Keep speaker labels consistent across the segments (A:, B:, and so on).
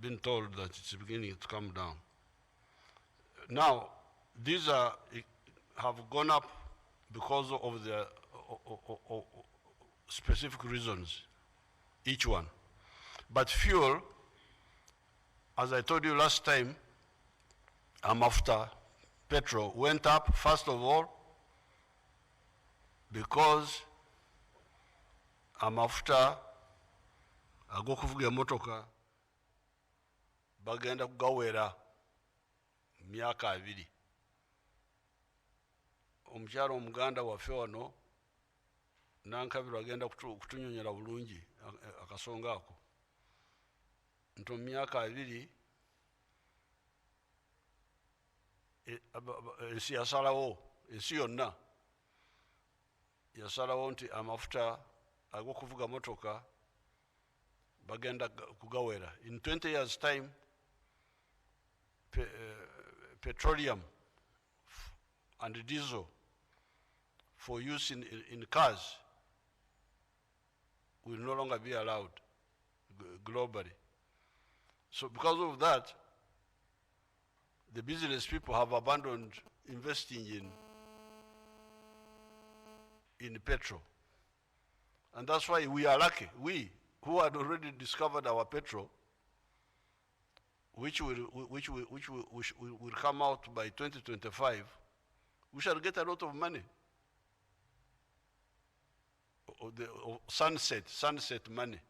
A: I've been told that it's beginning to come down. Now, these have gone up because of the specific reasons, each one. But fuel, as I told you last time, after petrol went up, first of all, because amafuta ag'okuvuga emotoka bagenda kugawera myaka 2. Omukyala omuganda waffe wano nankabirwa agenda kutunyonyera bulungi akasonga ako nti myaka 2 ensi yasalawo, ensi yonna yasalawo nti amafuta ag'okuvuga motoka bagenda kugawera. In 20 years time, petroleum and diesel for use in cars will no longer be allowed globally. So because of that, the business people have abandoned investing in petrol. And that's why we are lucky. We, who had already discovered our petrol, which will come out by 2025, we shall get a lot of money. Sunset money.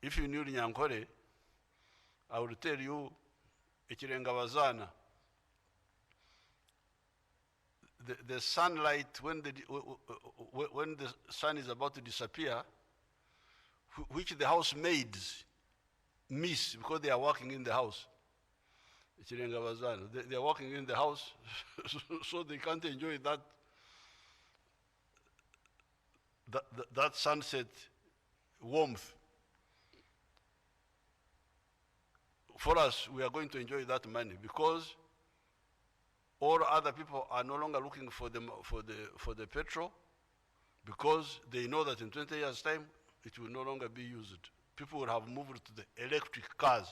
A: If you knew Nyankore, I would tell you, Ekirengabazana, the sunlight, when the sun is about to disappear, which the housemaids miss because they are working in the house. They are working in the house, so they can't enjoy that sunset warmth. For us, we are going to enjoy that money because all other people are no longer looking for the petrol, because they know that in 20 years' time it will no longer be used. People would have moved to the electric cars.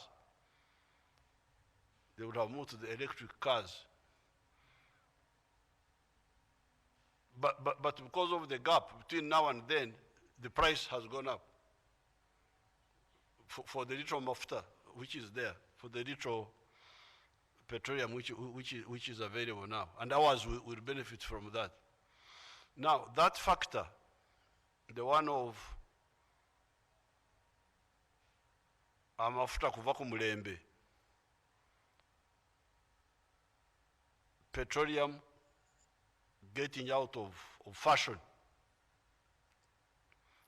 A: They would have moved to the electric cars. But because of the gap between now and then, the price has gone up for the liter mafuta, which is there, for the liter petroleum, which is available now. And ours will benefit from that. Now, that factor, the one of amafuta kuva ku mulembe, petroleum getting out of fashion,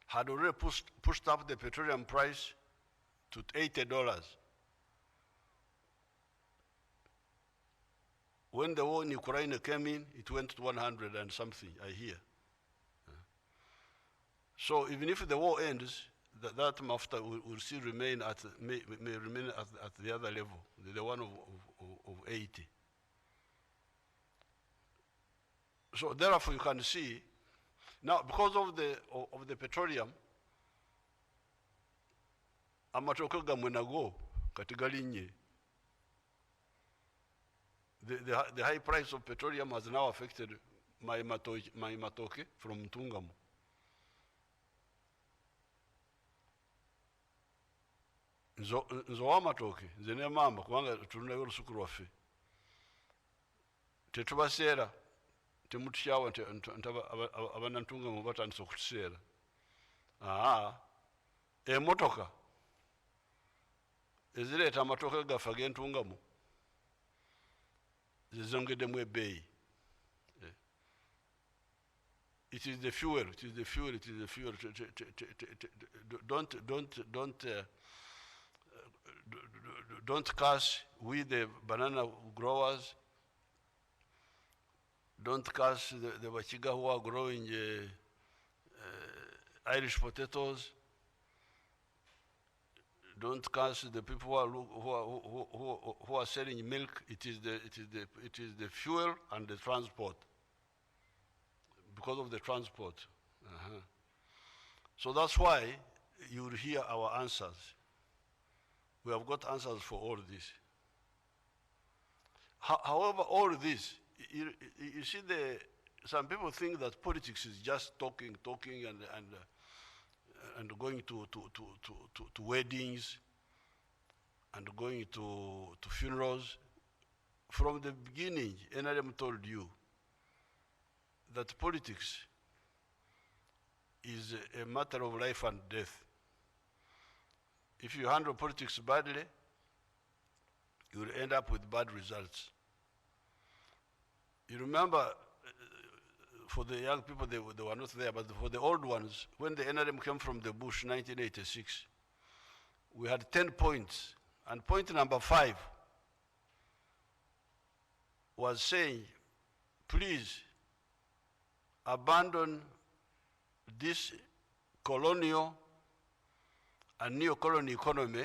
A: had already pushed up the petroleum price to $80. When the war in Ukraine came in, it went to 100 and something, I hear. So even if the war ends, that mafuta will still remain may remain at the other level, the one of 80. So therefore you can see, now because of the petroleum, amatoke gamwe nago kati galinye. The high price of petroleum has now affected my matoke from Ntungamu. Nzo wamatoke, nze ne mamba kubanga tunayo olusuku lwaffe. Tetubaseera, temutusyawa nti abanantungamu batandise okutuseera. Emotoka ezireeta amatoke gaffe ag'entungamu zizongeddemu ebbeeyi. It is the fuel, it is the fuel, it is the fuel. Don't curse we the banana growers. Don't curse the Wachiga who are growing Irish potatoes. Don't curse the people who are selling milk. It is the fuel and the transport. Because of the transport. So that's why you will hear our answers. We have got answers for all this. However, all this, you see, some people think that politics is just talking, and going to weddings and going to funerals. From the beginning, NRM told you that politics is a matter of life and death. If you handle politics badly, you will end up with bad results. You remember, for the young people, they were not there, but for the old ones, when the NRM came from the bush, 1986, we had 10 points, and point number 5 was saying, please abandon this colonial and neo-colonial economy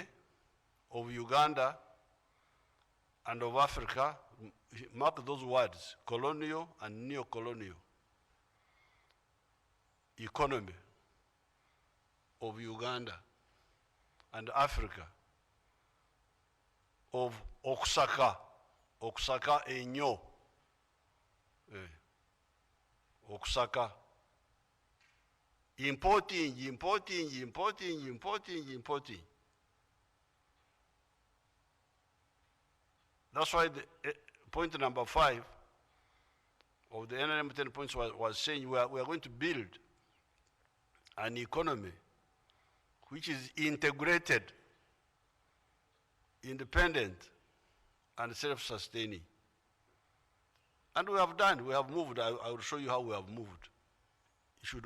A: of Uganda and of Africa. Mark those words, colonial and neo-colonial economy of Uganda and Africa, of Okw'ogera, enyo, Okw'ogera, importing. That's why point number 5 of the NRM 10 points was saying we are going to build an economy which is integrated, independent, and self-sustaining. And we have done, we have moved. I will show you how we have moved. You should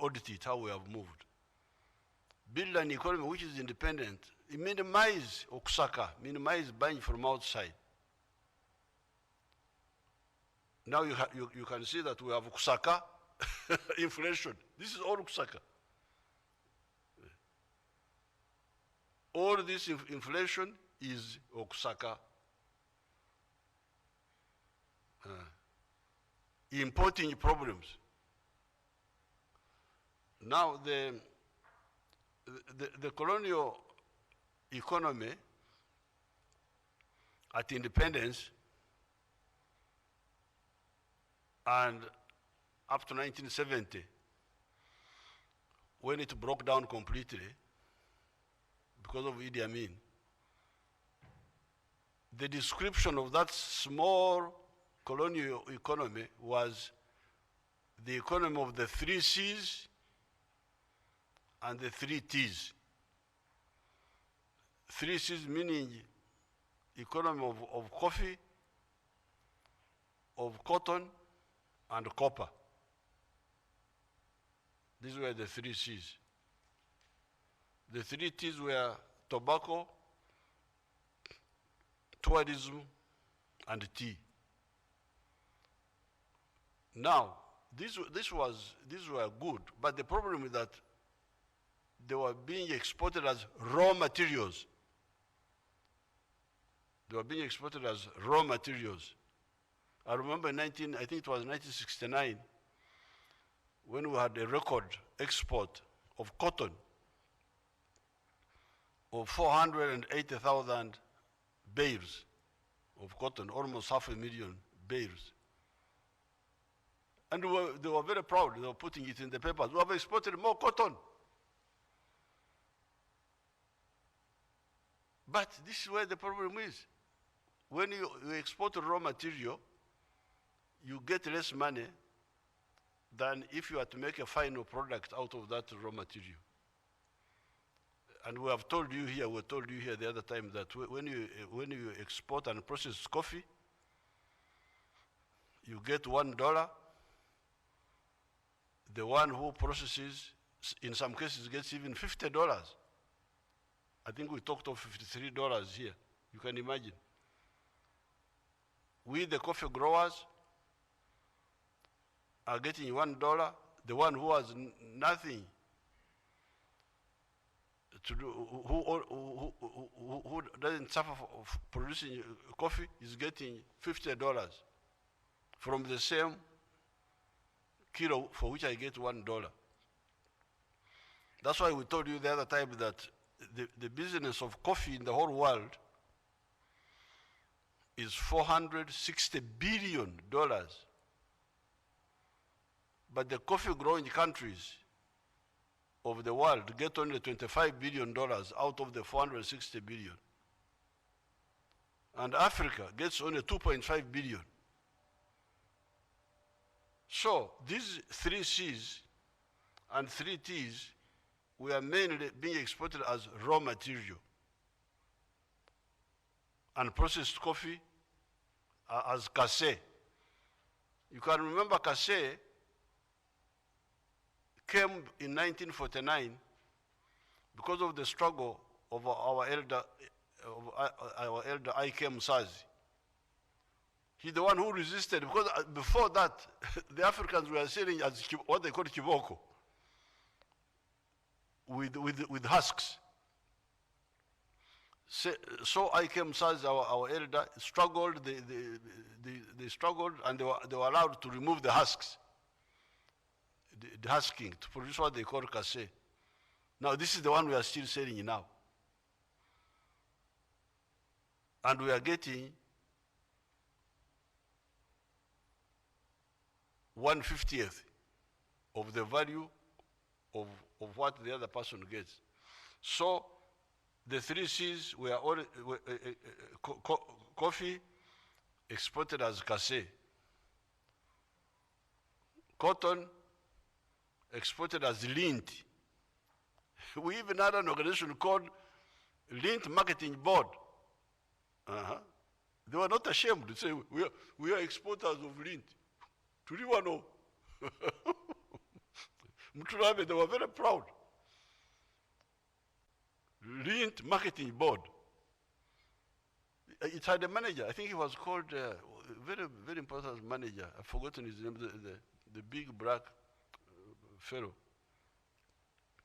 A: audit it, how we have moved. Build an economy which is independent. Minimize Okw'ogera, minimize buying from outside. Now you can see that we have Okw'ogera inflation. This is all Okw'ogera. All this inflation is Okw'ogera. Importing problems. Now the colonial economy at independence and up to 1970, when it broke down completely because of Idi Amin, the description of that small colonial economy was the economy of the 3 C's and the 3 T's. 3 C's meaning economy of coffee, of cotton, and copper. These were the 3 C's. The 3 T's were tobacco, tourism, and tea. Now, these were good, but the problem is that they were being exported as raw materials. They were being exported as raw materials. I remember I think it was 1969, when we had a record export of cotton of 480,000 bales of cotton, almost 500,000 bales. And they were very proud. They were putting it in the papers. We have exported more cotton. But this is where the problem is. When you export raw material, you get less money than if you are to make a final product out of that raw material. And we have told you here, we told you here the other time that when you export and process coffee, you get $1. The one who processes, in some cases, gets even $50. I think we talked of $53 here. You can imagine. We, the coffee growers, are getting $1. The one who has nothing to do, who doesn't suffer for producing coffee, is getting $50 from the same kilo for which I get $1. That's why we told you the other time that the business of coffee in the whole world is $460 billion. But the coffee growing countries of the world get only $25 billion out of the 460 billion. And Africa gets only 2.5 billion. So these 3 C's and 3 T's were mainly being exported as raw material. And processed coffee as cassé. You can remember cassé came in 1949 because of the struggle of our elder Ikem Sazi. He's the one who resisted, because before that, the Africans were selling as what they call kiboko, with husks. So Ikem Sazi, our elder, struggled. They struggled, and they were allowed to remove the husks, the husking, to produce what they call cassé. Now this is the one we are still selling now. And we are getting 1/50th of the value of what the other person gets. So the 3 C's were all coffee exported as cassé, cotton exported as lint. We even had an organization called Lint Marketing Board. They were not ashamed to say, we are exporters of lint. Turiwano. Muturabe, they were very proud. Lint Marketing Board. It had a manager. I think he was called, very, very important manager. I've forgotten his name, the big black fellow.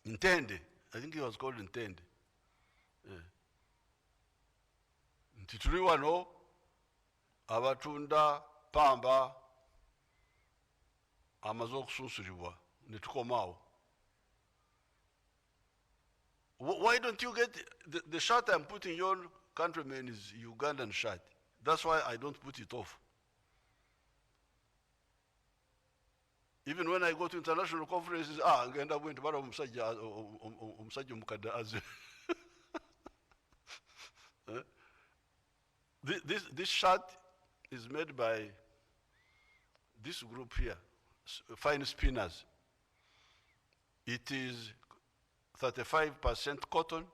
A: Ntende. I think he was called Ntende. Nti tuli wano abatunda pamba amaze okusunsulibwa ne tukomaawo. Why don't you get the shirt I'm putting your countrymen is Ugandan shirt. That's why I don't put it off. Even when I go to international conferences, ngenda bwintu bara omusajja mukadde aze. This shirt is made by this group here, Fine Spinners. It is 35% cotton,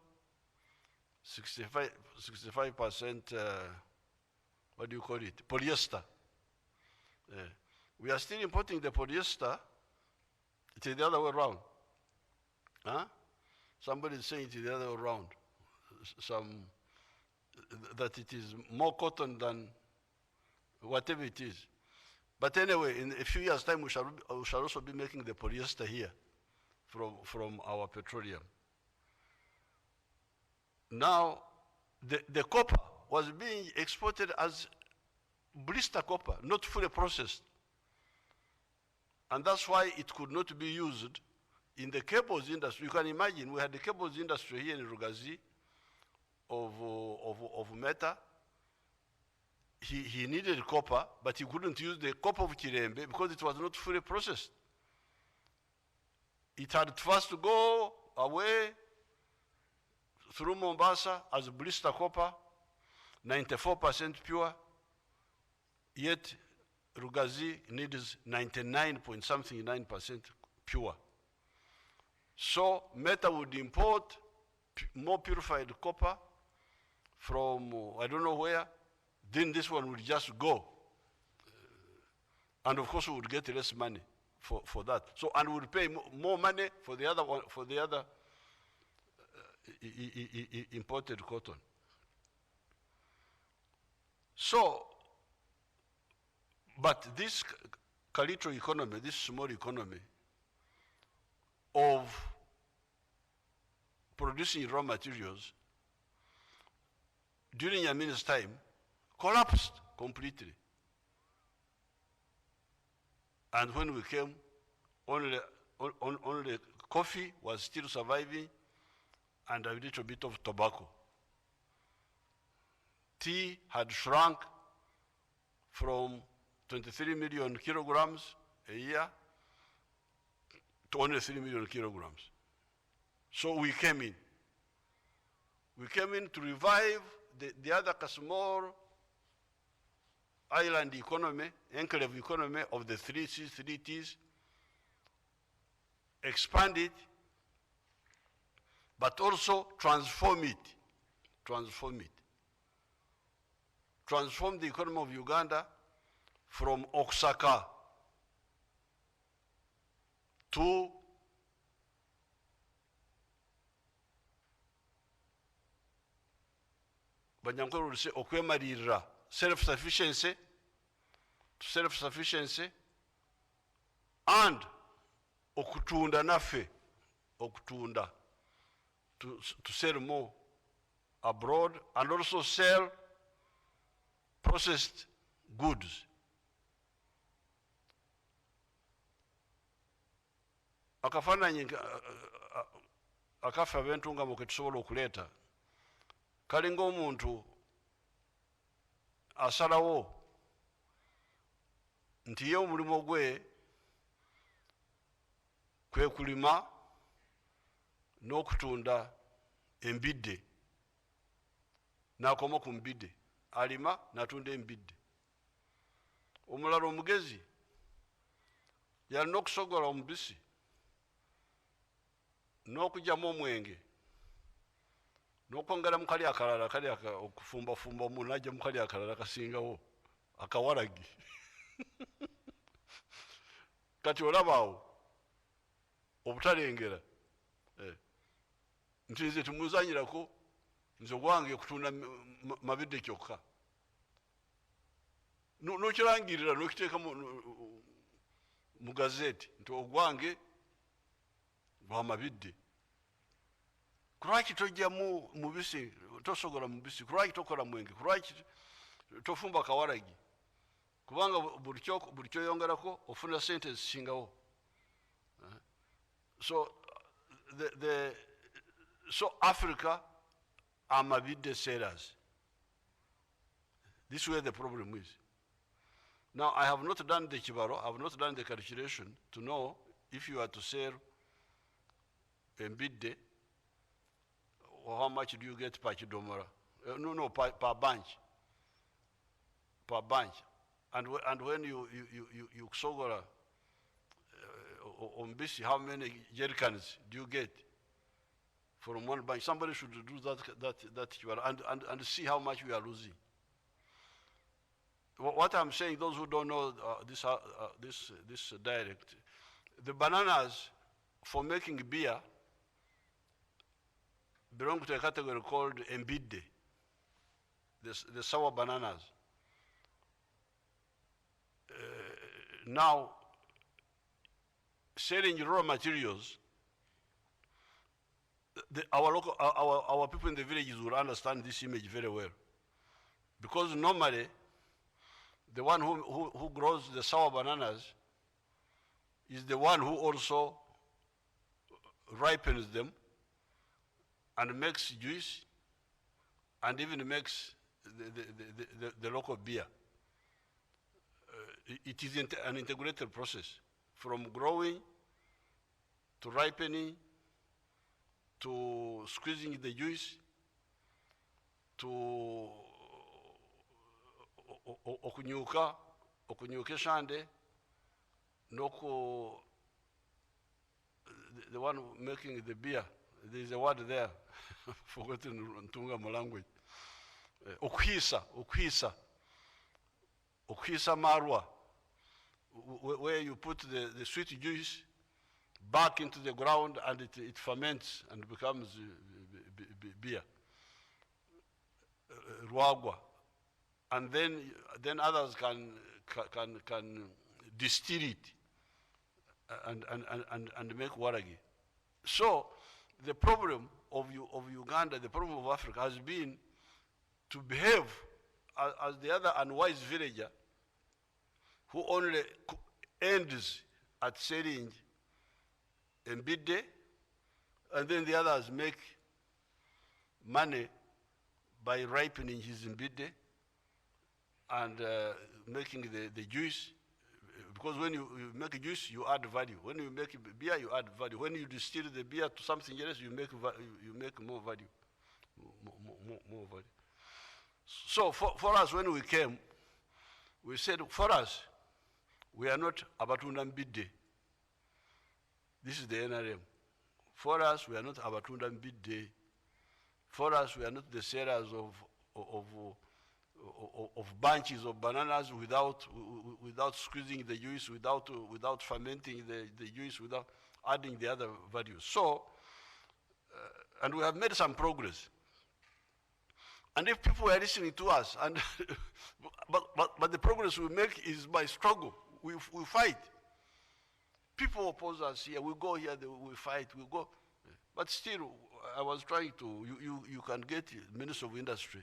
A: 65% what do you call it? Polyester. We are still importing the polyester. It is the other way around. Somebody is saying it is the other way around. That it is more cotton than whatever it is. But anyway, in a few years' time, we shall also be making the polyester here from our petroleum. Now, the copper was being exported as blister copper, not fully processed. And that's why it could not be used in the cables industry. You can imagine, we had the cables industry here in Rugazi of Meta. He needed copper, but he couldn't use the copper of Kirembe because it was not fully processed. It had first to go away through Mombasa as blister copper, 94% pure, yet Rugazi needs 99.9% pure. So Meta would import more purified copper from I don't know where, then this one would just go. And of course we would get less money for that. So, and we would pay more money for the other one, for the other imported cotton. So, but this Kalitro economy, this small economy of producing raw materials during Yamin's time collapsed completely. And when we came, only Coffee was still surviving, and a little bit of tobacco. Tea had shrunk from 23 million kilograms a year to only 3 million kilograms. So we came in. We came in to revive the other small island economy, enclave economy of the 3Cs, 3Ts, expand it, but also transform it. Transform it. Transform the economy of Uganda from Okw'ogera to Banyankole would say okwemalirira, self-sufficiency, and okutunda naffe, okutunda, to sell more abroad and also sell processed goods. Akafananyi akafa abentu nga mwe tusobola okuleeta kali ng'omuntu asalawo nti ye omulimo gwe kwe kulima n'okutunda embidde, n'akoma ku mbidde, alima n'atunda embidde. Omulala omugezi yalina okusogola omubisi n'okugyamu omwenge n'okwongera mu kali akalala kali okufumbafumba omuntu n'ajja mu kali akalala kasingawo akawalagi. Kati olaba awo obutalengera nti nze tumuzanyirako, nze ogwange kutunda mabidde kyokka, n'okirangirira n'okiteeka mu gazeti nti ogwange lwa mabidde. Kulwaki tojja mubisi, tosogola mubisi? Kulwaki tokola mwenge? Kulwaki tofumba kawalagi? Kubanga buli kyoyongerako ofuna sente zisingawo. So Africa are mabidde sellers. This is where the problem is. Now, I have not done the kibaro, I have not done the calculation to know if you are to sell embidde, or how much do you get per kidomora? Per bunch. Per bunch. And when you sogora on BC, how many jerrycans do you get from one bunch? Somebody should do that and see how much we are losing. What I'm saying, those who don't know this dialect, the bananas for making beer belong to a category called embidde, the sour bananas. Now, selling raw materials, our people in the villages will understand this image very well, because normally the one who grows the sour bananas is the one who also ripens them and makes juice and even makes the local beer. It is an integrated process, from growing to ripening to squeezing the juice to okunyuka eshande, the one making the beer. There is a word there, forgotten Ntunga language. Okwisa marwa, where you put the sweet juice back into the ground and it ferments and becomes beer. Ruagwa. And then others can distill it and make waragi. So the problem of Uganda, the problem of Africa has been to behave as the other unwise villager who only ends at selling embidde And then the others make money by ripening his mbide and making the juice. Because when you make a juice, you add value. When you make beer, you add value. When you distill the beer to something else, you make more value, more value. So for us, when we came, we said, for us, we are not Abatunda Mbide. This is the NRM. For us, we are not Abatunda Mbide. For us, we are not the sellers of bunches of bananas without squeezing the juice, without fermenting the juice, without adding the other values. So, and we have made some progress. And if people are listening to us, and but the progress we make is by struggle. We fight. People oppose us here. We go here, we fight. We go, but still, I was trying to. You can get Minister of Industry,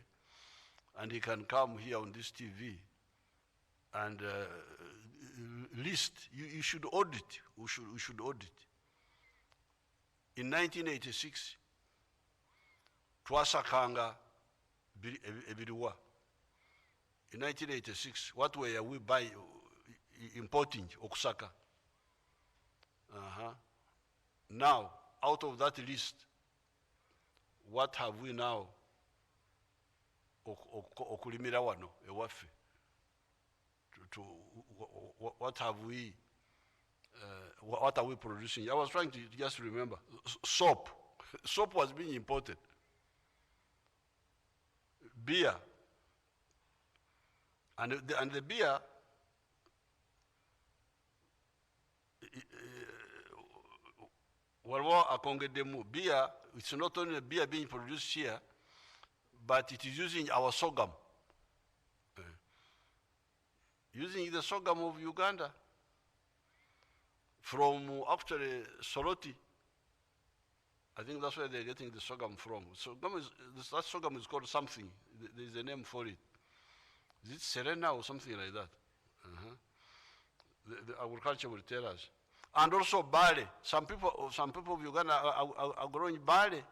A: and he can come here on this TV, and list. You should audit. We should audit. In 1986, twasakanga ebiriwa. In 1986, what were we buying, importing okusaka? Now, out of that list, what have we now? Okulimira wano ewaffe. What have we? What are we producing? I was trying to just remember. Soap. Soap was being imported. Beer. And the beer, beer, it's not only beer being produced here, but it is using our sorghum. Using the sorghum of Uganda from actually Soroti. I think that's where they're getting the sorghum from. That sorghum is called something. There's a name for it. Is it Serena or something like that? The agriculture will tell us. And also barley. Some people of Uganda are growing barley.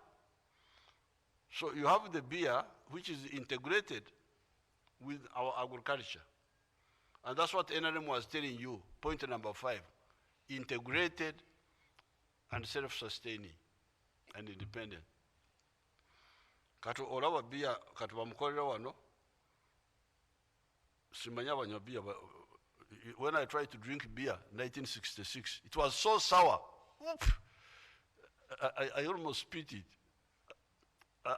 A: So you have the beer, which is integrated with our agriculture. And that's what NRM was telling you, point number 5. Integrated and self-sustaining and independent. Katu olaba beer, katu bamukolera wano, simanya banywa beer, when I tried to drink beer in 1966, it was so sour. I almost spit it.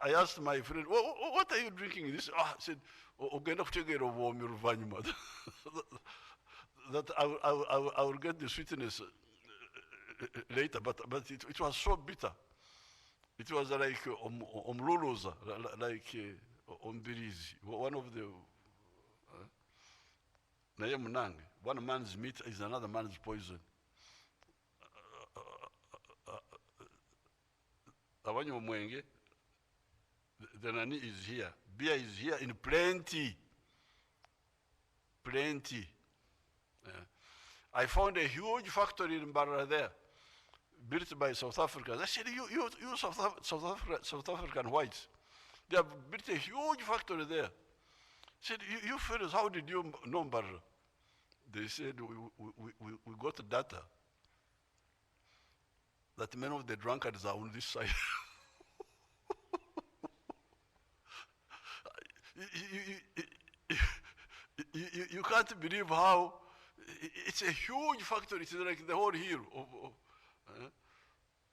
A: I asked my friend, what are you drinking? This? I said, ogenda kutegeera obwomi oluvannyuma. That I will get the sweetness later, but it was so bitter. It was like omluluza, like ombirizi. One of the naye munange, one man's meat is another man's poison. Abanywa omwenge, the nani is here. Beer is here in plenty. Plenty. I found a huge factory in Barra there, built by South Africans. I said, you South African whites, they have built a huge factory there. I said, you fellows, how did you know Barra? They said, we got data that many of the drunkards are on this side. You can't believe how it's a huge factory. It's like the whole hill.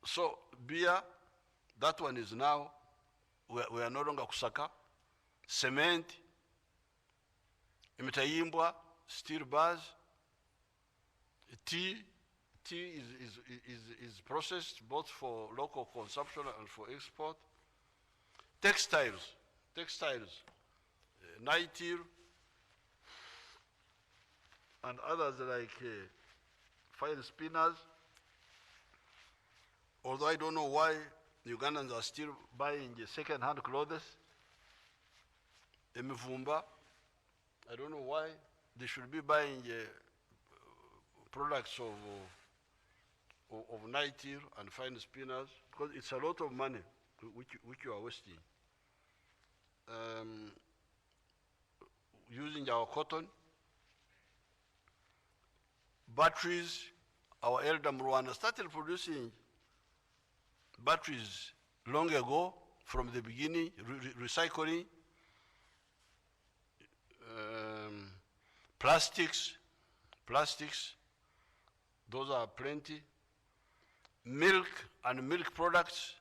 A: So beer, that one is now, we are no longer kusaka. Cement, imetayimbwa, steel bars. Tea is processed both for local consumption and for export. Textiles, Nitil, and others like fine spinners. Although I don't know why Ugandans are still buying second-hand clothes. Emivumba, I don't know why they should be buying products of Niger and fine spinners, because it's a lot of money which you are wasting. Using our cotton, batteries, our elder Rwanda started producing batteries long ago from the beginning, recycling, plastics, those are plenty. Milk and milk products.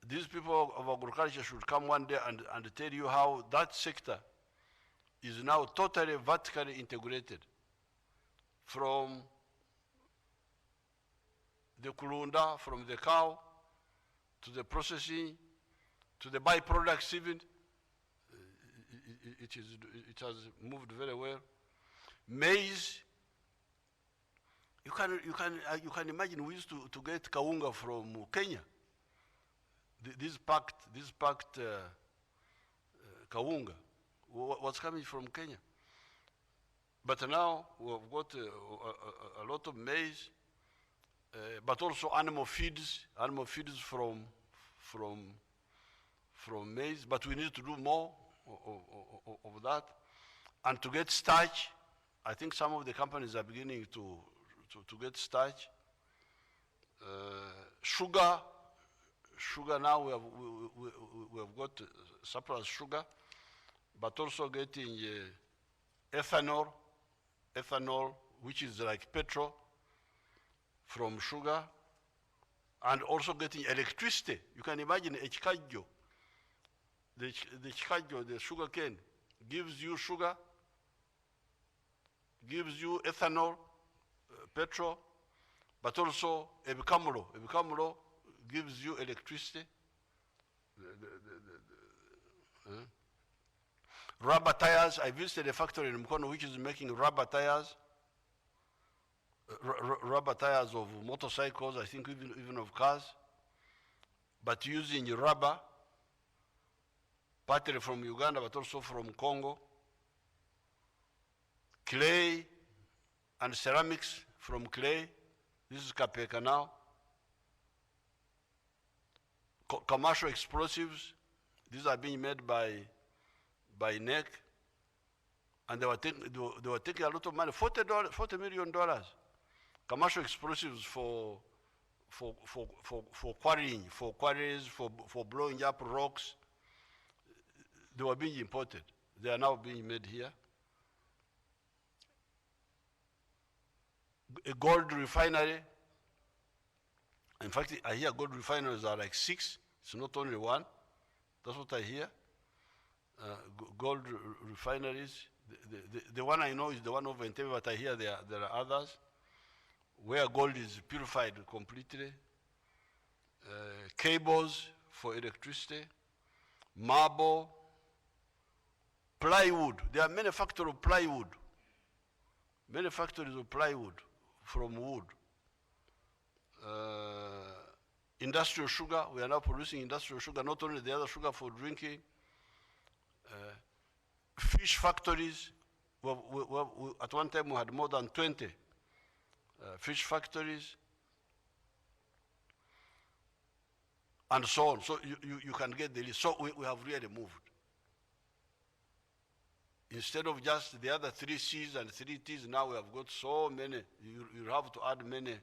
A: These people of agriculture should come one day and tell you how that sector is now totally vertically integrated, from the kulunda, from the cow, to the processing, to the byproducts even. It has moved very well. Maize, you can imagine we used to get kawunga from Kenya. This packed kawunga was coming from Kenya. But now we've got a lot of maize, but also animal feeds from maize. But we need to do more of that. And to get starch, I think some of the companies are beginning to get starch. Sugar now we have got surplus sugar, but also getting ethanol, which is like petrol from sugar, and also getting electricity. You can imagine a chikajo. The chikajo, the sugar cane, gives you sugar, gives you ethanol, petrol, but also ebikamuro. Ebikamuro gives you electricity. Rubber tires. I visited a factory in Mkono which is making rubber tires. Rubber tires of motorcycles, I think even of cars, but using rubber, partly from Uganda, but also from Congo. Clay and ceramics from clay. This is Kapeka now. Commercial explosives, these are being made by NEC, and they were taking a lot of money, $40 million. Commercial explosives for quarrying, for quarries, for blowing up rocks. They were being imported. They are now being made here. A gold refinery. In fact, I hear gold refineries are like 6. It's not only one. That's what I hear. Gold refineries. The one I know is the one over in Tebe, but I hear there are others where gold is purified completely. Cables for electricity, marble, plywood. There are many factories of plywood. Many factories of plywood from wood. Industrial sugar, we are now producing industrial sugar, not only the other sugar for drinking. Fish factories, at one time we had more than 20 fish factories, and so on. So you can get the list. So we have really moved. Instead of just the other 3 C's and 3 T's, now we have got so many. You have to add many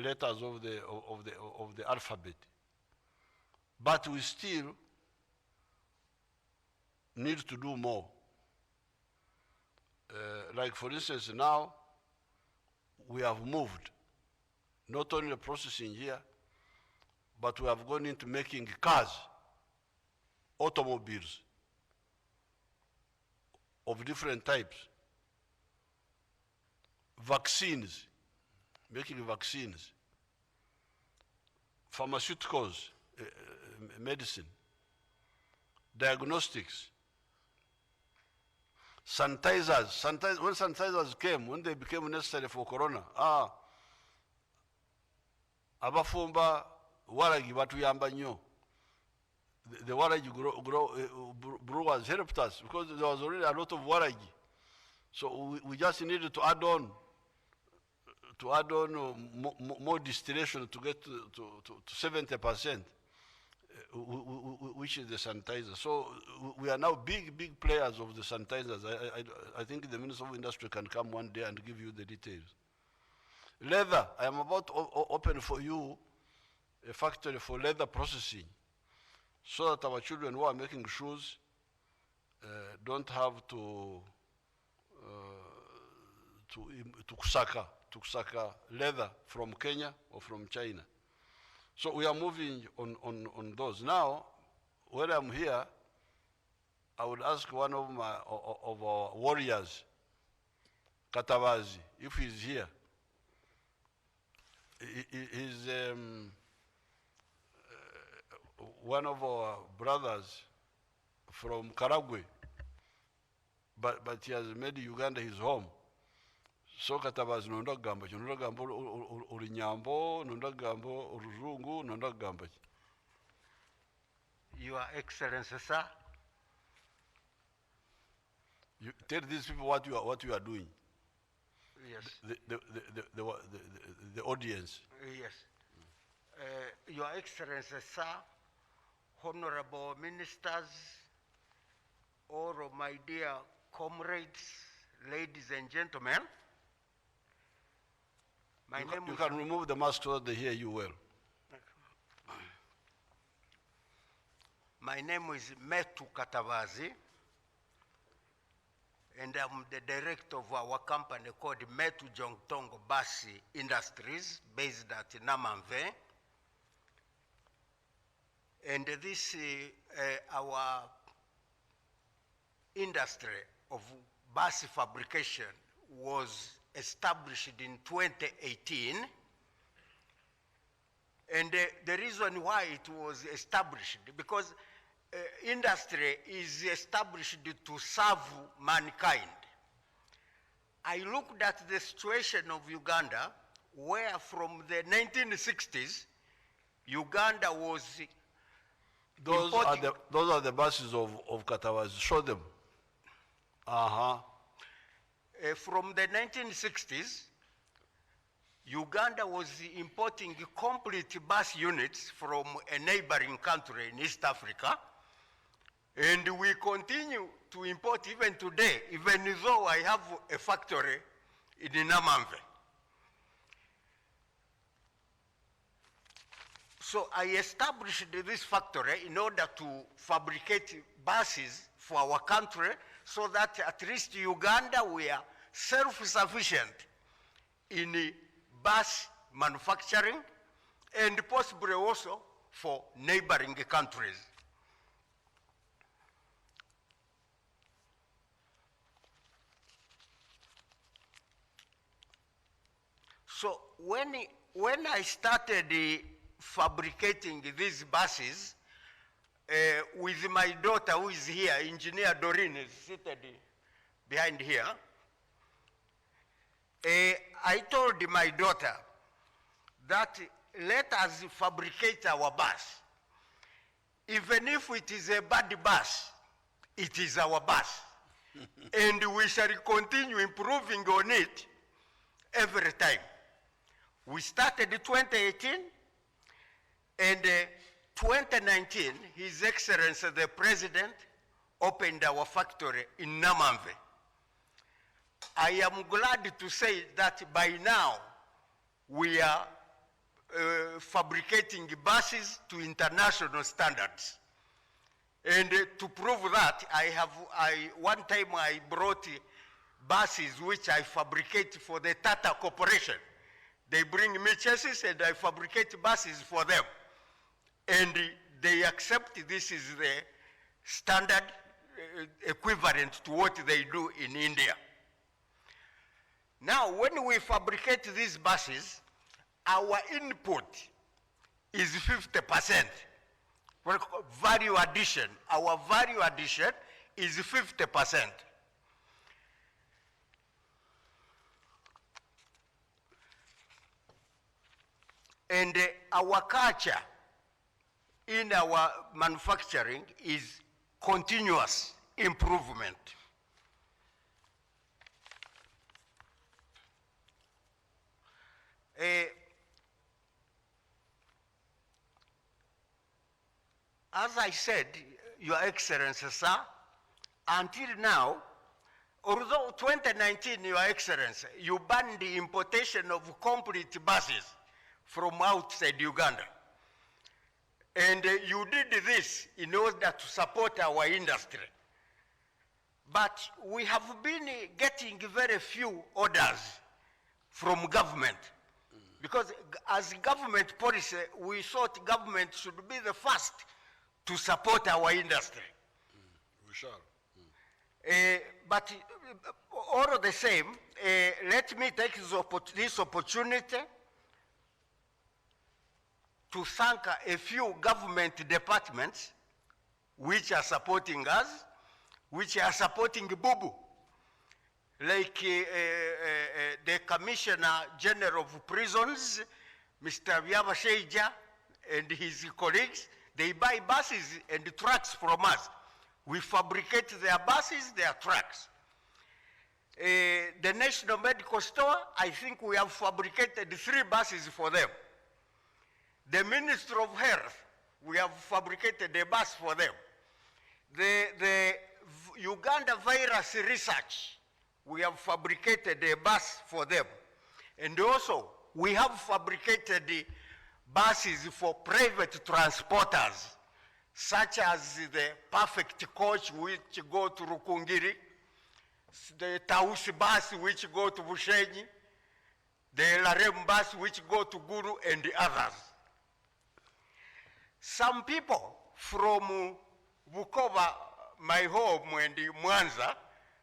A: letters of the alphabet. But we still need to do more. Like for instance, now we have moved, not only processing here, but we have gone into making cars, automobiles of different types, vaccines, making vaccines, pharmaceuticals, medicine, diagnostics, sanitizers. When sanitizers came, when they became necessary for corona, abafumba waragi batuyamba nnyo. The waragi brewers helped us because there was already a lot of waragi. So we just needed to add on to add on more distillation to get to 70%, which is the sanitizer. So we are now big players of the sanitizers. I think the Minister of Industry can come one day and give you the details. Leather, I am about to open for you a factory for leather processing, so that our children who are making shoes don't have to sucker leather from Kenya or from China. So we are moving on those. Now, when I'm here, I would ask one of our warriors, Katabazi, if he's here. He's one of our brothers from Karagwe, but he has made Uganda his home. So Katabazi nonda gamba uri Nyambo, nonda gamba uri Ruzungu, nonda gamba.
B: Your Excellency, sir.
A: You tell these people what you are doing.
B: Yes.
A: The audience.
B: Yes. Your Excellency, sir, honorable ministers, all of my dear comrades, ladies and gentlemen.
A: You can remove the mask so that they hear you well.
B: My name is Metu Katabazi, and I'm the director of our company called Metu Jongtongo Basi Industries, based at Namamve. And this our industry of bus fabrication was established in 2018. And the reason why it was established, because industry is established to serve mankind. I looked at the situation of Uganda, where from the 1960s, Uganda was
A: those are the buses of Katabazi. Show them.
B: From the 1960s, Uganda was importing complete bus units from a neighboring country in East Africa. And we continue to import even today, even though I have a factory in Namamve. So I established this factory in order to fabricate buses for our country, so that at least Uganda we are self-sufficient in bus manufacturing, and possibly also for neighboring countries. So when I started fabricating these buses with my daughter, who is here, Engineer Doreen is seated behind here, I told my daughter that let us fabricate our bus. Even if it is a bad bus, it is our bus. And we shall continue improving on it every time. We started in 2018, and 2019, His Excellency the President opened our factory in Namamve. I am glad to say that by now we are fabricating buses to international standards. And to prove that, one time I brought buses which I fabricate for the Tata Corporation. They bring me chassis and I fabricate buses for them. And they accept this is the standard equivalent to what they do in India. Now, when we fabricate these buses, our input is 50%. Value addition, our value addition is 50%. And our culture in our manufacturing is continuous improvement. As I said, Your Excellency, sir, until now, although 2019, Your Excellency, you banned the importation of complete buses from outside Uganda. And you did this in order to support our industry. But we have been getting very few orders from government. Because as government policy, we thought government should be the first to support our industry.
A: We shall.
B: But all the same, let me take this opportunity to thank a few government departments which are supporting us, which are supporting Bubu, like the Commissioner General of Prisons, Mr. Vyabasheja and his colleagues. They buy buses and trucks from us. We fabricate their buses, their trucks. The National Medical Store, I think we have fabricated 3 buses for them. The Ministry of Health, we have fabricated a bus for them. The Uganda Virus Research, we have fabricated a bus for them. And also, we have fabricated the buses for private transporters, such as the Perfect Coach, which go to Rukungiri, the Tausi bus, which go to Bushenyi, the Larem bus, which go to Guru, and the others. Some people from Bukova, my home, and Mwanza,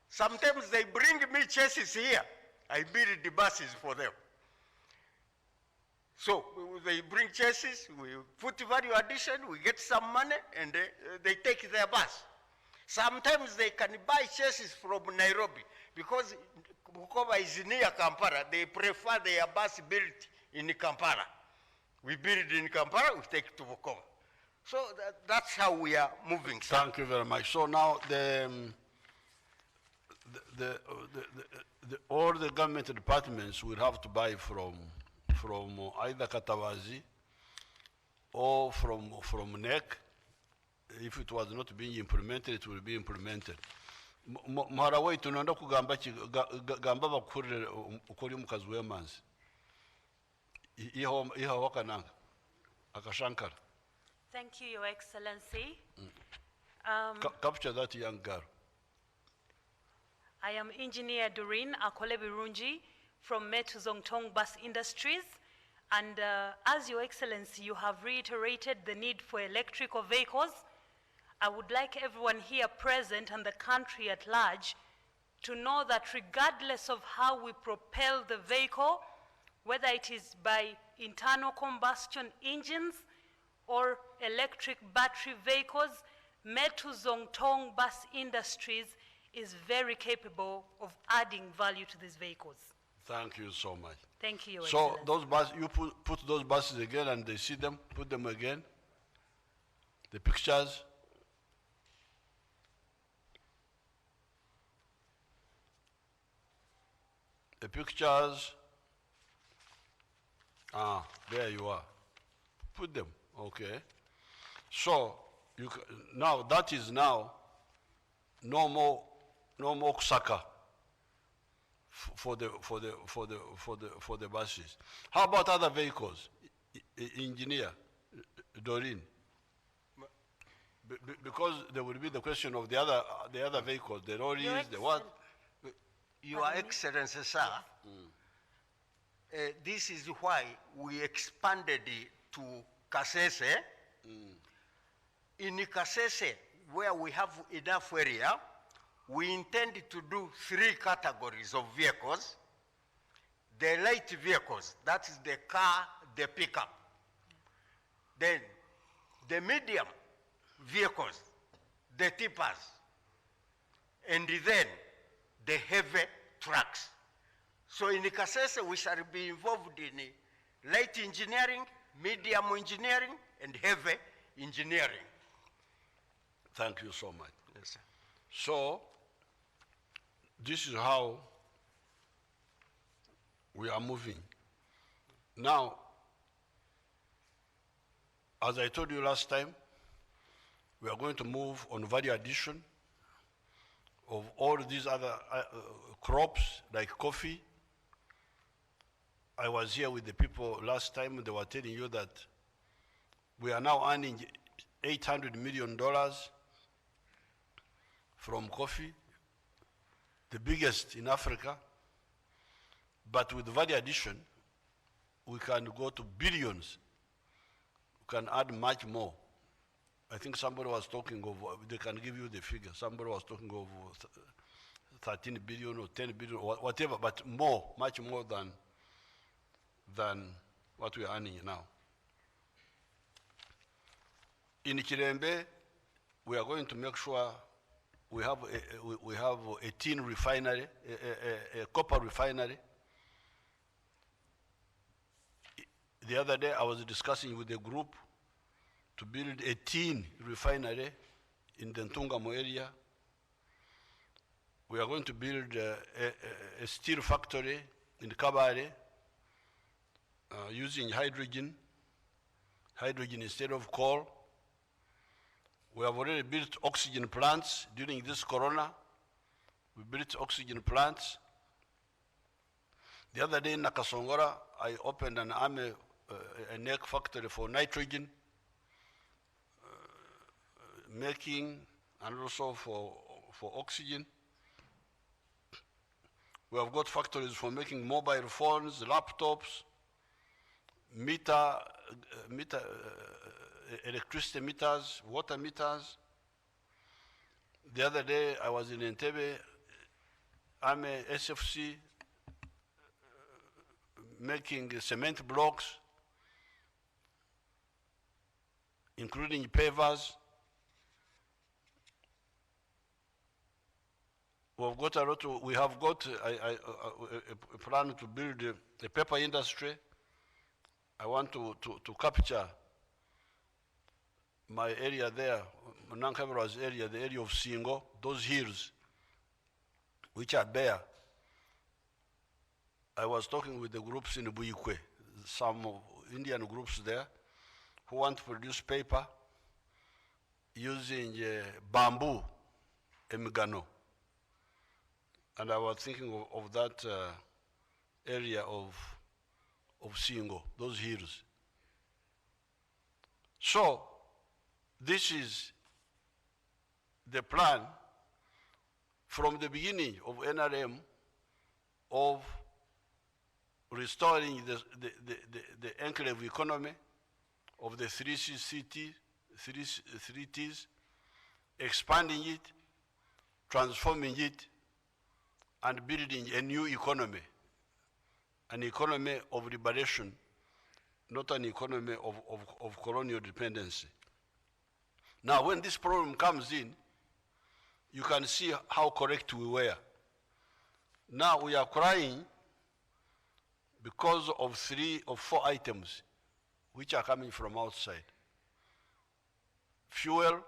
B: sometimes they bring me chassis here. I build the buses for them. So they bring chassis, we put value addition, we get some money, and they take their bus. Sometimes they can buy chassis from Nairobi because Bukova is near Kampala. They prefer their bus built in Kampala. We build in Kampala, we take it to Bukova. So that's how we are moving.
A: Thank you very much. So now all the government departments will have to buy from either Katawazi or from NEC. If it was not being implemented, it will be implemented. Mara waitu tunaenda kugamba gamba bakurire ukuri mukazi w'emanzi. Iho wakananga akashankara.
C: Thank you, Your Excellency.
A: Capture that young girl.
C: I am Engineer Doreen Akole Birungi from Metu Zongtong Bus Industries. And as Your Excellency, you have reiterated the need for electrical vehicles. I would like everyone here present and the country at large to know that regardless of how we propel the vehicle, whether it is by internal combustion engines or electric battery vehicles, Metu Zongtong Bus Industries is very capable of adding value to these vehicles.
A: Thank you so much.
C: Thank you, Your
A: So
C: Excellency.
A: those buses, you put those buses again and they see them, put them again. The pictures. The pictures. There you are. Put them, okay. So you now that is now no more Kusaka for the buses. How about other vehicles, Engineer Doreen? Because there will be the question of the other vehicles, the lorries, the what?
B: Your Excellency, sir, this is why we expanded it to Kasese. In Kasese, where we have enough area, we intend to do 3 categories of vehicles. The light vehicles, that is the car, the pickup. Then the medium vehicles, the tippers. And then the heavy trucks. So in Kasese, we shall be involved in light engineering, medium engineering, and heavy engineering.
A: Thank you so much.
B: Yes, sir.
A: So this is how we are moving. Now, as I told you last time, we are going to move on value addition of all these other crops like coffee. I was here with the people last time, they were telling you that we are now earning $800 million from coffee, the biggest in Africa. But with value addition, we can go to billions. We can add much more. I think somebody was talking of, they can give you the figure, somebody was talking of 13 billion or 10 billion or whatever, but more, much more than what we are earning now. In Kirembe, we are going to make sure we have a tin refinery, a copper refinery. The other day I was discussing with a group to build a tin refinery in the Ntungamo area. We are going to build a steel factory in Kabare using hydrogen instead of coal. We have already built oxygen plants during this corona. We built oxygen plants. The other day in Nakasongora, I opened an army, a neck factory for nitrogen, making and also for oxygen. We have got factories for making mobile phones, laptops, electricity meters, water meters. The other day I was in Entebbe, I'm a SFC, making cement blocks, including pavers. We have got a plan to build a paper industry. I want to capture my area there, Nankabara's area, the area of Singo, those hills which are bare. I was talking with the groups in Buikwe, some Indian groups there, who want to produce paper using bamboo, emigano. And I was thinking of that area of Singo, those hills. So, this is the plan from the beginning of NRM of restoring the enclave economy of the three Ts, expanding it, transforming it, and building a new economy, an economy of liberation, not an economy of colonial dependency. Now, when this problem comes in, you can see how correct we were. Now we are crying because of 3 or 4 items which are coming from outside. Fuel,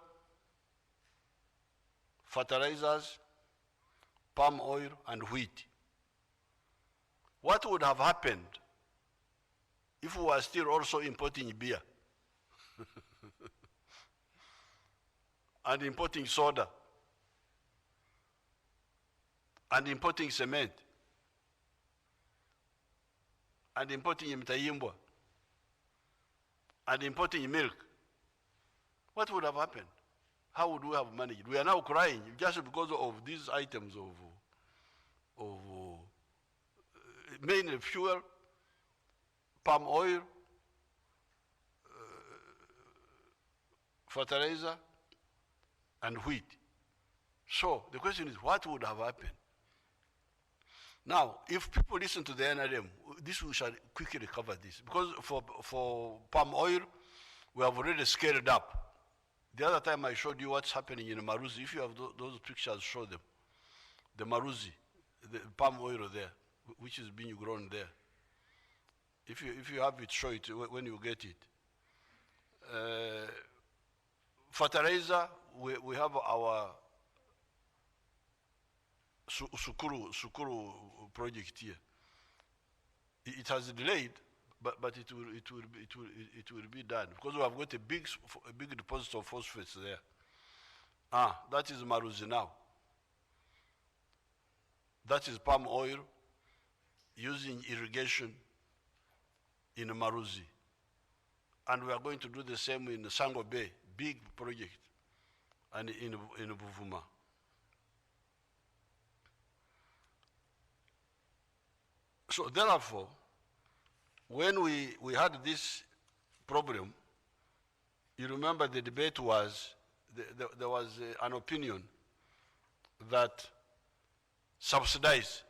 A: fertilizers, palm oil, and wheat. What would have happened if we were still also importing beer and importing soda and importing cement and importing mtayimbwa and importing milk? What would have happened? How would we have managed? We are now crying just because of these items of mainly fuel, palm oil, fertilizer, and wheat. So the question is, what would have happened? Now, if people listen to the NRM, we shall quickly cover this. Because for palm oil, we have already scaled up. The other time I showed you what's happening in Maruzi. If you have those pictures, show them. The Maruzi, the palm oil there, which is being grown there. If you have it, show it when you get it. Fertilizer, we have our Sukuru project here. It has delayed, but it will be done because we have got a big deposit of phosphates there. That is Maruzi now. That is palm oil using irrigation in Maruzi. And we are going to do the same in Sango Bay, big project, and in Buvuma. So therefore, when we had this problem, you remember the debate was, there was an opinion that subsidize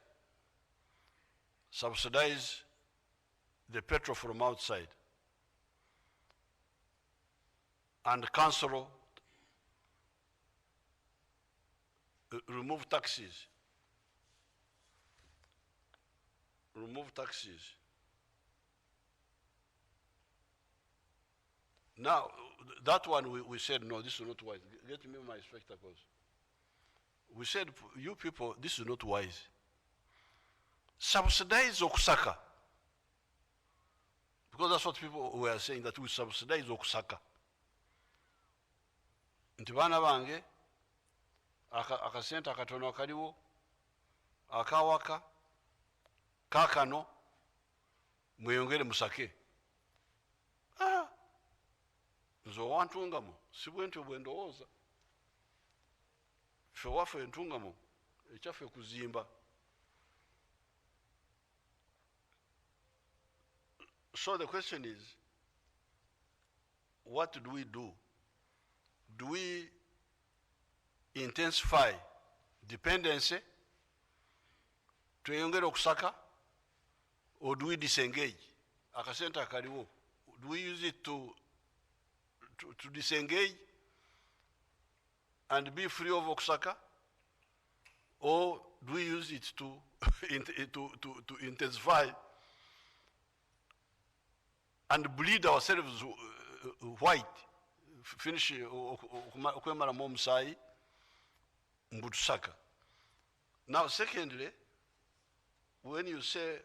A: the petrol from outside and cancel, remove taxes. Now, that one we said, no, this is not wise. Get me my spectacles. We said, you people, this is not wise. Subsidize Okusaka. Because that's what people were saying, that we subsidize Okusaka. Nti bana bange, akasenta akatono akaliwo, akawaka, kakano, mweyongere musake. Nzo wantungamo, sibwenti obwendowooza. Fe waffe entungamo, ekyaffe kuzimba. So the question is, what do we do? Do we intensify dependency, tweyongere okusaka, or do we disengage? Akasenta akaliwo, do we use it to disengage and be free of okusaka, or do we use it to intensify and bleed ourselves white, finish okwemara mu omusaayi mbutusaka? Now secondly, when you say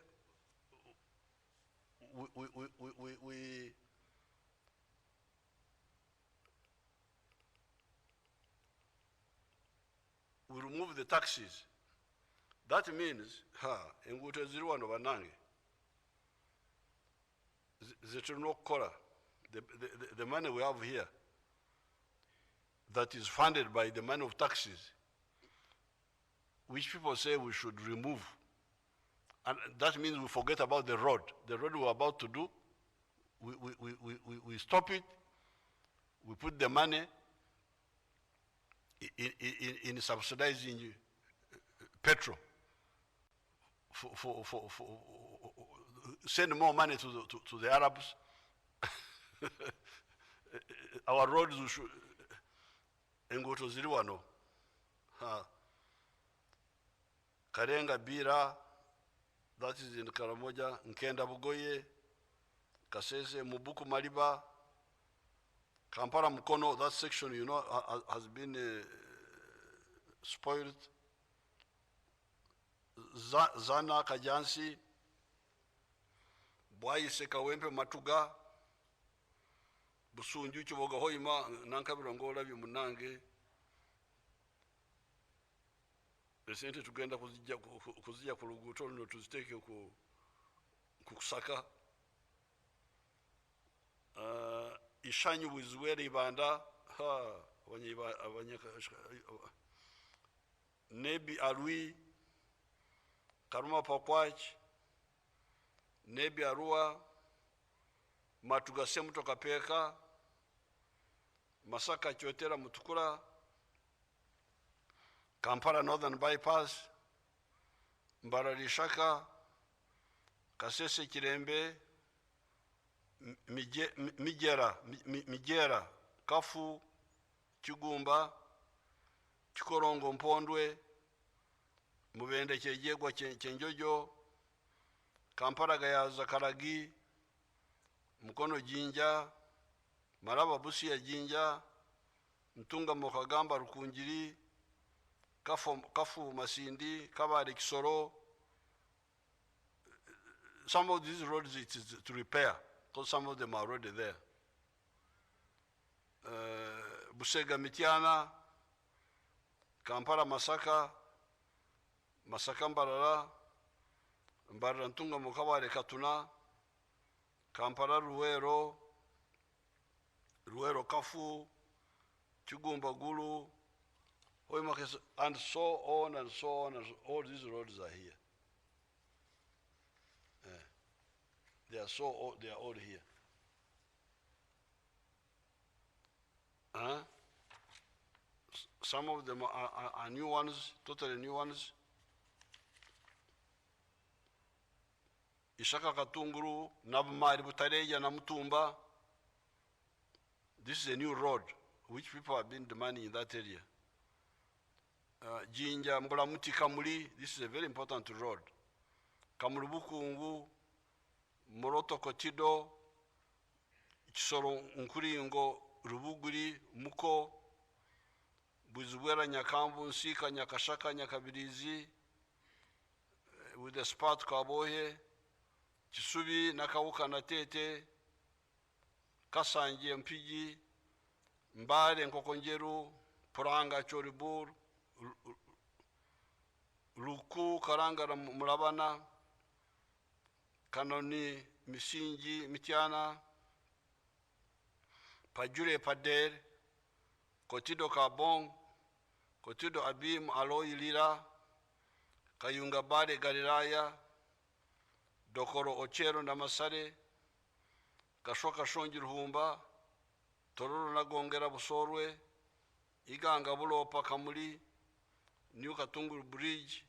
A: we remove the taxes, that means, enguuto ziri wano bannange zetulina okukola, the money we have here that is funded by the money of taxes, which people say we should remove. And that means we forget about the road. The road we're about to do, we stop it, we put the money in subsidizing petrol, for send more money to the Arabs. Our roads should enguuto ziri wano. Karenga Bira, that is in Karamoja, Nkenda Bugoye, Kasese, Mubuku Mariba, Kampala Mukono, that section, you know, has been spoiled. Zana Kajansi, Bwaise Kawempe Matuga, Busunju Chiboga Hoima, Nankabirangola Munange. Resente tugenda kuzija ku luguuto luno tuziteeke ku Kusaka. Ishanyu Buzwere Ibanda, Nebi Arui, Karuma Pakwach, Nebi Arua, Matugase Mutoka Peka, Masaka Chotera Mutukura, Kampala Northern Bypass, Mbaralishaka, Kasese Kirembe, Mijera, Kafu, Kigumba, Chikorongo Mpondwe, Mubende Kyejegwa Kyenjojo, Kampala Gayaza Karagi, Mukono Jinja, Maraba Busia Jinja, Mtunga Mokagamba Rukunjiri, Kafu Masindi, Kabale Kisoro, some of these roads it is to repair, because some of them are already there. Busega Mitiana, Kampala Masaka, Masaka Mbarara, Mbarantunga Mukawale Katuna, Kampala Ruero, Ruero Kafu, Chugumba Gulu, and so on and so on, and all these roads are here. They are all here. Some of them are new ones, totally new ones. Ishaka Katunguru, Nabumari Butareja, Namutumba. This is a new road which people have been demanding in that area. Jinja Mbulamuti Kamuli, this is a very important road. Kamulubukungu, Moroto Kotido, Chisoro Nkuringo, Rubuguri, Muko, Buzwera Nyakambu, Nsika, Nyakashaka, Nyakabirizi, with the spot Kabohe, Chisubi, Nakauka Natete, Kasanji Mpiji, Mbare Nkokonjeru, Puranga Choribur, Luku Karangara Mulabana, Kanoni Misinji Mitiana, Pajure Pader, Kotido Kabong, Kotido Abim Aloy Lira, Kayunga Bade Galilaya, Dokoro Ochero Namasare, Kashoka Shonjir Humba, Tororo Nagongera Busorwe, Iganga Bulopa Kamuli, New Katunguru Bridge,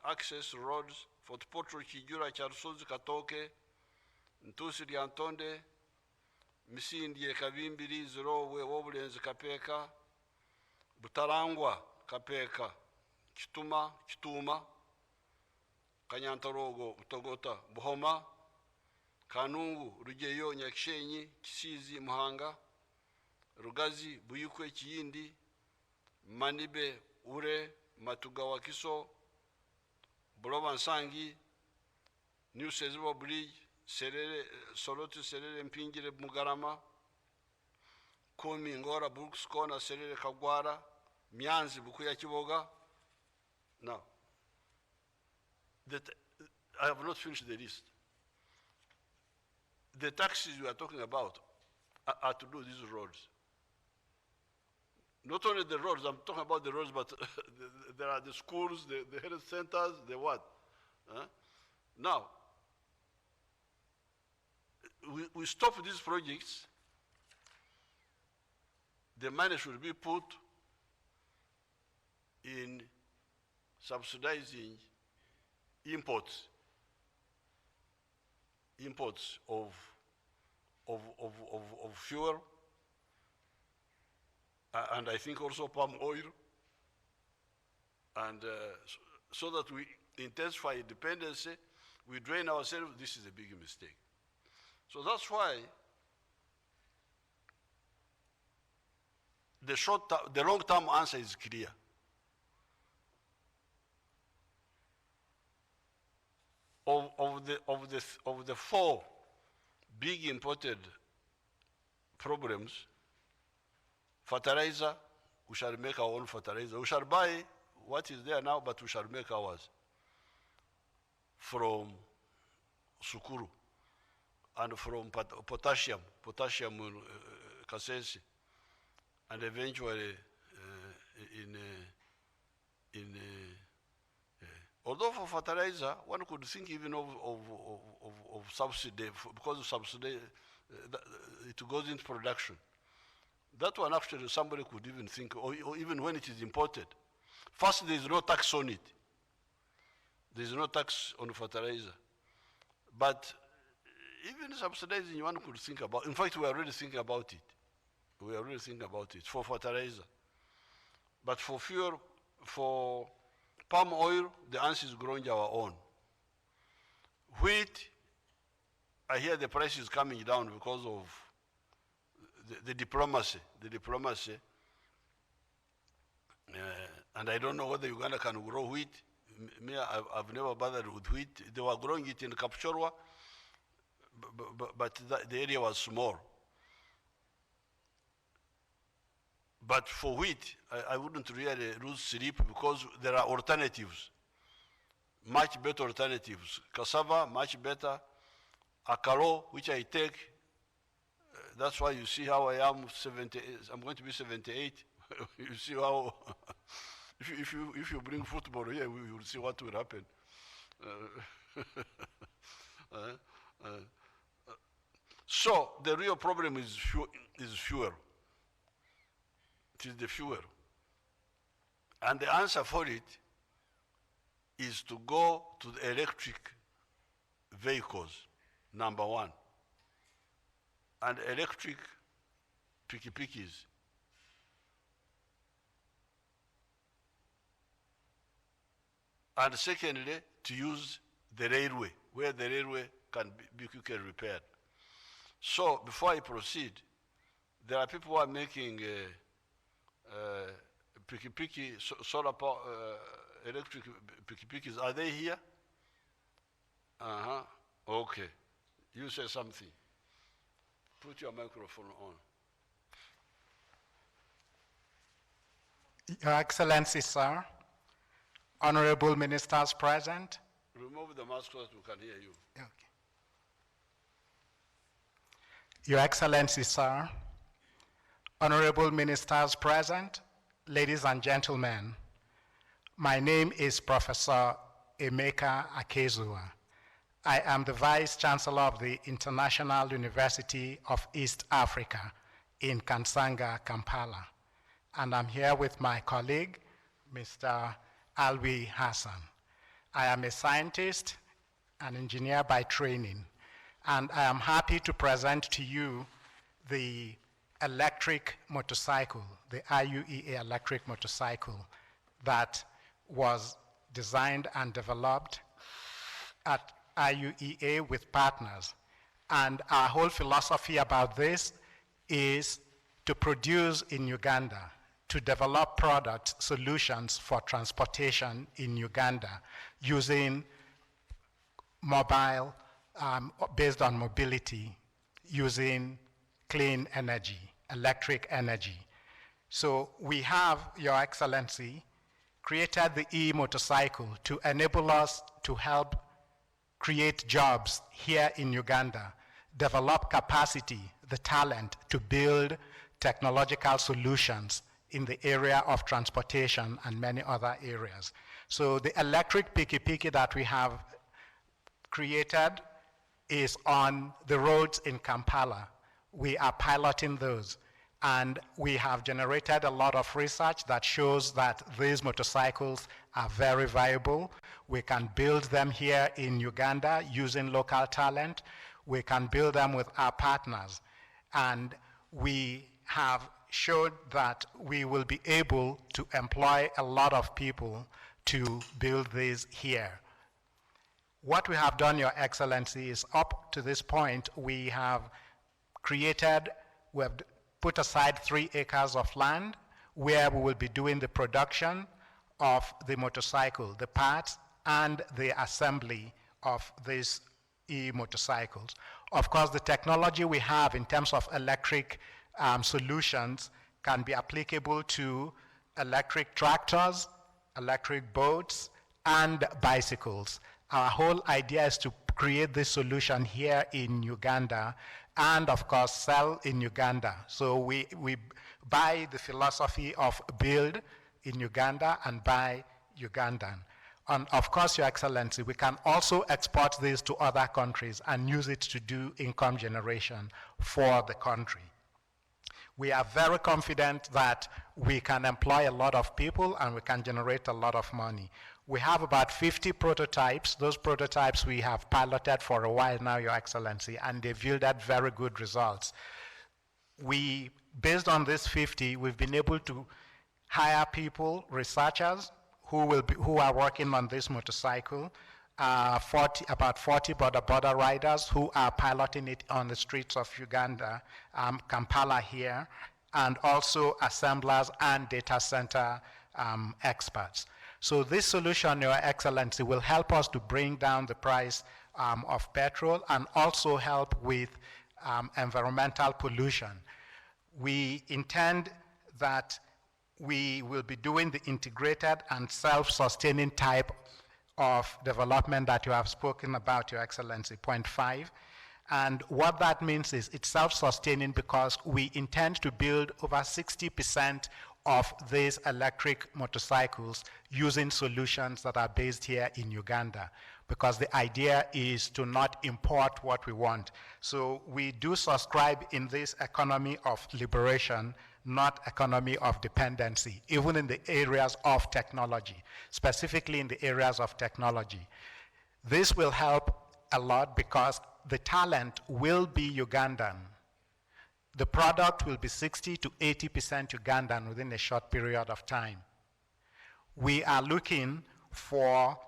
A: access roads, Fort Potro Chijura Charsozi Katoke, Ntusiri Antonde, Misindi Kavimbiri, Zerowe, Wobulenzi Kapeka, Butarangwa Kapeka, Chituma, Kanyantorogo, Utogota, Buhoma, Kanungu, Rugeyo, Nyakishenyi, Kisizi, Muhanga, Rugazi, Buyukwe, Chiyindi, Manibe, Ure, Matugawa Kiso, Buloba Nsangi, New Sezibo Bridge, Serere, Solotu Serere Mpingire Mugarama, Kumi Ngora, Brooks Corner, Serere Kagwara, Mianzi, Bukuya Kiboga. Now, I have not finished the list. The taxes we are talking about are to do these roads. Not only the roads, I'm talking about the roads, but there are the schools, the health centers, the what? Now, we stop these projects, the money should be put in subsidizing imports of fuel, and I think also palm oil, and so that we intensify dependency, we drain ourselves. This is a big mistake. So that's why the long-term answer is clear. Of the four big imported problems, fertilizer, we shall make our own fertilizer. We shall buy what is there now, but we shall make ours from Sukuru and from potassium Kasese, and eventually although for fertilizer, one could think even of subsidy, because of subsidy, it goes into production. That one actually somebody could even think, or even when it is imported. First, there is no tax on it. There is no tax on fertilizer. But even subsidizing, one could think about. In fact, we are already thinking about it. We are already thinking about it for fertilizer. But for fuel, for palm oil, the answer is growing our own. Wheat, I hear the price is coming down because of the diplomacy. And I don't know whether Uganda can grow wheat. me, I've never bothered with wheat. They were growing it in Kapchorwa, but the area was small. But for wheat, I wouldn't really lose sleep because there are alternatives, much better alternatives. Cassava, much better. Akaro, which I take, that's why you see how I am 70, I'm going to be 78. You see how, if you bring football here, we will see what will happen. So the real problem is fuel. It is the fuel. And the answer for it is to go to the electric vehicles, number one. And electric pikipikis. And secondly, to use the railway, where the railway can be quickly repaired. So before I proceed, there are people who are making pikipiki, solar power, electric pikipikis. Are they here? Uh-huh. Okay. You say something. Put your microphone on.
D: Your Excellency, sir, honorable ministers present.
A: Remove the mask so that we can hear you.
D: Okay. Your Excellency, sir, honorable ministers present, ladies and gentlemen, my name is Professor Emeka Akezua. I am the Vice Chancellor of the International University of East Africa in Kansanga, Kampala. And I'm here with my colleague, Mr. Alwi Hassan. I am a scientist, an engineer by training, and I am happy to present to you the electric motorcycle, the IUEA electric motorcycle that was designed and developed at IUEA with partners. And our whole philosophy about this is to produce in Uganda, to develop product solutions for transportation in Uganda using mobile, based on mobility, using clean energy, electric energy. So we have, Your Excellency, created the e-motorcycle to enable us to help create jobs here in Uganda, develop capacity, the talent to build technological solutions in the area of transportation and many other areas. So the electric piki-piki that we have created is on the roads in Kampala. We are piloting those. And we have generated a lot of research that shows that these motorcycles are very viable. We can build them here in Uganda using local talent. We can build them with our partners. And we have showed that we will be able to employ a lot of people to build these here. What we have done, Your Excellency, is up to this point, we have put aside 3 acres of land where we will be doing the production of the motorcycle, the parts, and the assembly of these e-motorcycles. Of course, the technology we have in terms of electric solutions can be applicable to electric tractors, electric boats, and bicycles. Our whole idea is to create this solution here in Uganda and, of course, sell in Uganda. So we buy the philosophy of build in Uganda and buy Ugandan. And of course, Your Excellency, we can also export this to other countries and use it to do income generation for the country. We are very confident that we can employ a lot of people and we can generate a lot of money. We have about 50 prototypes. Those prototypes we have piloted for a while now, Your Excellency, and they've yielded very good results. Based on this 50, we've been able to hire people, researchers, who are working on this motorcycle, about 40 border riders who are piloting it on the streets of Uganda, Kampala here, and also assemblers and data center experts. So this solution, Your Excellency, will help us to bring down the price of petrol and also help with environmental pollution. We intend that we will be doing the integrated and self-sustaining type of development that you have spoken about, Your Excellency, point 5. And what that means is it's self-sustaining because we intend to build over 60% of these electric motorcycles using solutions that are based here in Uganda, because the idea is to not import what we want. So we do subscribe in this economy of liberation, not economy of dependency, even in the areas of technology, specifically in the areas of technology. This will help a lot because the talent will be Ugandan. The product will be 60 to 80% Ugandan within a short period of time. We are looking for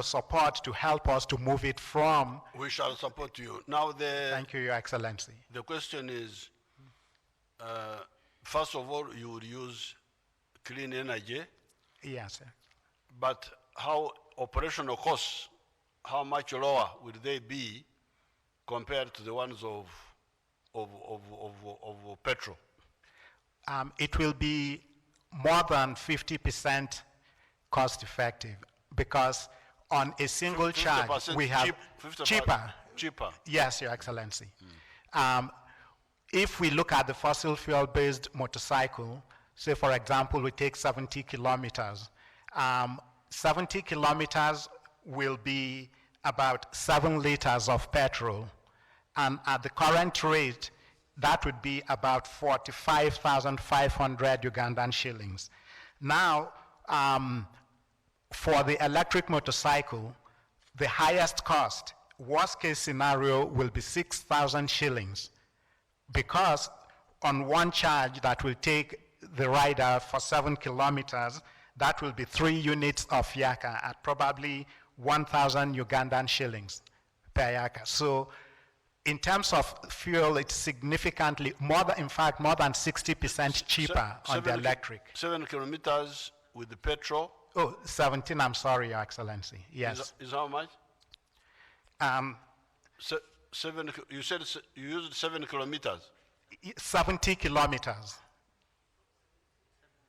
D: support to help us to move it from.
A: We shall support you. Now
D: Thank you, Your Excellency.
A: the question is, first of all, you would use clean energy,
D: Yes, sir.
A: but how operational costs, how much lower would they be compared to the ones of petrol?
D: It will be more than 50% cost effective because on a single charge
A: 50%
D: we have
A: cheap, 50%
D: cheaper.
A: Cheaper.
D: Yes, Your Excellency. If we look at the fossil fuel-based motorcycle, say for example, we take 70 kilometers. 70 kilometers will be about 7 liters of petrol. And at the current rate, that would be about 45,500 Ugandan shillings. Now, for the electric motorcycle, the highest cost, worst case scenario, will be 6,000 shillings. Because on one charge that will take the rider for 7 kilometers, that will be 3 units of yaka at probably 1,000 Ugandan shillings per yaka. So in terms of fuel, it's significantly more than, in fact, more than 60% cheaper on the electric.
A: 7 kilometers with the petrol.
D: Oh, 17, I'm sorry, Your Excellency. Yes.
A: Is how much? You said you used 7 kilometers.
D: 70 kilometers.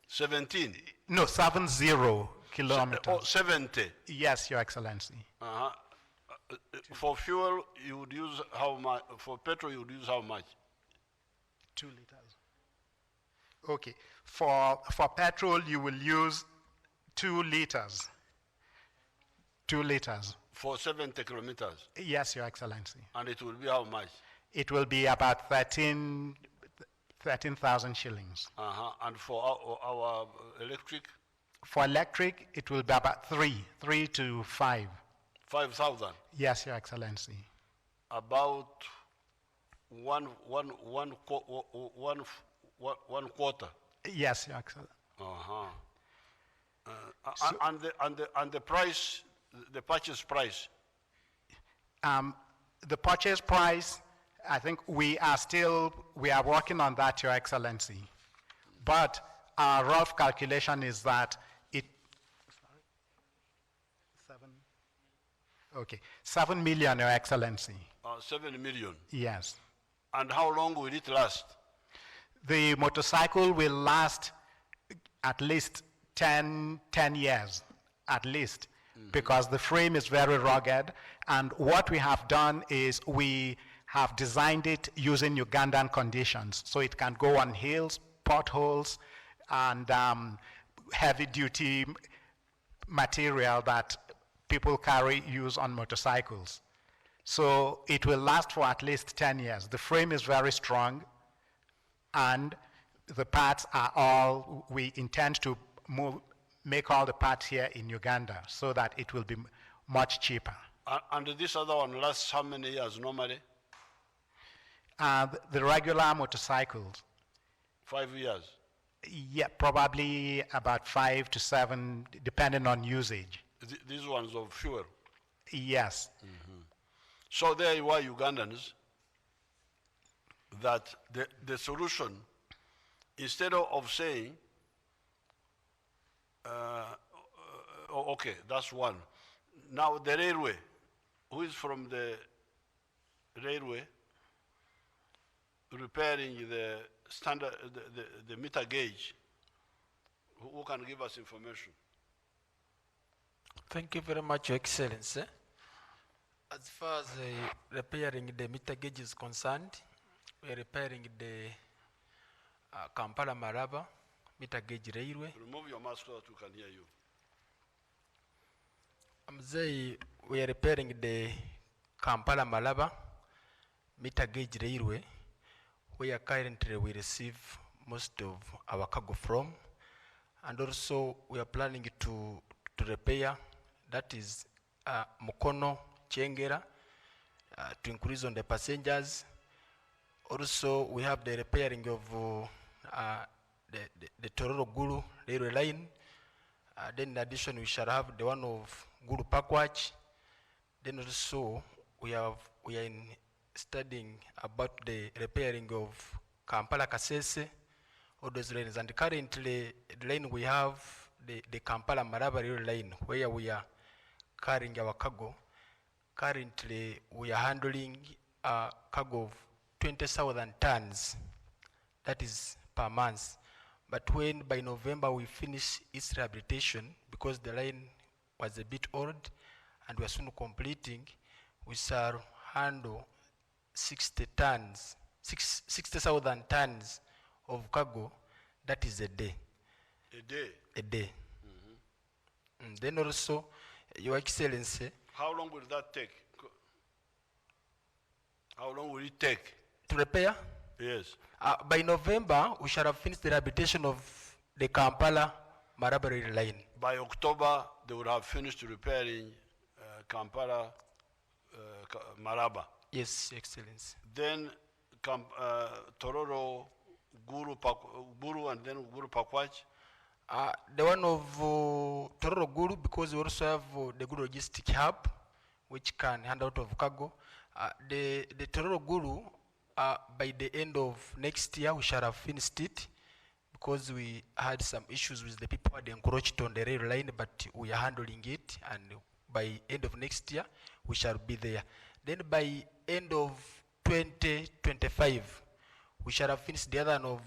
A: 17.
D: No, 70 kilometers.
A: Oh, 70.
D: Yes, Your Excellency.
A: For fuel, you would use how much? For petrol, you would use how much?
D: 2 liters. Okay. For petrol, you will use 2 liters. 2 liters.
A: For 70 kilometers.
D: Yes, Your Excellency.
A: And it will be how much?
D: It will be about 13,000 shillings.
A: And for our electric?
D: For electric, it will be about 3 to 5.
A: 5,000.
D: Yes, Your Excellency.
A: About one quarter.
D: Yes, Your Excellency.
A: And the price, the purchase price.
D: The purchase price, I think we are working on that, Your Excellency. But our rough calculation is that it. 7 million, Your Excellency.
A: 7 million.
D: Yes.
A: And how long will it last?
D: The motorcycle will last at least 10 years, at least, because the frame is very rugged. And what we have done is we have designed it using Ugandan conditions. So it can go on hills, potholes, and heavy-duty material that people use on motorcycles. So it will last for at least 10 years. The frame is very strong, and the parts are all, we intend to make all the parts here in Uganda so that it will be much cheaper.
A: And this other one lasts how many years normally?
D: The regular motorcycles.
A: 5 years?
D: Yeah, probably about 5 to 7, depending on usage.
A: These ones of fuel?
D: Yes.
A: So there you are, Ugandans, that the solution, instead of saying okay, that's one. Now the railway. Who is from the railway repairing the standard, the meter gauge? Who can give us information?
E: Thank you very much, Your Excellency. As far as repairing the meter gauge is concerned, we are repairing the Kampala Maraba meter gauge railway.
A: Remove your mask so that we can hear you.
E: I'm saying we are repairing the Kampala Maraba meter gauge railway, where currently we receive most of our cargo from, and also we are planning to repair, that is Mukono Chengera, to increase on the passengers. Also, we have the repairing of the Tororo Gulu railway line. Then in addition, we shall have the one of Gulu Pakwach. Then also, we are studying about the repairing of Kampala Kasese, all those lanes. And currently, the lane we have, the Kampala Maraba railway line, where we are carrying our cargo. Currently, we are handling a cargo of 20,000 tons, that is per month. But when by November we finish its rehabilitation, because the line was a bit old and we are soon completing, we shall handle 60,000 tons of cargo, that is a day.
A: A day?
E: A day. And then also, Your Excellency,
A: How long will that take? How long will it take?
E: to repair,
A: Yes.
E: by November, we shall have finished the rehabilitation of the Kampala Maraba rail line.
A: By October, they would have finished repairing Kampala Maraba.
E: Yes, Your Excellency.
A: Then Tororo, Guru, and then Guru Pakwach.
E: The one of Tororo Guru, because we also have the Guru logistic hub, which can hand out of cargo. The Tororo Guru, by the end of next year, we shall have finished it, because we had some issues with the people who had encroached on the rail line, but we are handling it, and by end of next year, we shall be there. Then by end of 2025, we shall have finished the other one of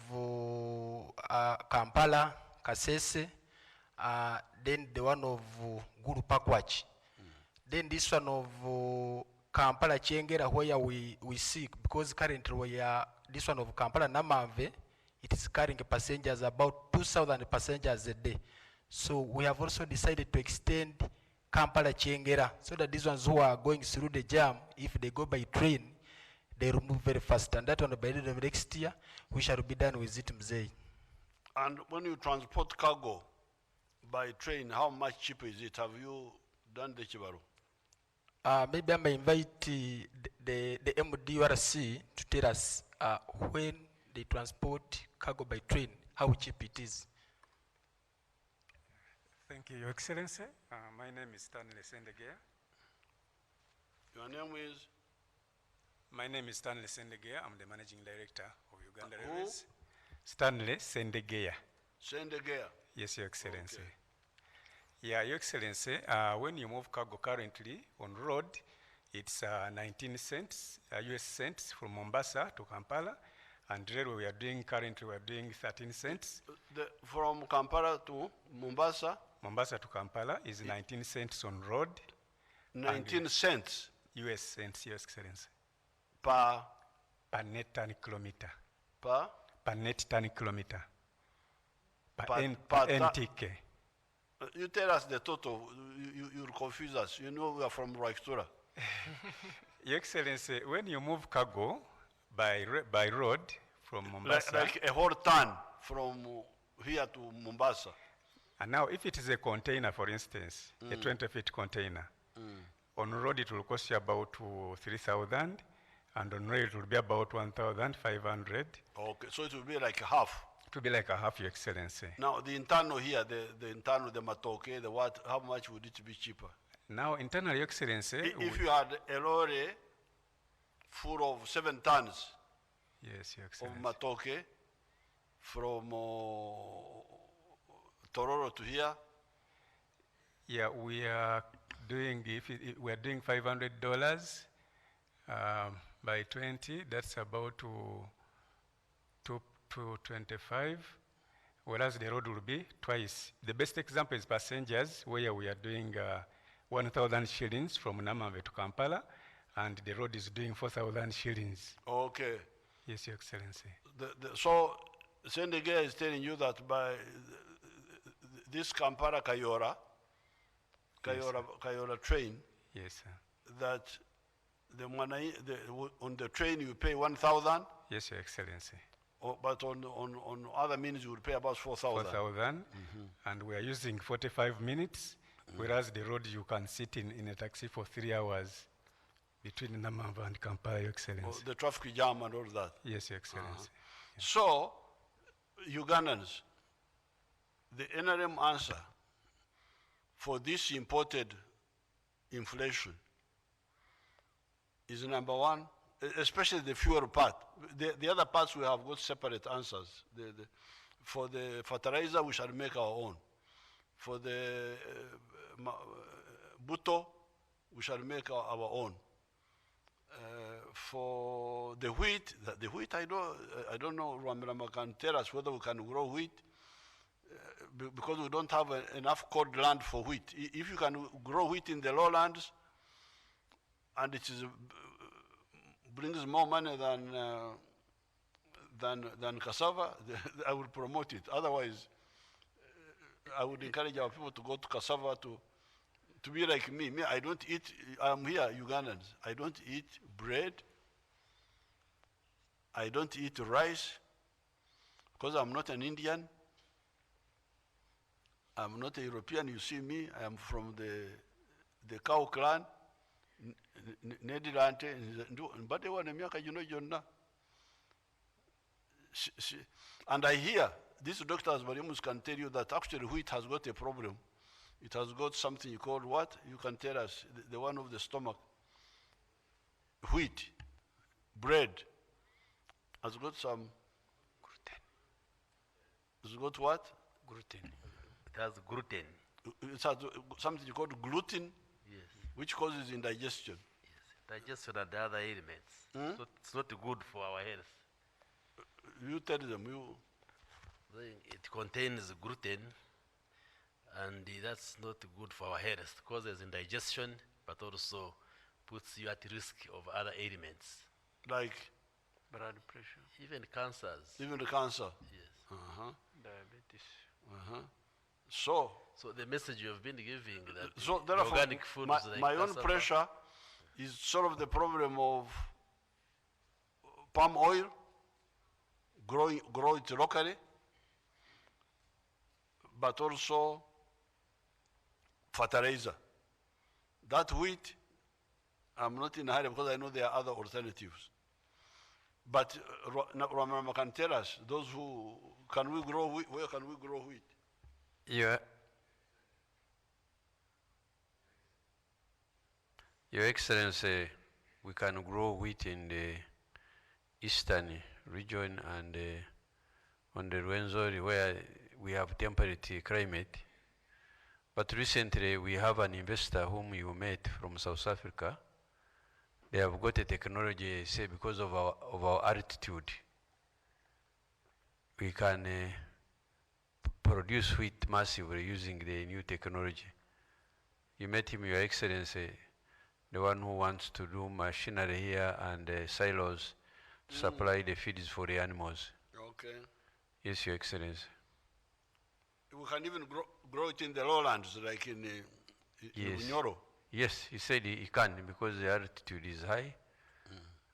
E: Kampala, Kasese, then the one of Guru Pakwach. Then this one of Kampala Chengera, where we see, because currently we are, this one of Kampala Namave, it is carrying passengers about 2,000 passengers a day. So we have also decided to extend Kampala Chengera, so that these ones who are going through the jam, if they go by train, they will move very fast. And that one by the end of next year, we shall be done with it, Mzee.
A: And when you transport cargo by train, how much cheaper is it? Have you done the Chibaru?
E: Maybe I may invite the MDRC to tell us when they transport cargo by train, how cheap it is.
F: Thank you, Your Excellency. My name is Stanley Sendegea.
A: Your name is?
F: My name is Stanley Sendegea. I'm the Managing Director of Uganda
A: Who?
F: Railways. Stanley Sendegea.
A: Sendegea.
F: Yes, Your Excellency.
A: Okay.
F: Yeah, Your Excellency, when you move cargo currently on road, it's 19 cents, US cents from Mombasa to Kampala. And railway currently we are doing 13 cents.
A: From Kampala to Mombasa?
F: Mombasa to Kampala is 19 cents on road.
A: 19 cents
F: US cents, Your Excellency.
A: per
F: net ton kilometer.
A: per
F: Per net ton kilometer.
A: Per
F: NTK.
A: You tell us the total. You confuse us. You know we are from Rwakitura.
F: Your Excellency, when you move cargo by road from Mombasa,
A: Like a whole ton from here to Mombasa.
F: and now if it is a container, for instance, a 20-feet container, on road it will cost you about 3,000, and on rail it will be about 1,500.
A: Okay, so it will be like half.
F: It will be like a half, Your Excellency.
A: Now the internal here, the internal, the matoke, the what? How much would it be cheaper?
F: Now, internally, Your Excellency,
A: If you had a lorry full of 7 tons
F: yes, Your
A: of
F: Excellency.
A: matoke from Tororo to here,
F: Yeah, we are doing, we are doing $500 by 20, that's about to 25, whereas the road will be twice. The best example is passengers, where we are doing 1,000 shillings from Namave to Kampala, and the road is doing 4,000 shillings.
A: Okay.
F: Yes, Your Excellency.
A: So, Sendege is telling you that by this Kampala Kayora train,
F: Yes, sir.
A: that on the train you pay 1,000,
F: Yes, Your Excellency.
A: but on other means you will pay about 4,000.
F: 4,000, and we are using 45 minutes, whereas the road you can sit in a taxi for 3 hours between Namamba and Kampala, Your Excellency.
A: The traffic jam and all that.
F: Yes, Your Excellency.
A: So, Ugandans, the NRM answer for this imported inflation is number one, especially the fuel part. The other parts we have got separate answers. For the fertilizer, we shall make our own. For the buto, we shall make our own. For the wheat, I don't know, Ramirama can tell us whether we can grow wheat, because we don't have enough cold land for wheat. If you can grow wheat in the lowlands, and it is brings more money than cassava, I will promote it. Otherwise, I would encourage our people to go to cassava to be like me. Me, I don't eat, I'm here, Ugandans. I don't eat bread. I don't eat rice, because I'm not an Indian. I'm not a European. You see me, I am from the cow clan. Nedirante, but they want to make a and I hear these doctors can tell you that actually wheat has got a problem. It has got something called what? You can tell us, the one of the stomach. Wheat, bread, has got some gluten. It's got what?
G: Gluten. It has gluten.
A: It has something called gluten,
G: Yes.
A: which causes indigestion.
G: Yes. Digestion and the other elements. So it's not good for our health.
A: You tell them,
G: It contains gluten, and that's not good for our health. Causes indigestion, but also puts you at risk of other ailments.
A: like
B: Blood pressure,
G: Even cancers.
A: even the cancer.
G: Yes.
B: diabetes.
A: So
G: So the message you have been giving that
A: So
G: the
A: therefore,
G: organic foods like
A: my own
G: cassava,
A: pressure is solve the problem of palm oil, grow it locally, but also fertilizer. That wheat, I'm not in a hurry because I know there are other alternatives. But Ramama can tell us, those who, can we grow wheat, where can we grow wheat?
H: Your Excellency, we can grow wheat in the eastern region and on the Rwenzori where we have temperate climate. But recently we have an investor whom you met from South Africa. They have got a technology, say because of our altitude, we can produce wheat massively using the new technology. You met him, Your Excellency, the one who wants to do machinery here and silos to supply the feeds for the animals.
A: Okay.
H: Yes, Your Excellency.
A: We can even grow it in the lowlands, like in
H: Yes.
A: Bunyoro.
H: Yes, he said he can because the altitude is high.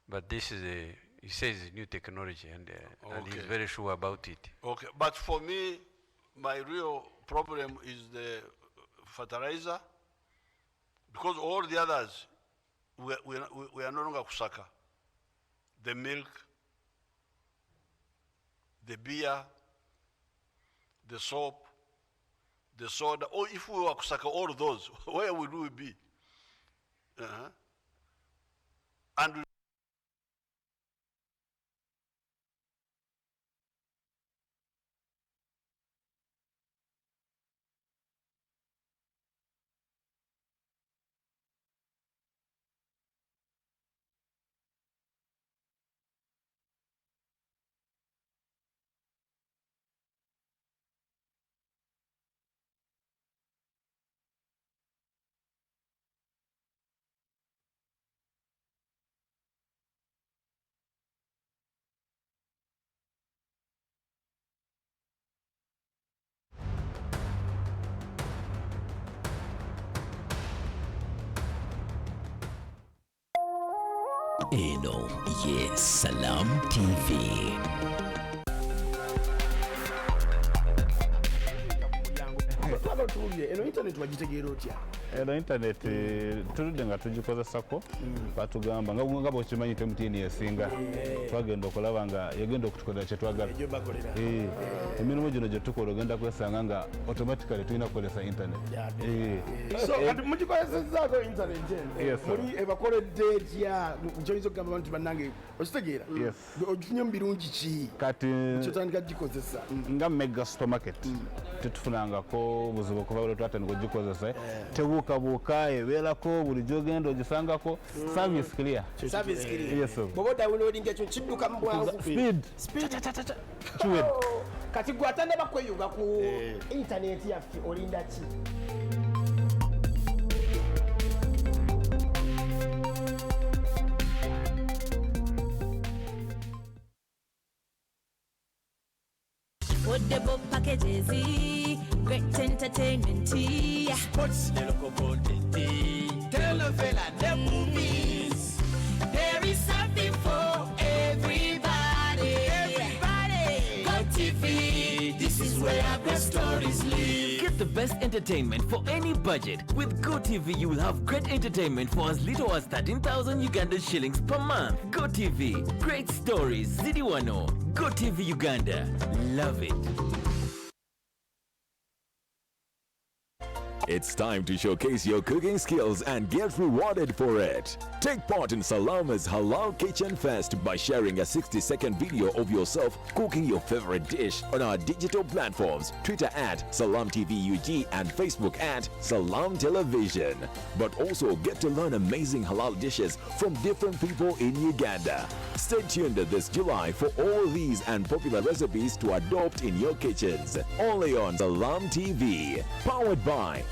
H: But this is he says new technology and he's
A: Okay.
H: very sure about it.
A: Okay, but for me, my real problem is the fertilizer, because all the others, we are no longer kusaka. The milk, the beer, the soap, the soda. Oh, if we were kusaka all those, where would we be? And
I: Eno ye Salam TV.
J: eno internet wagitegeera otya?
K: Eno internet tuludde nga tugikozesako batugamba nga bwekimanyi MTN yesinga twagenda okulaba nga yagenda okutukolera kyetwagala emirimu gino gye tukola ogenda kwesanga nga automatically tulina kukozesa internet.
J: So kati mugikozesezzaako internet muli ebakoledde etya kyoyinza okugamba nti bannange okitegeera ogifunye mu birungi ki
K: kati
J: kyotandika gikozesa
K: nga mega supermarket tetufunangako buzibu okuva bwe twatandika ogikozesa tebuukabuuka ebeerako buli gyogenda ogisangako service clear.
J: bwoba odawunloadinga ekyo kidduka mu bwangu
K: speed
J: kati gwe atanda bakweyunga ku intaneti yaffe olinda ki?
L: Affordable packages, great entertainment, sports, local content, telenovela, the movies. There is something for everybody. Go TV, this is where our stories live.
I: Get the best entertainment for any budget. With GoTV, you will have great entertainment for as little as 13,000 Ugandan shillings per month. GoTV, great stories, Zidiwano. GoTV Uganda, love it.
M: It's time to showcase your cooking skills and get rewarded for it. Take part in Salama's Halal Kitchen Fest by sharing a 60-second video of yourself cooking your favorite dish on our digital platforms, Twitter @SalamTVUG and Facebook @Salam Television. But also get to learn amazing halal dishes from different people in Uganda. Stay tuned this July for all these and popular recipes to adopt in your kitchens. Only on Salam TV. Powered by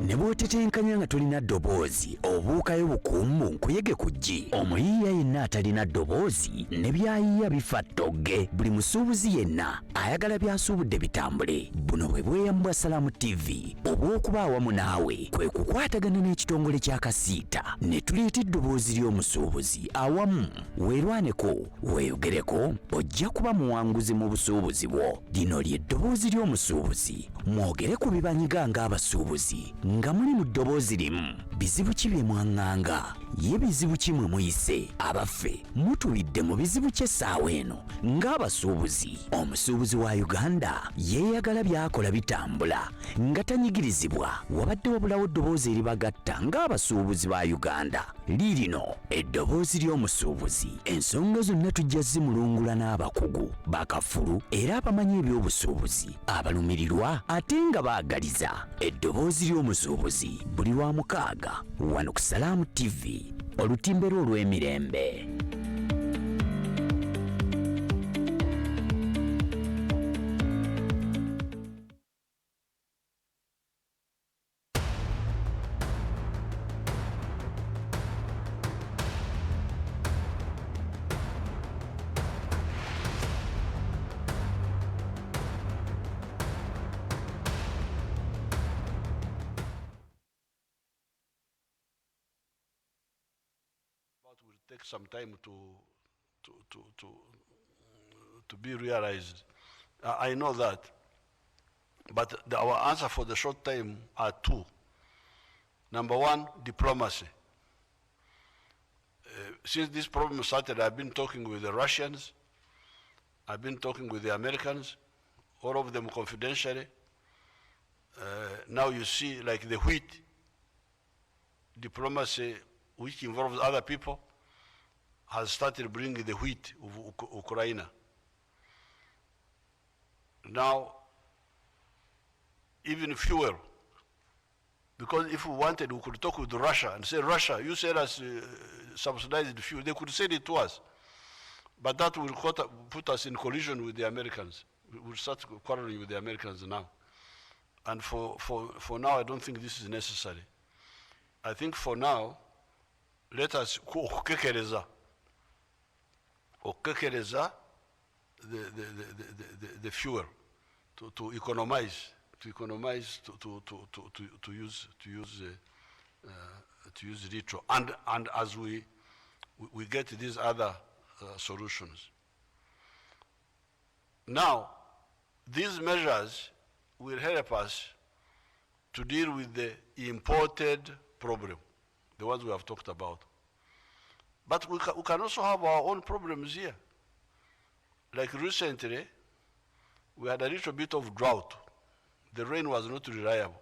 I: ne bw'otetenkanya nga tolina ddoboozi obuukayo bukuumu nkuyege ku ggi omuyiiya yenna atalina ddoboozi ne byayiiya bifa ttogge buli musuubuzi yenna ayagala byasuubudde bitambule buno bwe bweyamo bwa Salamu TV obw'okuba awamu naawe kwe kukwatagana n'ekitongole kya Kasiita ne tuleeta eddoboozi ly'omusuubuzi awamu weerwaneko weeyogereko ojja kuba muwanguzi mu busuubuzi bwo lino ly'eddoboozi ly'omusuubuzi mwogere ku bibanyiga ng'abasuubuzi nga muli mu ddoboozi limu bizibu ki bye mwaŋŋanga ye bizibu ki mwe muyise abaffe mutulidde mu bizibu ky'essaawa eno ng'abasuubuzi omusuubuzi wa Uganda yeeyagala by'akola bitambula nga tanyigirizibwa wabadde wabulawo eddoboozi eribagatta ng'abasuubuzi ba Uganda liirino eddoboozi ly'omusuubuzi ensonga zonna tujja zimulungula n'abakugu bakafulu era abamanyi eby'obusuubuzi abalumirirwa ate nga baagaliza eddoboozi ly'omusuubuzi buli wa mukaaga wano ku Salaamu TV olutimbe lwo olw'emirembe.
A: Will take some time to be realized. I know that, but our answer for the short time are two. Number one, diplomacy. Since this problem started, I've been talking with the Russians, I've been talking with the Americans, all of them confidentially. Now you see, like the wheat diplomacy, which involves other people, has started bringing the wheat of Ukraine. Now, even fuel, because if we wanted, we could talk with Russia and say, Russia, you sell us subsidized fuel. They could sell it to us. But that will put us in collision with the Americans. We'll start quarreling with the Americans now. And for now, I don't think this is necessary. I think for now, let us okekereza the fuel, to economize, to use retro, and as we get these other solutions. Now, these measures will help us to deal with the imported problem, the ones we have talked about. But we can also have our own problems here. Like recently, we had a little bit of drought. The rain was not reliable.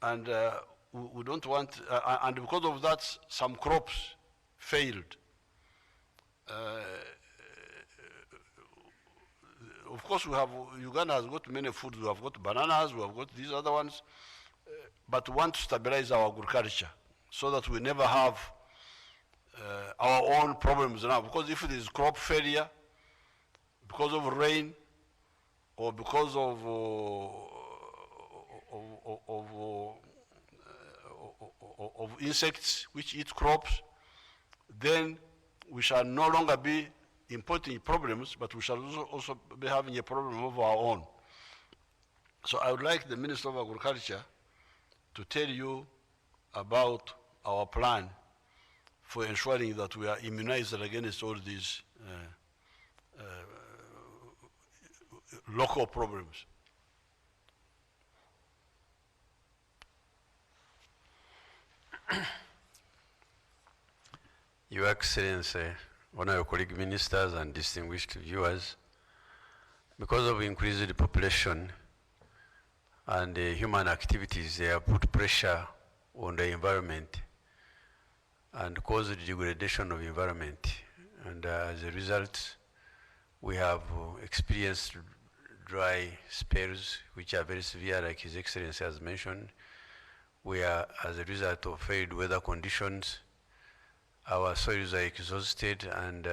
A: And we don't want, and because of that, some crops failed. Of course, Uganda has got many foods. We have got bananas, we have got these other ones, but we want to stabilize our agriculture so that we never have our own problems now. Because if it is crop failure, because of rain, or because of insects which eat crops, then we shall no longer be importing problems, but we shall also be having a problem of our own. So I would like the Minister of Agriculture to tell you about our plan for ensuring that we are immunized against all these local problems.
H: Your Excellency, honorable colleague ministers and distinguished viewers, because of increased population and human activities, they have put pressure on the environment and caused degradation of environment. And as a result, we have experienced dry spells which are very severe, like His Excellency has mentioned. We are, as a result of failed weather conditions, our soils are exhausted, and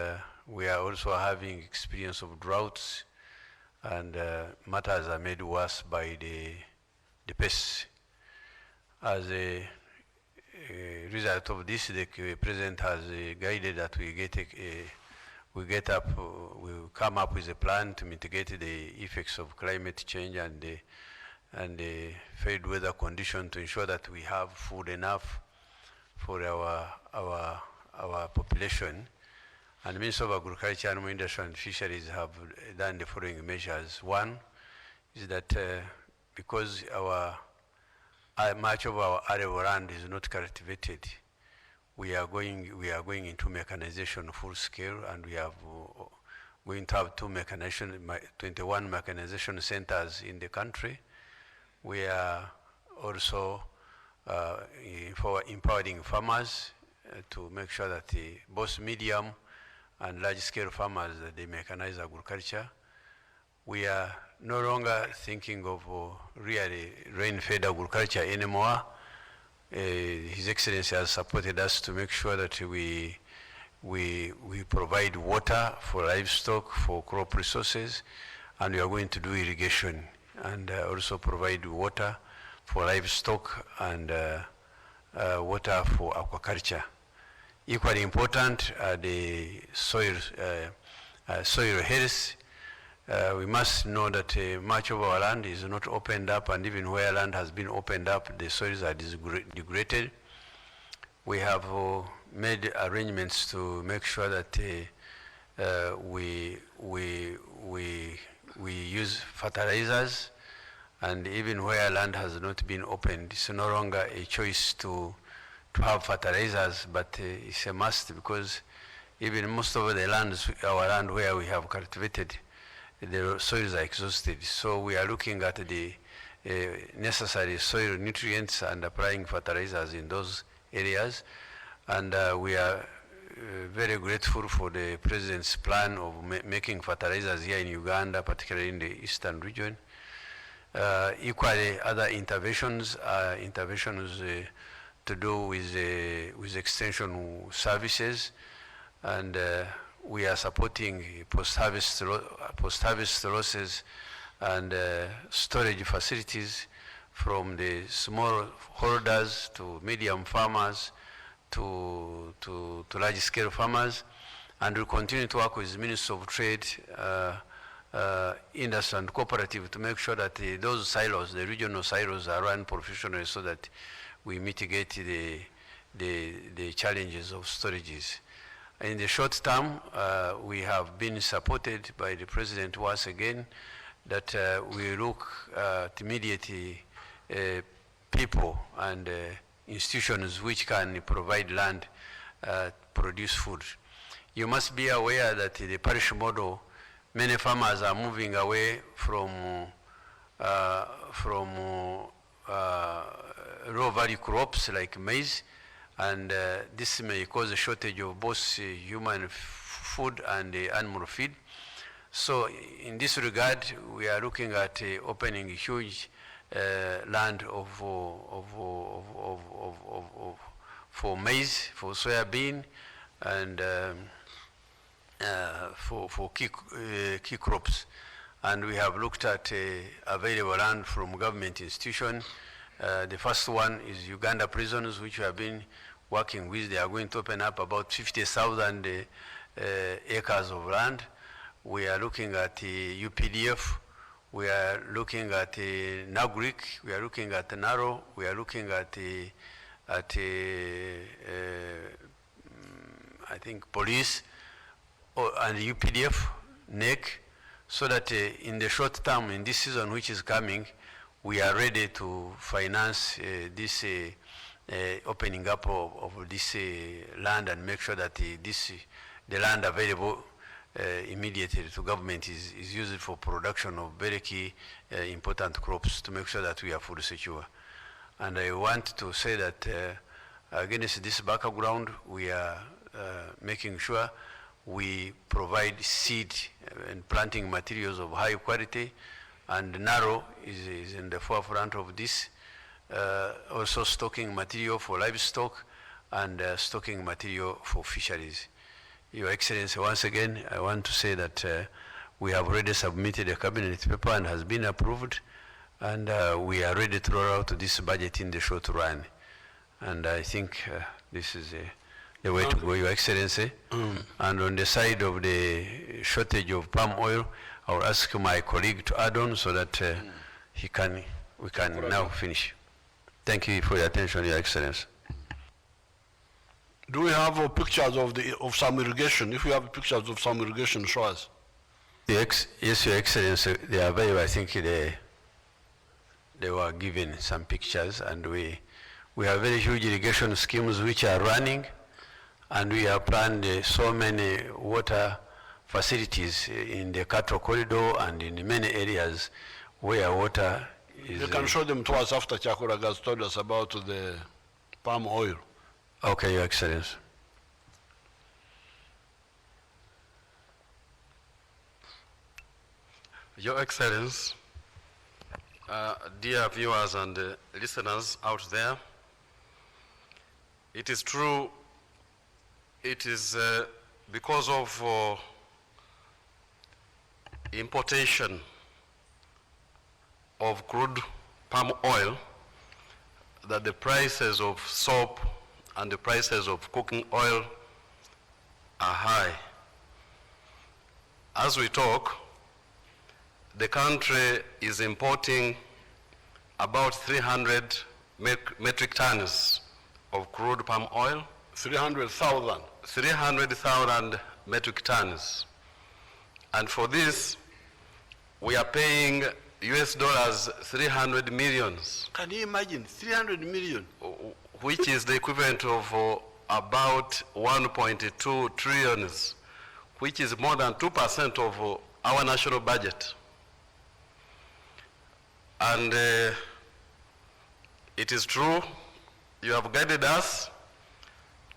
H: we are also having experience of droughts, and matters are made worse by the pests. As a result of this, the President has guided that we come up with a plan to mitigate the effects of climate change and the failed weather condition, to ensure that we have food enough for our population. And the Minister of Agriculture, Animal Industry and Fisheries have done the following measures. One is that because much of our arable land is not cultivated, we are going into mechanization full scale, and we are going to have 21 mechanization centers in the country. We are also empowering farmers to make sure that both medium and large-scale farmers, they mechanize agriculture. We are no longer thinking of really rain-fed agriculture anymore. His Excellency has supported us to make sure that we provide water for livestock, for crop resources, and we are going to do irrigation and also provide water for livestock and water for aquaculture. Equally important, the soil health. We must know that much of our land is not opened up, and even where land has been opened up, the soils are degraded. We have made arrangements to make sure that we use fertilizers, and even where land has not been opened, it's no longer a choice to have fertilizers, but it's a must, because even most of the lands, our land where we have cultivated, the soils are exhausted. So we are looking at the necessary soil nutrients and applying fertilizers in those areas. And we are very grateful for the President's plan of making fertilizers here in Uganda, particularly in the eastern region. Equally, other interventions are to do with extension services, and we are supporting post-harvest losses and storage facilities from the small holders to medium farmers to large-scale farmers. And we continue to work with the Ministry of Trade, Industry and Cooperative to make sure that those silos, the regional silos, are run professionally so that we mitigate the challenges of storages. In the short term, we have been supported by the President once again that we look at immediately people and institutions which can provide land, produce food. You must be aware that the parish model, many farmers are moving away from low value crops like maize, and this may cause a shortage of both human food and animal feed. So in this regard, we are looking at opening huge land for maize, for soybean, and for key crops. And we have looked at available land from government institutions. The first one is Uganda prisons, which we have been working with. They are going to open up about 50,000 acres of land. We are looking at UPDF. We are looking at Nagrik. We are looking at Naro. We are looking at I think police and UPDF, NEC, so that in the short term, in this season which is coming, we are ready to finance this opening up of this land and make sure that the land available immediately to government is used for production of very key important crops to make sure that we are food secure. And I want to say that against this background, we are making sure we provide seed and planting materials of high quality, and Naro is in the forefront of this. Also stocking material for livestock and stocking material for fisheries. Your Excellency, once again, I want to say that we have already submitted a cabinet paper and has been approved, and we are ready to roll out this budget in the short run. And I think this is the way to go, Your Excellency. And on the side of the shortage of palm oil, I'll ask my colleague to add on so that we can now finish. Thank you for your attention, Your Excellency.
A: Do we have pictures of some irrigation? If we have pictures of some irrigation, show us.
H: Yes, Your Excellency, they are available. I think they were given some pictures, and we have very huge irrigation schemes which are running, and we have planned so many water facilities in the cattle corridor and in many areas where water is...
A: You can show them to us after Chakura has told us about the palm oil.
H: Okay, Your Excellency.
N: Your Excellency, dear viewers and listeners out there, it is true, it is because of importation of crude palm oil that the prices of soap and the prices of cooking oil are high. As we talk, the country is importing about 300 metric tons of crude palm oil.
A: 300,000?
N: 300,000 metric tons. And for this, we are paying US dollars 300 millions.
A: Can you imagine, 300 million?
N: Which is the equivalent of about 1.2 trillion, which is more than 2% of our national budget. And it is true, you have guided us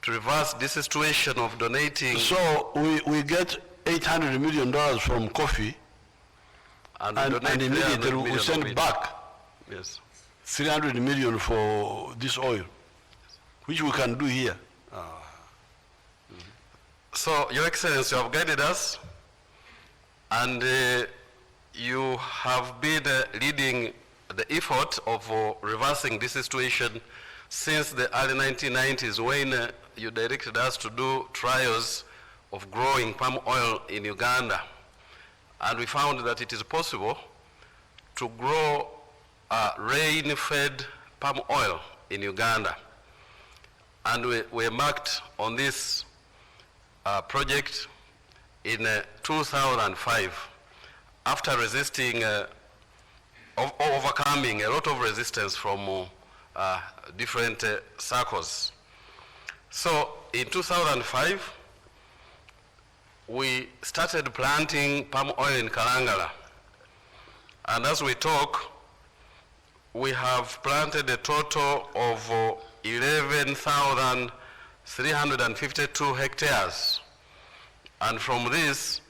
N: to reverse this situation of donating.
A: So we get $800 million from coffee, and immediately we send back 300 million for this oil, which we can do here.
N: So, Your Excellency, you have guided us, and you have been leading the effort of reversing this situation since the early 1990s when you directed us to do trials of growing palm oil in Uganda, and we found that it is possible to grow rain-fed palm oil in Uganda. And we embarked on this project in 2005 after resisting, overcoming a lot of resistance from different circles. So in 2005, we started planting palm oil in Kalangala. And as we talk, we have planted a total of 11,352 hectares. And from this,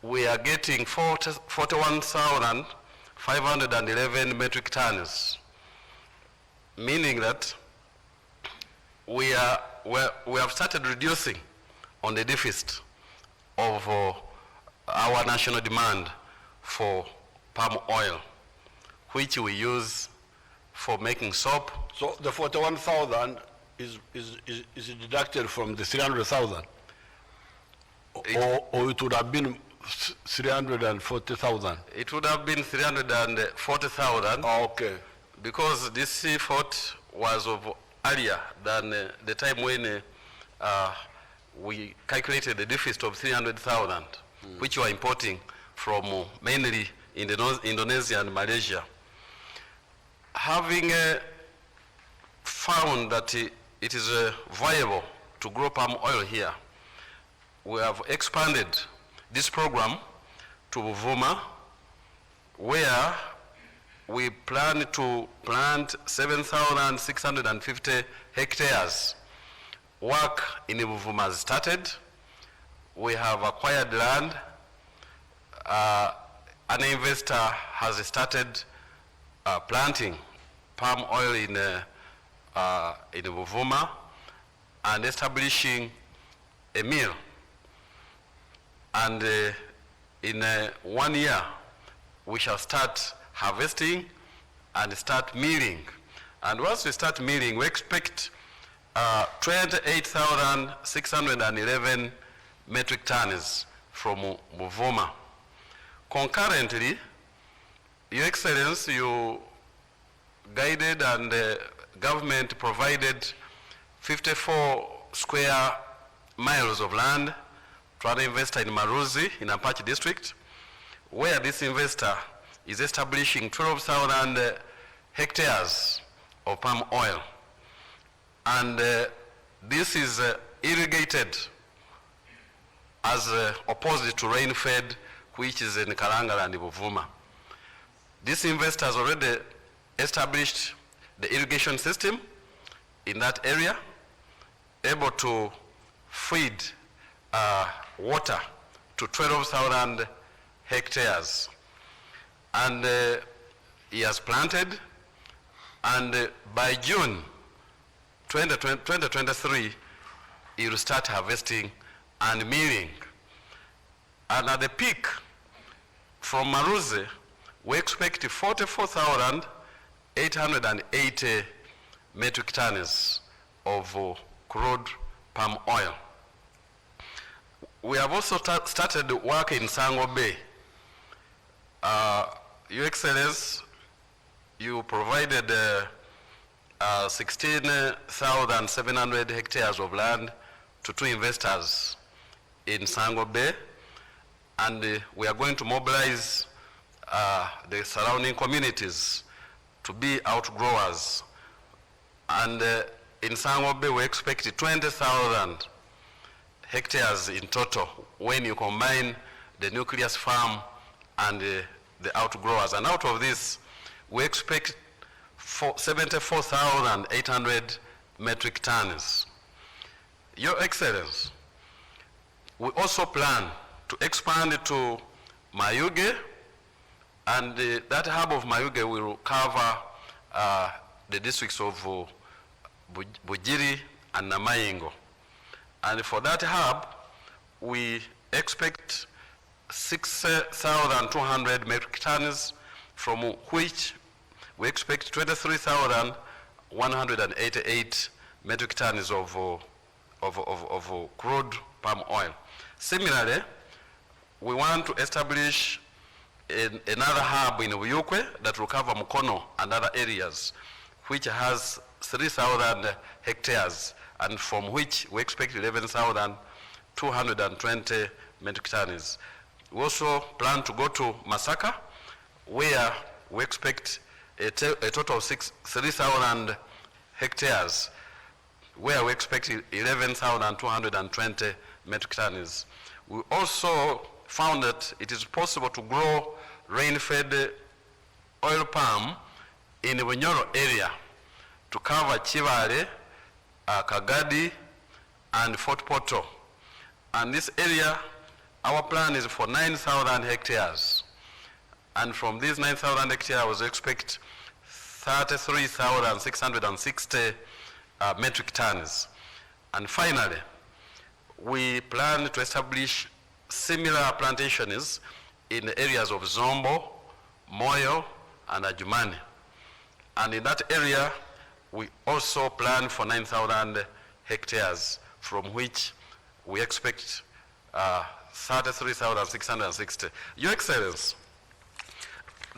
N: we are getting 41,511 metric tons, meaning that we have started reducing on the deficit of our national demand for palm oil, which we use for making soap.
A: So the 41,000 is deducted from the 300,000? Or it would have been 340,000?
N: It would have been 340,000.
A: Oh, okay.
N: Because this effort was of earlier than the time when we calculated the deficit of 300,000, which we are importing from mainly Indonesia and Malaysia. Having found that it is viable to grow palm oil here, we have expanded this program to Buvuma, where we plan to plant 7,650 hectares. Work in Buvuma has started. We have acquired land. An investor has started planting palm oil in Buvuma and establishing a mill. And in 1 year, we shall start harvesting and start milling. And once we start milling, we expect 28,611 metric tons from Buvuma. Concurrently, Your Excellency, you guided and the government provided 54 square miles of land to an investor in Maruzi in Apache district, where this investor is establishing 12,000 hectares of palm oil. And this is irrigated as opposed to rain-fed, which is in Kalangala and Buvuma. This investor has already established the irrigation system in that area, able to feed water to 12,000 hectares. And he has planted, and by June 2023, he will start harvesting and milling. And at the peak, from Maruze, we expect 44,880 metric tons of crude palm oil. We have also started work in Sango Bay. Your Excellency, you provided 16,700 hectares of land to 2 investors in Sango Bay, and we are going to mobilize the surrounding communities to be outgrowers. And in Sango Bay, we expect 20,000 hectares in total when you combine the nucleus farm and the outgrowers. And out of this, we expect 74,800 metric tons. Your Excellency, we also plan to expand to Mayuge, and that hub of Mayuge will cover the districts of Bujiri and Namayingo. And for that hub, we expect 6,200 metric tons, from which we expect 23,188 metric tons of of crude palm oil. Similarly, we want to establish another hub in Uyukwe that will cover Mukono and other areas, which has 3,000 hectares, and from which we expect 11,220 metric tons. We also plan to go to Masaka, where we expect a total of 3,000 hectares, where we expect 11,220 metric tons. We also found that it is possible to grow rain-fed oil palm in the Bunyoro area to cover Chivale, Kagadi, and Fort Portal. And this area, our plan is for 9,000 hectares. And from these 9,000 hectares, we expect 33,660 metric tons. And finally, we plan to establish similar plantations in the areas of Zombo, Moyo, and Ajumani. And in that area, we also plan for 9,000 hectares, from which we expect 33,660. Your Excellency,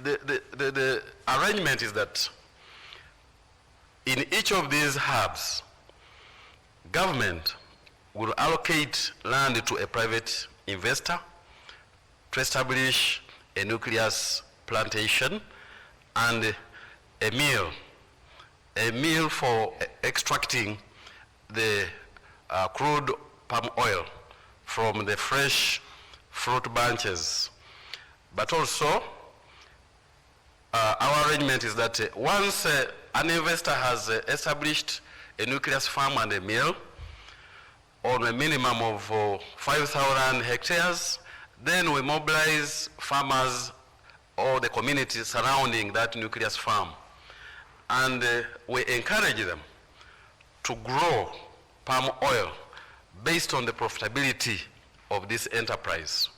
N: the arrangement is that in each of these hubs, government will allocate land to a private investor to establish a nucleus plantation and a mill for extracting the crude palm oil from the fresh fruit bunches. But also, our arrangement is that once an investor has established a nucleus farm and a mill on a minimum of 5,000 hectares, then we mobilize farmers or the community surrounding that nucleus farm. And we encourage them to grow palm oil based on the profitability of this enterprise.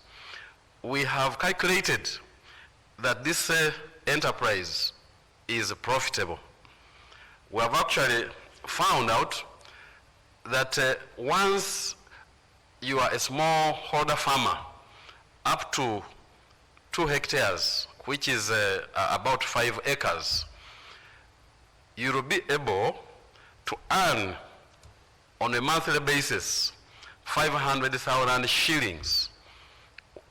N: We have calculated that this enterprise is profitable. We have actually found out that once you are a smallholder farmer up to 2 hectares, which is about 5 acres, you will be able to earn on a monthly basis 500,000 shillings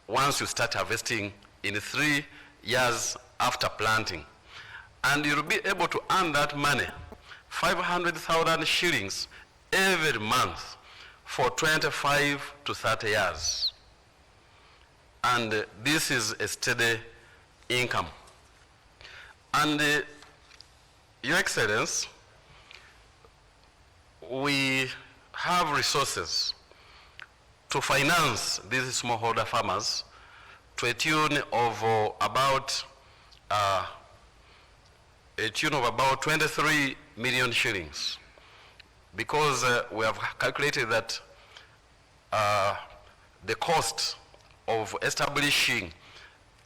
N: once you start harvesting in 3 years after planting. And you'll be able to earn that money, 500,000 shillings every month for 25 to 30 years. And this is a steady income. And Your Excellency, we have resources to finance these smallholder farmers to a tune of about 23 million shillings, because we have calculated that the cost of establishing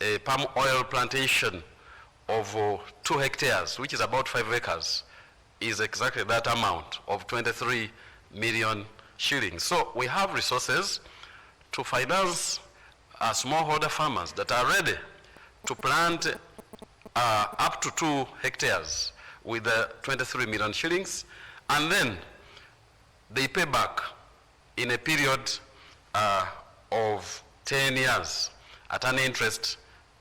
N: a palm oil plantation of 2 hectares, which is about 5 acres, is exactly that amount of 23 million shillings. So we have resources to finance smallholder farmers that are ready to plant up to 2 hectares with 23 million shillings, and then they pay back in a period of 10 years at an interest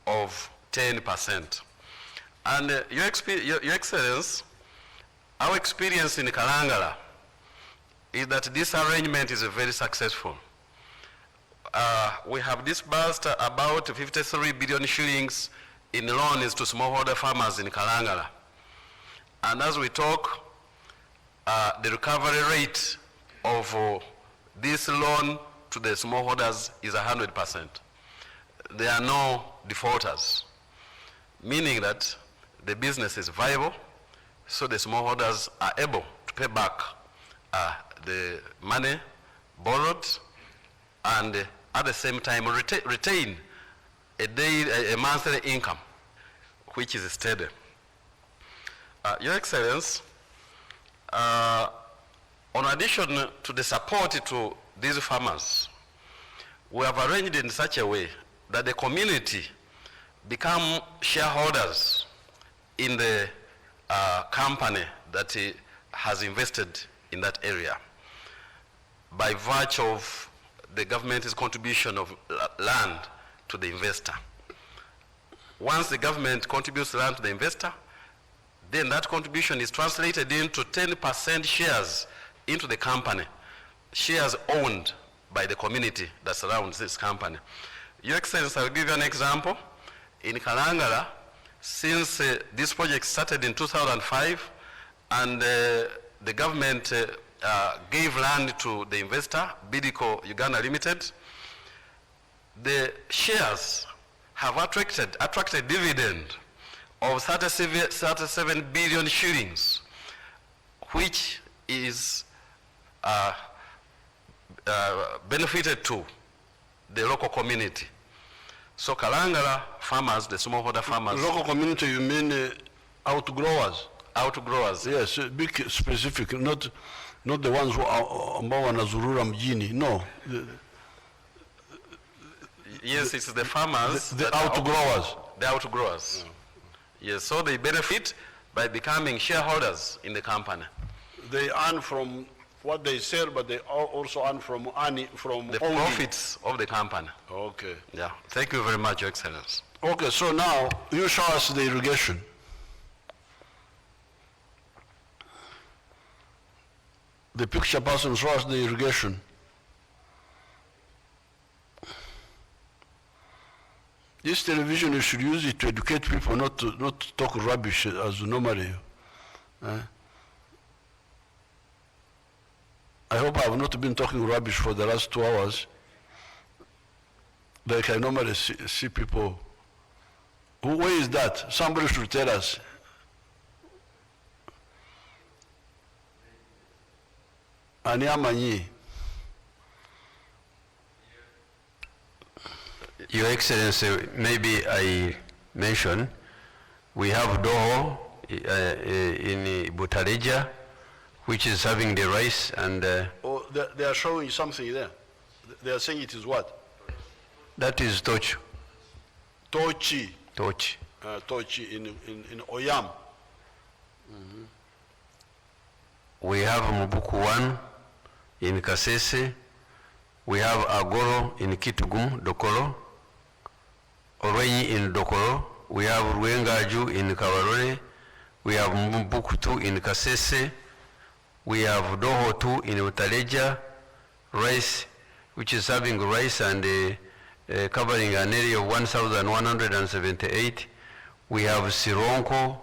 N: of 10%. And Your Excellency, our experience in Kalangala is that this arrangement is very successful. We have disbursed about 53 billion shillings in loans to smallholder farmers in Kalangala. And as we talk, the recovery rate of this loan to the smallholders is 100%. There are no defaulters, meaning that the business is viable, so the smallholders are able to pay back the money borrowed, and at the same time retain a monthly income, which is steady. Your Excellency, On addition to the support to these farmers, we have arranged in such a way that the community become shareholders in the company that has invested in that area by virtue of the government's contribution of land to the investor. Once the government contributes land to the investor, then that contribution is translated into 10% shares into the company, shares owned by the community that surrounds this company. Your Excellency, I'll give you an example. In Kalangala, since this project started in 2005, and the government gave land to the investor, Bidco Uganda Limited, the shares have attracted dividend of 37 billion shillings, which is benefited to the local community. So Kalangala farmers, the smallholder farmers.
A: Local community, you mean outgrowers?
N: Outgrowers.
A: Yes, be specific, not the ones who are Nazurura Mjini, no.
N: Yes, it's the farmers.
A: The outgrowers.
N: The outgrowers. Yes, so they benefit by becoming shareholders in the company.
A: They earn from what they sell, but they also earn from
N: the
A: owning.
N: profits of the company.
A: Okay.
N: Yeah. Thank you very much, Your Excellency.
A: Okay, so now you show us the irrigation. The picture person show us the irrigation. This television, you should use it to educate people, not to talk rubbish as normally. I hope I have not been talking rubbish for the last 2 hours. Like I normally see people. Where is that? Somebody should tell us. Anyamanyi.
H: Your Excellency, maybe I mention, we have Doho in Butaleja, which is having the rice and...
A: Oh, they are showing something there. They are saying it is what?
H: That is Tochi.
A: Tochi.
H: Tochi.
A: Tochi in Oyam.
H: We have Mubuku 1 in Kasese. We have Agoro in Kitugum, Dokoro. Orenyi in Dokoro. We have Ruengaju in Kawarore. We have Mubuku 2 in Kasese. We have Doho 2 in Utaleja. Rice, which is serving rice and covering an area of 1,178. We have Sironko,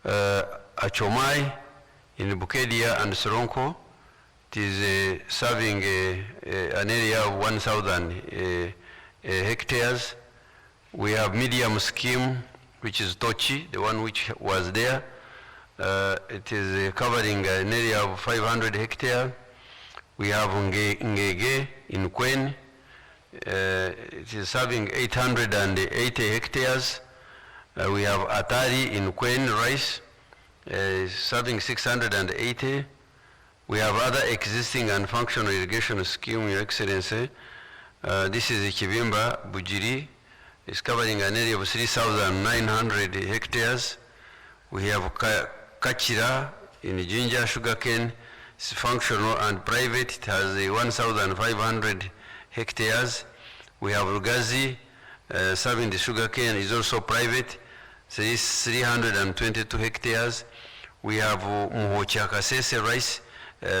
H: Achomai in Bukedia and Sironko. It is serving an area of 1,000 hectares. We have medium scheme, which is Tochi, the one which was there. It is covering an area of 500 hectares. We have Ngege in Kwen. It is serving 880 hectares. We have Atari in Kwen rice, serving 680. We have other existing and functional irrigation scheme, Your Excellency. This is Kibimba Bujiri. It's covering an area of 3,900 hectares. We have Kachira in Jinja sugarcane. It's functional and private. It has 1,500 hectares. We have Rugazi serving the sugarcane is also private. So it's 322 hectares. We have Muhocha Kasese rice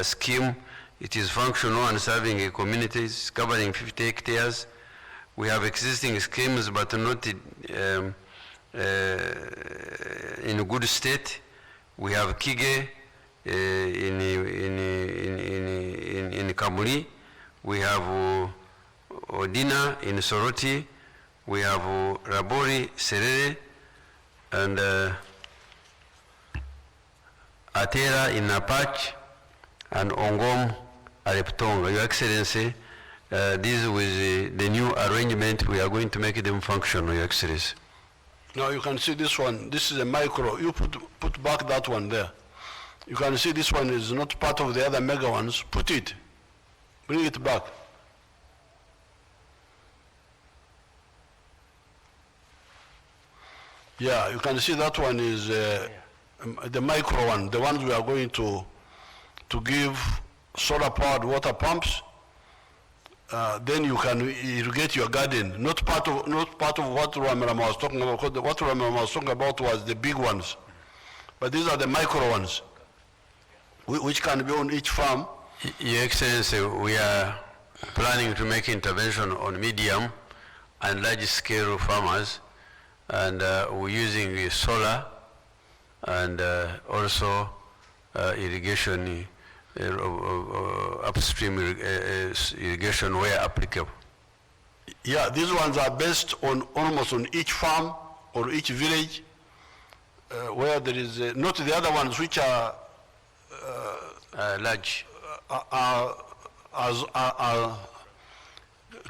H: scheme. It is functional and serving a community. It's covering 50 hectares. We have existing schemes but not in a good state. We have Kige in Kamuri. We have Odina in Soroti. We have Rabori Serere and Atera in Napach and Ongom Areptonga. Your Excellency, this with the new arrangement, we are going to make them functional, Your Excellency.
A: Now you can see this one. This is a micro. You put back that one there. You can see this one is not part of the other mega ones. Put it. Bring it back. Yeah, you can see that one is the micro one, the ones we are going to give solar-powered water pumps. Then you can irrigate your garden. Not part of what Ramirama was talking about. Because what Ramirama was talking about was the big ones, but these are the micro ones, which can be on each farm.
H: Your Excellency, we are planning to make intervention on medium and large-scale farmers, and we're using solar and also irrigation, upstream irrigation where applicable.
A: Yeah, these ones are based on almost on each farm or each village where there is not the other ones which are
H: large.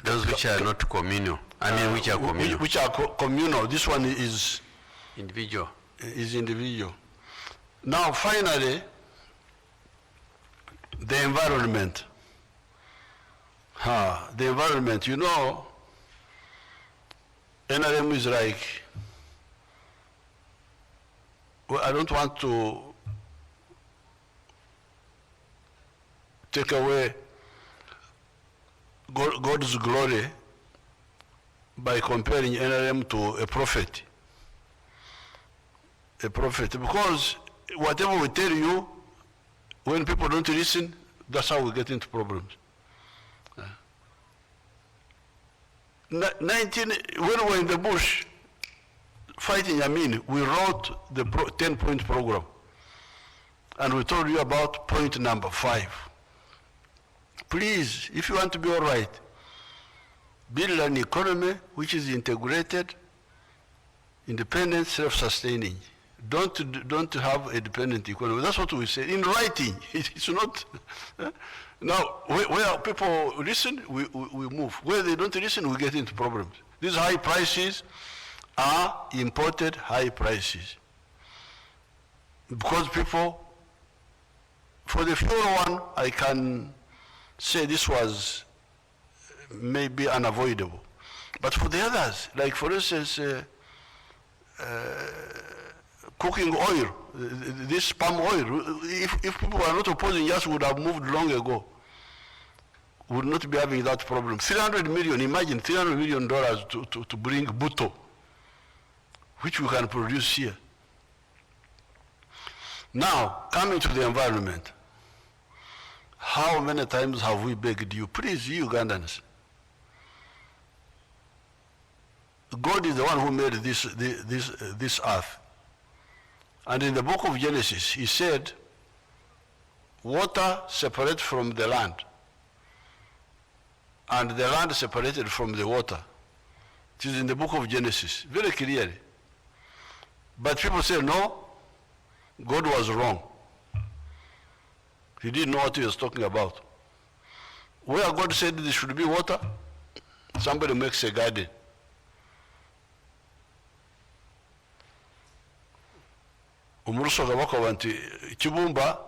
A: Those
H: which are not communal. I mean, which are communal.
A: Which are communal. This one is
H: individual.
A: Is individual. Now, finally, the environment. The environment. You know, NRM is like. Well, I don't want to take away God's glory by comparing NRM to a prophet. A prophet, because whatever we tell you, when people don't listen, that's how we get into problems. When we were in the bush fighting Amin, we wrote the 10-point program, and we told you about point number 5. Please, if you want to be all right, build an economy which is integrated, independent, self-sustaining. Don't have a dependent economy. That's what we say in writing. It's not. Now, where people listen, we move. Where they don't listen, we get into problems. These high prices are imported high prices. Because people, for the fuel one, I can say this was maybe unavoidable. But for the others, like for instance, cooking oil, this palm oil, if people are not opposing us, would have moved long ago. Would not be having that problem. 300 million, imagine $300 million to bring buto, which we can produce here. Now, coming to the environment, how many times have we begged you, please, you Ugandans? God is the one who made this earth. And in the book of Genesis, he said, water separates from the land, and the land separated from the water. It is in the book of Genesis, very clearly. But people say, no, God was wrong. He didn't know what he was talking about. Where God said there should be water, somebody makes a garden. Umurusoga bakoba nti kibumba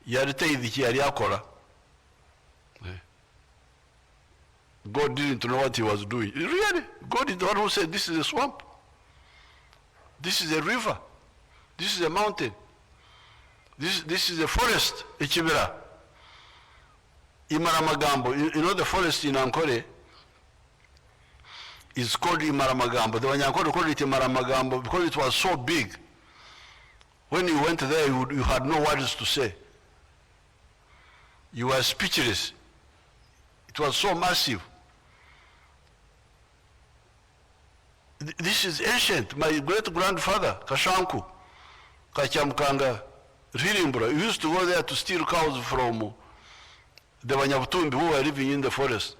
A: yali tayidiki yali akola. God didn't know what he was doing. Really, God is the one who said this is a swamp, this is a river, this is a mountain, this is a forest, Echibera. Imaramagambo, you know the forest in Ankole is called Imaramagambo. The Wanyankole called it Imaramagambo because it was so big. When you went there, you had no words to say. You were speechless. It was so massive. This is ancient. My great-grandfather, Kashanku, Kachamkanga, Rilimbra, used to go there to steal cows from the Wanyabutumbi who were living in the forest.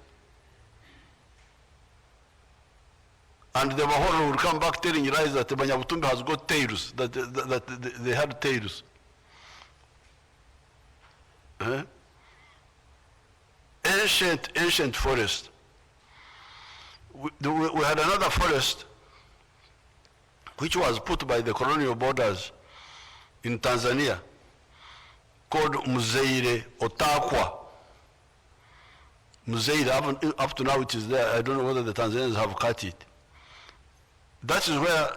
A: And the Mahoro would come back telling lies that the Banyabutumbi has got tails, that they had tails. Ancient forest. We had another forest which was put by the colonial borders in Tanzania. called Muzeire Otakwa. Muzeire, up to now it is there. I don't know whether the Tanzanians have cut it. That is where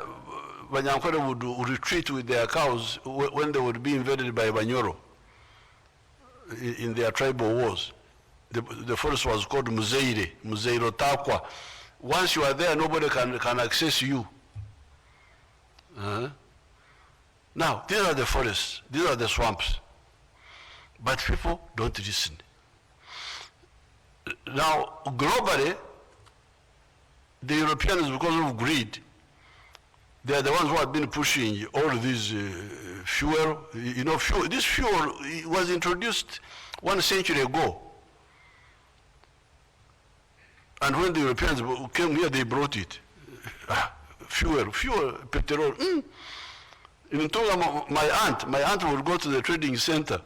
A: Banyankole would retreat with their cows when they would be invaded by Banyoro in their tribal wars. The forest was called Muzeire Otakwa. Once you are there, nobody can access you. Now, these are the forests, these are the swamps. But people don't listen. Now, globally, the Europeans, because of greed, they are the ones who have been pushing all these fuel. You know, this fuel was introduced 1 century ago. And when the Europeans came here, they brought it. Fuel, petrol. In Tonga, my aunt would go to the trading center.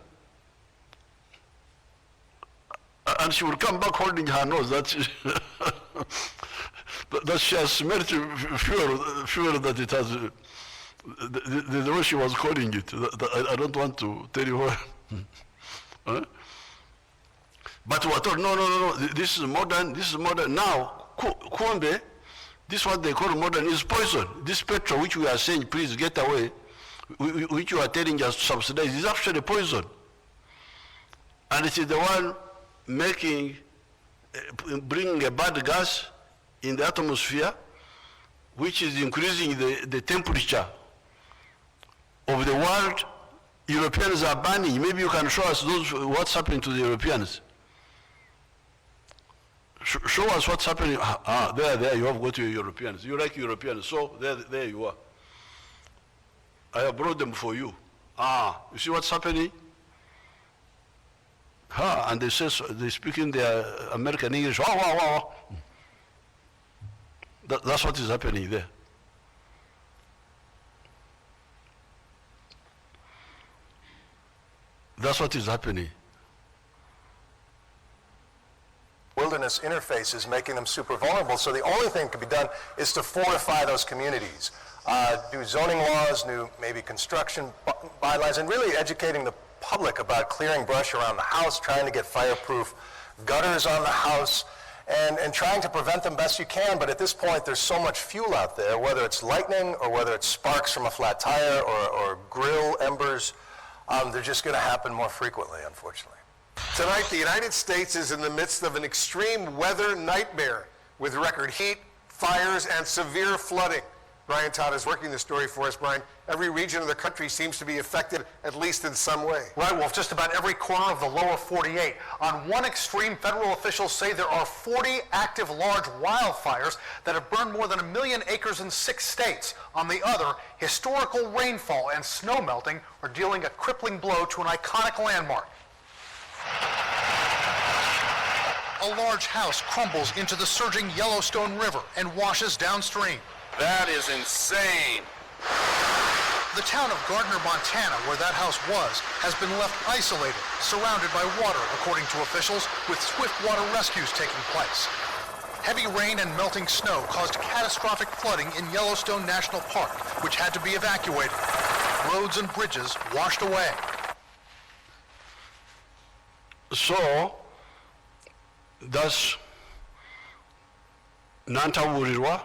A: And she would come back holding her nose that she has smelled fuel that it has, the way she was calling it. I don't want to tell you what. But we were told, no, this is modern. Now, Kumbe, this what they call modern is poison. This petrol which we are saying, please get away, which you are telling us to subsidize, is actually poison. And it is the one bringing a bad gas in the atmosphere, which is increasing the temperature of the world. Europeans are banning. Maybe you can show us what's happening to the Europeans. Show us what's happening. There, you have got your Europeans. You like Europeans, so there you are. I have brought them for you. You see what's happening? And they speak in their American English. That's what is happening there. That's what is happening.
O: Wilderness interface is making them super vulnerable, so the only thing that can be done is to fortify those communities. Do zoning laws, new maybe construction bylines, and really educating the public about clearing brush around the house, trying to get fireproof gutters on the house, and trying to prevent them best you can. But at this point, there's so much fuel out there, whether it's lightning or whether it's sparks from a flat tire or grill embers, they're just going to happen more frequently, unfortunately.
P: Tonight, the United States is in the midst of an extreme weather nightmare with record heat, fires, and severe flooding. Brian Todd is working the story for us. Brian, every region of the country seems to be affected, at least in some way.
Q: Right, Wolf, just about every corner of the lower 48. On one extreme, federal officials say there are 40 active large wildfires that have burned more than 1 million acres in 6 states. On the other, historical rainfall and snow melting are dealing a crippling blow to an iconic landmark. A large house crumbles into the surging Yellowstone River and washes downstream.
P: That is insane.
Q: The town of Gardner, Montana, where that house was, has been left isolated, surrounded by water, according to officials, with swift water rescues taking place. Heavy rain and melting snow caused catastrophic flooding in Yellowstone National Park, which had to be evacuated. Roads and bridges washed away.
A: So, that's Nantaburirwa,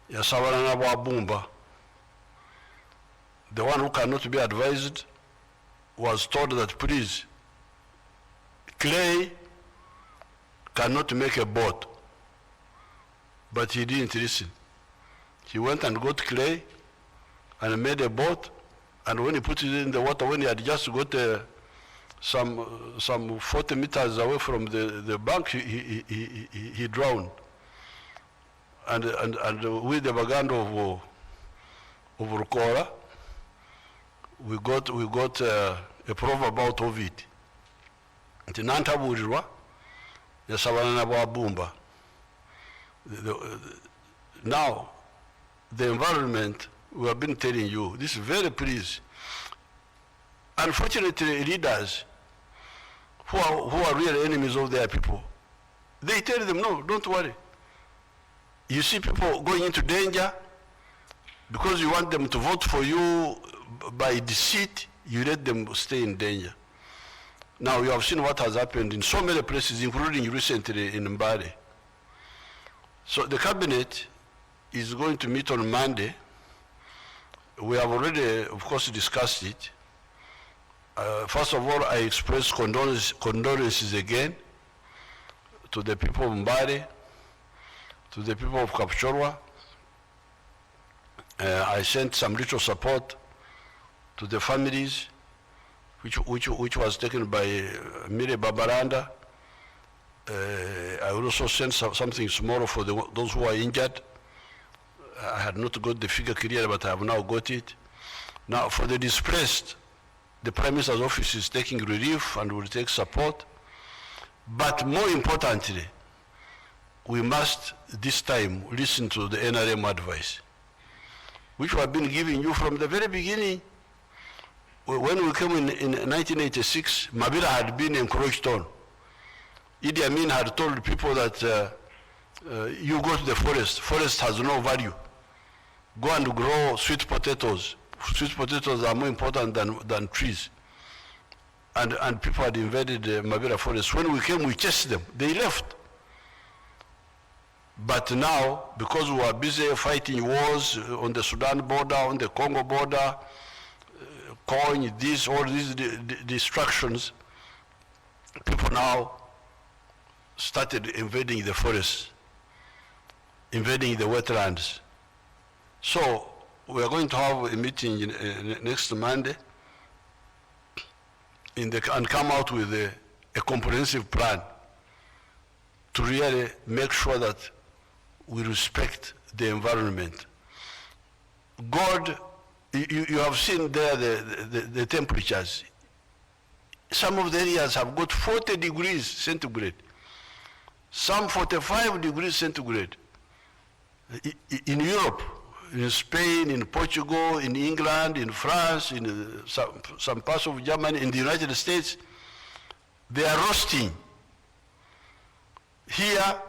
A: Yasavarana Bumba. The one who cannot be advised was told that, please, clay cannot make a boat. But he didn't listen. He went and got clay and made a boat, and when he put it in the water, when he had just got some 40 meters away from the bank, he drowned. And with the baganda of Rukora, we got a proverb out of it. Nantaburirwa, Yasavarana Bumba. Now, the environment, we have been telling you, this is very pleased. Unfortunately, leaders who are real enemies of their people, they tell them, no, don't worry. You see people going into danger because you want them to vote for you by deceit. you let them stay in danger. Now you have seen what has happened in so many places, including recently in Mbale. So the cabinet is going to meet on Monday. We have already, of course, discussed it. First of all, I express condolences again to the people of Mbale, to the people of Kapchorwa. I sent some little support to the families, which was taken by Mire Babaranda. I also sent something small for those who are injured. I had not got the figure clear, but I have now got it. Now, for the displaced, the Prime Minister's office is taking relief and will take support. But more importantly, we must this time listen to the NRM advice, which we have been giving you from the very beginning. When we came in 1986, Mabila had been encroached on. Idi Amin had told people that you go to the forest. Forest has no value. Go and grow sweet potatoes. Sweet potatoes are more important than trees. And people had invaded the Mabila forest. When we came, we chased them. They left. But now, because we are busy fighting wars on the Sudan border, on the Congo border, all these distractions, people now started invading the forests, invading the wetlands. So we are going to have a meeting next Monday and come out with a comprehensive plan to really make sure that we respect the environment. God, you have seen there the temperatures. Some of the areas have got 40 degrees centigrade, some 45 degrees centigrade. In Europe, in Spain, in Portugal, in England, in France, in some parts of Germany, in the United States, they are roasting. Here,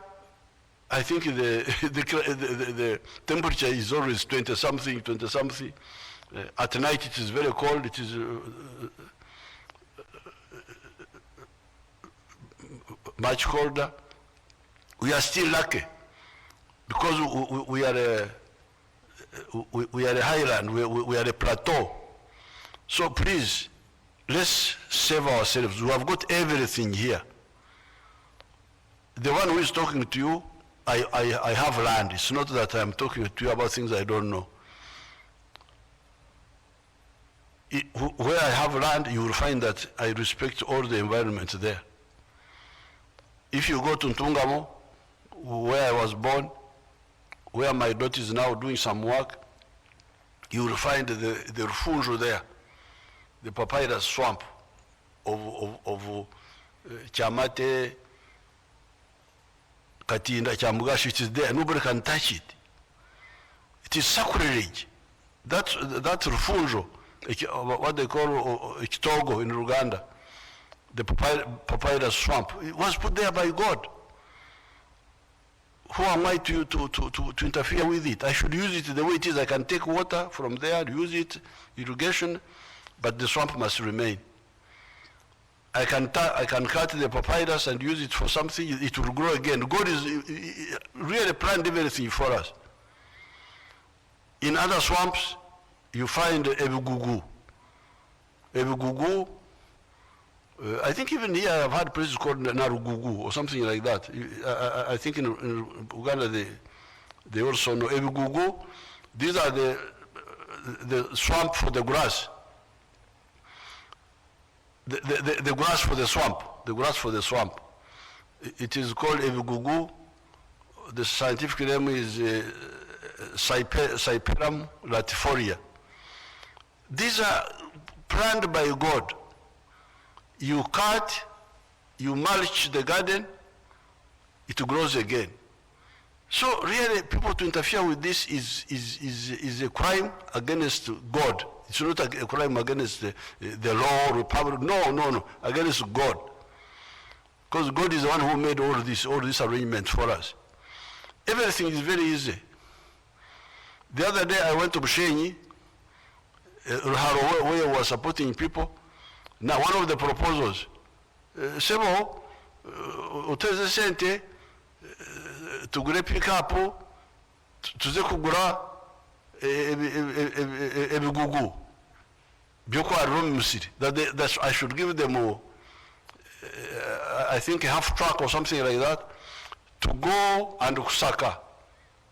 A: I think the temperature is always 20-something, 20-something. At night it is very cold. It is much colder. We are still lucky because we are a highland. We are a plateau. So please, let's save ourselves. We have got everything here. The one who is talking to you, I have land. It's not that I'm talking to you about things I don't know. Where I have land, you will find that I respect all the environment there. If you go to Ntungamo, where I was born, where my daughter is now doing some work, you will find the Rufunjo there, the papyrus swamp of Chamate, Katinda, Chamugashi. It is there. Nobody can touch it. It is sacrilege. That Rufunjo, what they call Kitogo in Uganda, the papyrus swamp, it was put there by God. Who am I to interfere with it? I should use it the way it is. I can take water from there, use it, irrigation, but the swamp must remain. I can cut the papyrus and use it for something, it will grow again. God is really planned everything for us. In other swamps, you find Ebugugu. Ebugugu, I think even here I've had places called Narugugu or something like that. I think in Uganda they also know Ebugugu. These are the swamp for the grass. The grass for the swamp. The grass for the swamp. It is called Ebugugu. The scientific name is Cyperum latifolia. These are planned by God. You cut, you mulch the garden, it grows again. So really, people to interfere with this is a crime against God. It's not a crime against the law, republic. No, against God. Because God is the one who made all this arrangement for us. Everything is very easy. The other day I went to Bushenyi, Ruharo, where we were supporting people. Now, one of the proposals, Sebo, uteze sente, tugure pick-up, tuze kugura ebigugu, byoko aromi musiri. That I should give them, I think a half truck or something like that, to go and kusaka,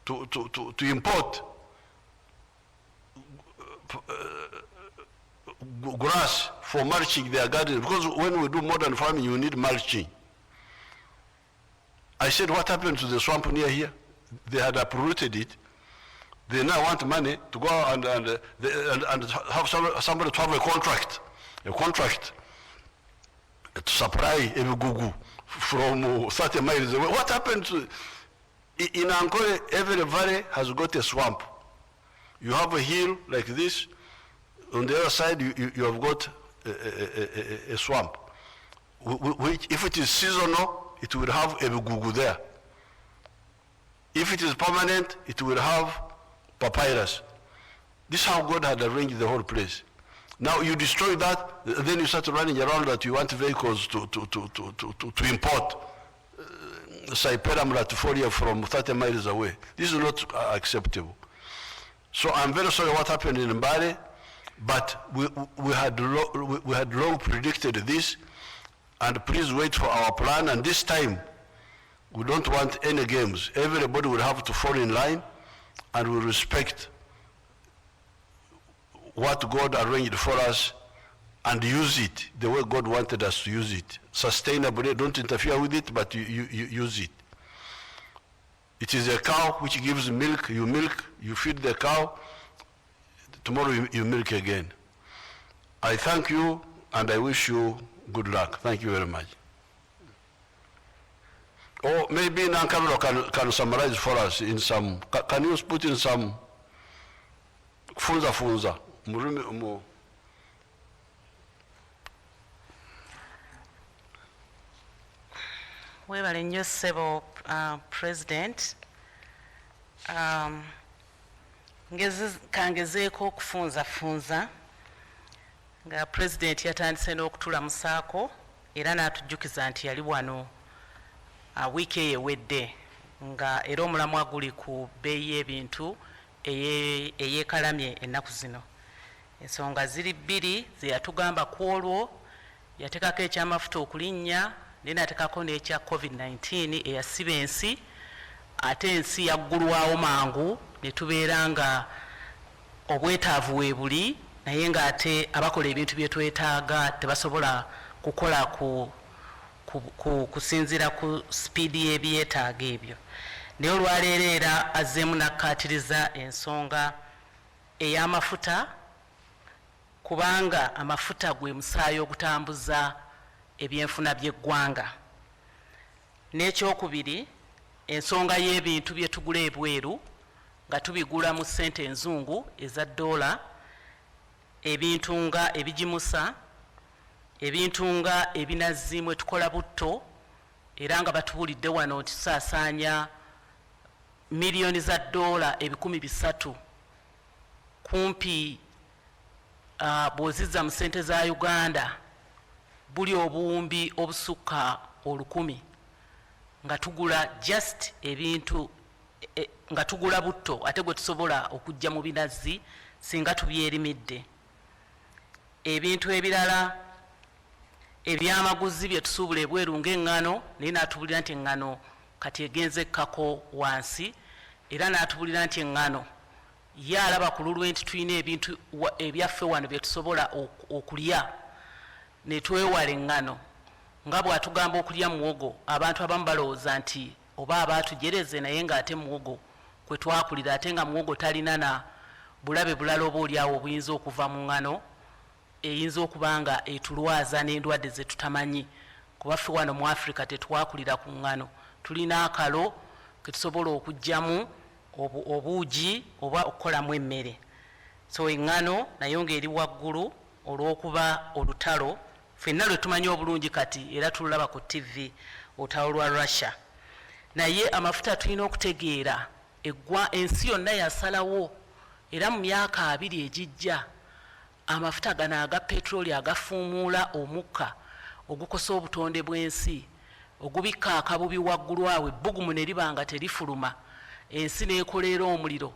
A: to import grass for mulching their garden, because when we do modern farming, you need mulching. I said, what happened to the swamp near here? They had uprooted it. They now want money to go and have somebody to have a contract to supply Ebugugu from 30 miles away. What happened to, in Ankole, every valley has got a swamp. You have a hill like this, on the other side you have got a swamp, which if it is seasonal, it will have Ebugugu there. If it is permanent, it will have papyrus. This is how God had arranged the whole place. Now you destroy that, then you start running around that you want vehicles to import Cyperus latifolia from 30 miles away. This is not acceptable. So I'm very sorry what happened in Mbale, but we had long predicted this, and please wait for our plan. And this time, we don't want any games. Everybody will have to fall in line, and we respect what God arranged for us and use it the way God wanted us to use it. Sustainably, don't interfere with it, but you use it. It is a cow which gives milk, you feed the cow, tomorrow you milk again. I thank you and I wish you good luck. Thank you very much. Or maybe Nankabelo can summarize for us in some, can you put in some funza.
R: Webale nnyo ssebo President. Kangezeeko okufunza nga President yatandise n'okutula musaako era n'atujjukiza nti yali wano wiiki eyo ewedde nga era omulamwa guli ku bbeeyi y'ebintu eyeekalamye ennaku zino. Ensonga ziri bbiri ze yatugamba ku olwo, yateekako ekyamafuta okulinnya naye n'ateekako n'ekya COVID-19 eyasiba ensi, ate ensi yaggulwawo mangu ne tubeera nga obwetaavu weebuli, naye ng'ate abakola ebintu bye twetaaga tebasobola kukola kusinziira ku sipiidi y'ebyetaaga ebyo. Naye olwaleero era azzeemu n'akkaatiriza ensonga ey'amafuta, kubanga amafuta gwe musaayi ogutambuza ebyenfuna by'eggwanga. N'ekyokubiri, ensonga y'ebintu bye tugula ebweru nga tubigula mu ssente enzungu eza $, ebintu nga ebijimusa, ebintu nga ebinazi mwe tukola butto, era nga batubulidde wano nti tusaasaanya miliyoni za $300 kumpi bw'ozizza mu ssente za Uganda buli obuwumbi obusukka 1,000 nga tugula just ebintu nga tugula butto ate gwe tusobola okujja mu binazi singa tubyerimidde. Ebintu ebirala ebyamaguzi bye tusuubula ebweru ng'eŋŋano, naye n'atubulira nti eŋŋano kati egenze ekkako wansi, era n'atubulira nti eŋŋano ye alaba ku lulwe nti tulina ebintu ebyaffe wano bye tusobola okulya ne twewala eŋŋano. Nga bw'atugamba okulya muwogo, abantu abamu balowooza nti oba abaatujereze, naye ng'ate muwogo kwe twakulira, ate nga muwogo talina na bulabe bulala oba oliawo obuyinza okuva mu ŋŋano eyinza okuba nga etulwaza n'endwadde ze tutamanyi, kuba ffe wano mu Africa tetwakulira ku ŋŋano. Tulina akalo ke tusobola okuggyamu obuugi oba okukolamu emmere. So eŋŋano nayo ng'eri waggulu olw'okuba olutalo ffenna lwe tumanyi obulungi kati era tululaba ku TV, olutalo lwa Russia. Naye amafuta tulina okutegeera ensi yonna yasalawo, era mu myaka 2 egijja amafuta gano aga petroli agafuumuula omukka ogukosa obutonde bw'ensi ogubikka akabubi waggulu awo ebbugumu ne liba nga terifuluma ensi n'ekoleera omuliro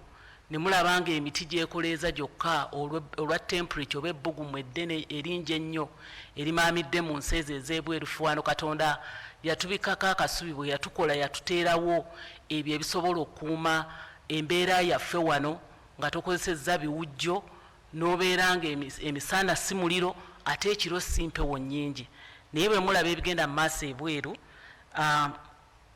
R: ne mulaba nga emiti gyekoleeza gyokka olwa temperature oba ebbugumu eddene eringi ennyo erimaamidde mu nsi ezo ez'ebwerufu wano Katonda yatubikkako akasubi bwe yatukola yatuteerawo ebyo ebisobola okukuuma embeera yaffe wano nga tokozesezza biwujjo n'obeera nga emisana si muliro ate ekiro si mpewo nnyingi naye bwe mulaba ebigenda mu maaso ebweru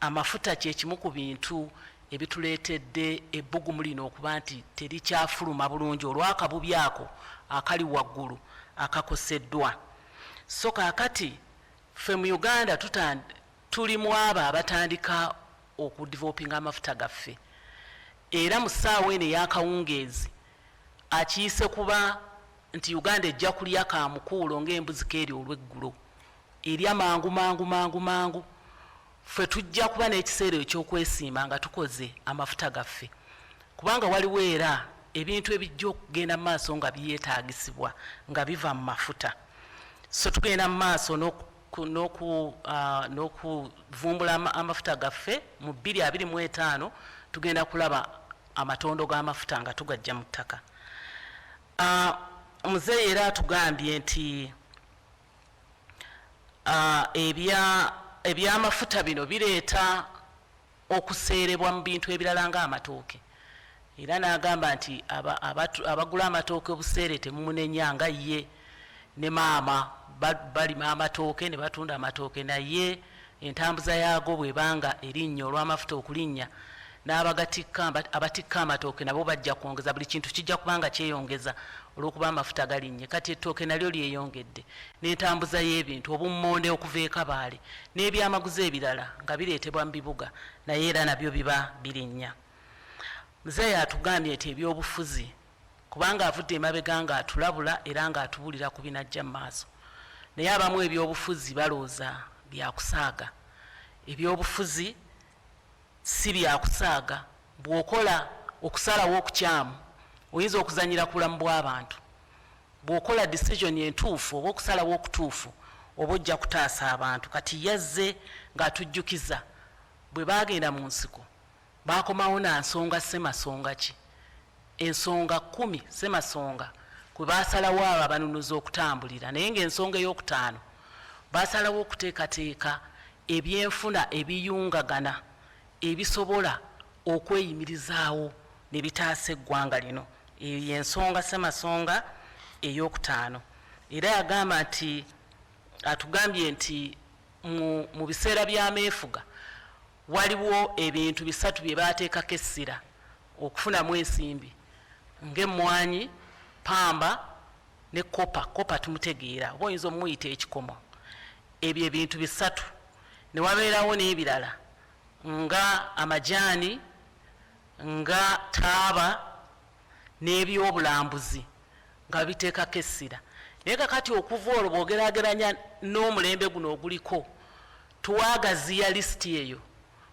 R: amafuta kye kimu ku bintu ebituleetedde ebbugumu lino okuba nti terikyafuluma bulungi olw'akabubi ako akali waggulu akakoseddwa. So kaakati ffe mu Uganda tuli mu abo abatandika okudevelopinga amafuta gaffe era mu ssaawa eno ey'akawungeezi akiyise kuba nti Uganda ejja kulya kaamukuulo ng'embuzi keeri olw'eggulo erya mangu ffe tujja kuba n'ekiseera eky'okwesiima nga tukoze amafuta gaffe kubanga waliwo era ebintu ebijja okugenda mu maaso nga byetaagisibwa nga biva mu mafuta. So tugenda mu maaso n'okuvumbula amafuta gaffe mu 2025 tugenda kulaba amatondo g'amafuta nga tugajja mu ttaka. Muzeeyi era atugambye nti ebyamafuta bino bireeta okuseerebwa mu bintu ebirala ng'amatooke era n'agamba nti abagula amatooke obuseere temumunenya nga ye ne maama balima amatooke ne batunda amatooke naye entambuza yaago bwebanga erinnya olw'amafuta okulinnya n'abatikka amatooke nabo bajja kwongeza buli kintu kijja kubanga kyeyongeza olw'okuba amafuta galinnye kati ettooke nalyo lyeyongedde n'entambuza y'ebintu obummonde okuva ekabaale n'ebyamaguzi ebirala nga bireetebwa mu bibuga naye era nabyo biba birinnya. Muzeeyi atugambye nti ebyobufuzi kubanga avudde emabega nga atulabula era nga atubulira ku binajja mu maaso naye abamu ebyobufuzi balooza byakusaaga. Ebyobufuzi si byakusaaga. Bw'okola okusalawo okukyamu oyinza okuzanyira ku bulamu bw'abantu. Bw'okola decision entuufu oba okusalawo okutuufu oba ojja kutaasa abantu. Kati yazze ng'atujjukiza bwe baagenda mu nsiko baakomawo na nsonga semasonga ki ensonga 10 semasonga kwe baasalawo abo abanunuzi okutambulira naye ng'ensonga ey'okutaano baasalawo okuteekateeka ebyenfuna ebiyungagana ebisobola okweyimirizaawo ne bitaasa eggwanga lino. Eyo ensonga semasonga ey'okutaano. Era yagamba nti atugambye nti mu biseera by'ameefuga waliwo ebintu 3 bye baateekako essira okufunamu ensimbi ng'emmwanyi, pamba ne kopa tumutegeera oba oyinza omuyita ekikomo. Ebyo ebintu 3 ne wabeerawo n'ebirala nga amajaani nga taaba n'ebyobulambuzi nga biteekako essira. Naye kakati okuva olwo bw'ogeraageranya n'omulembe guno oguliko tuwaagaziya lisiti eyo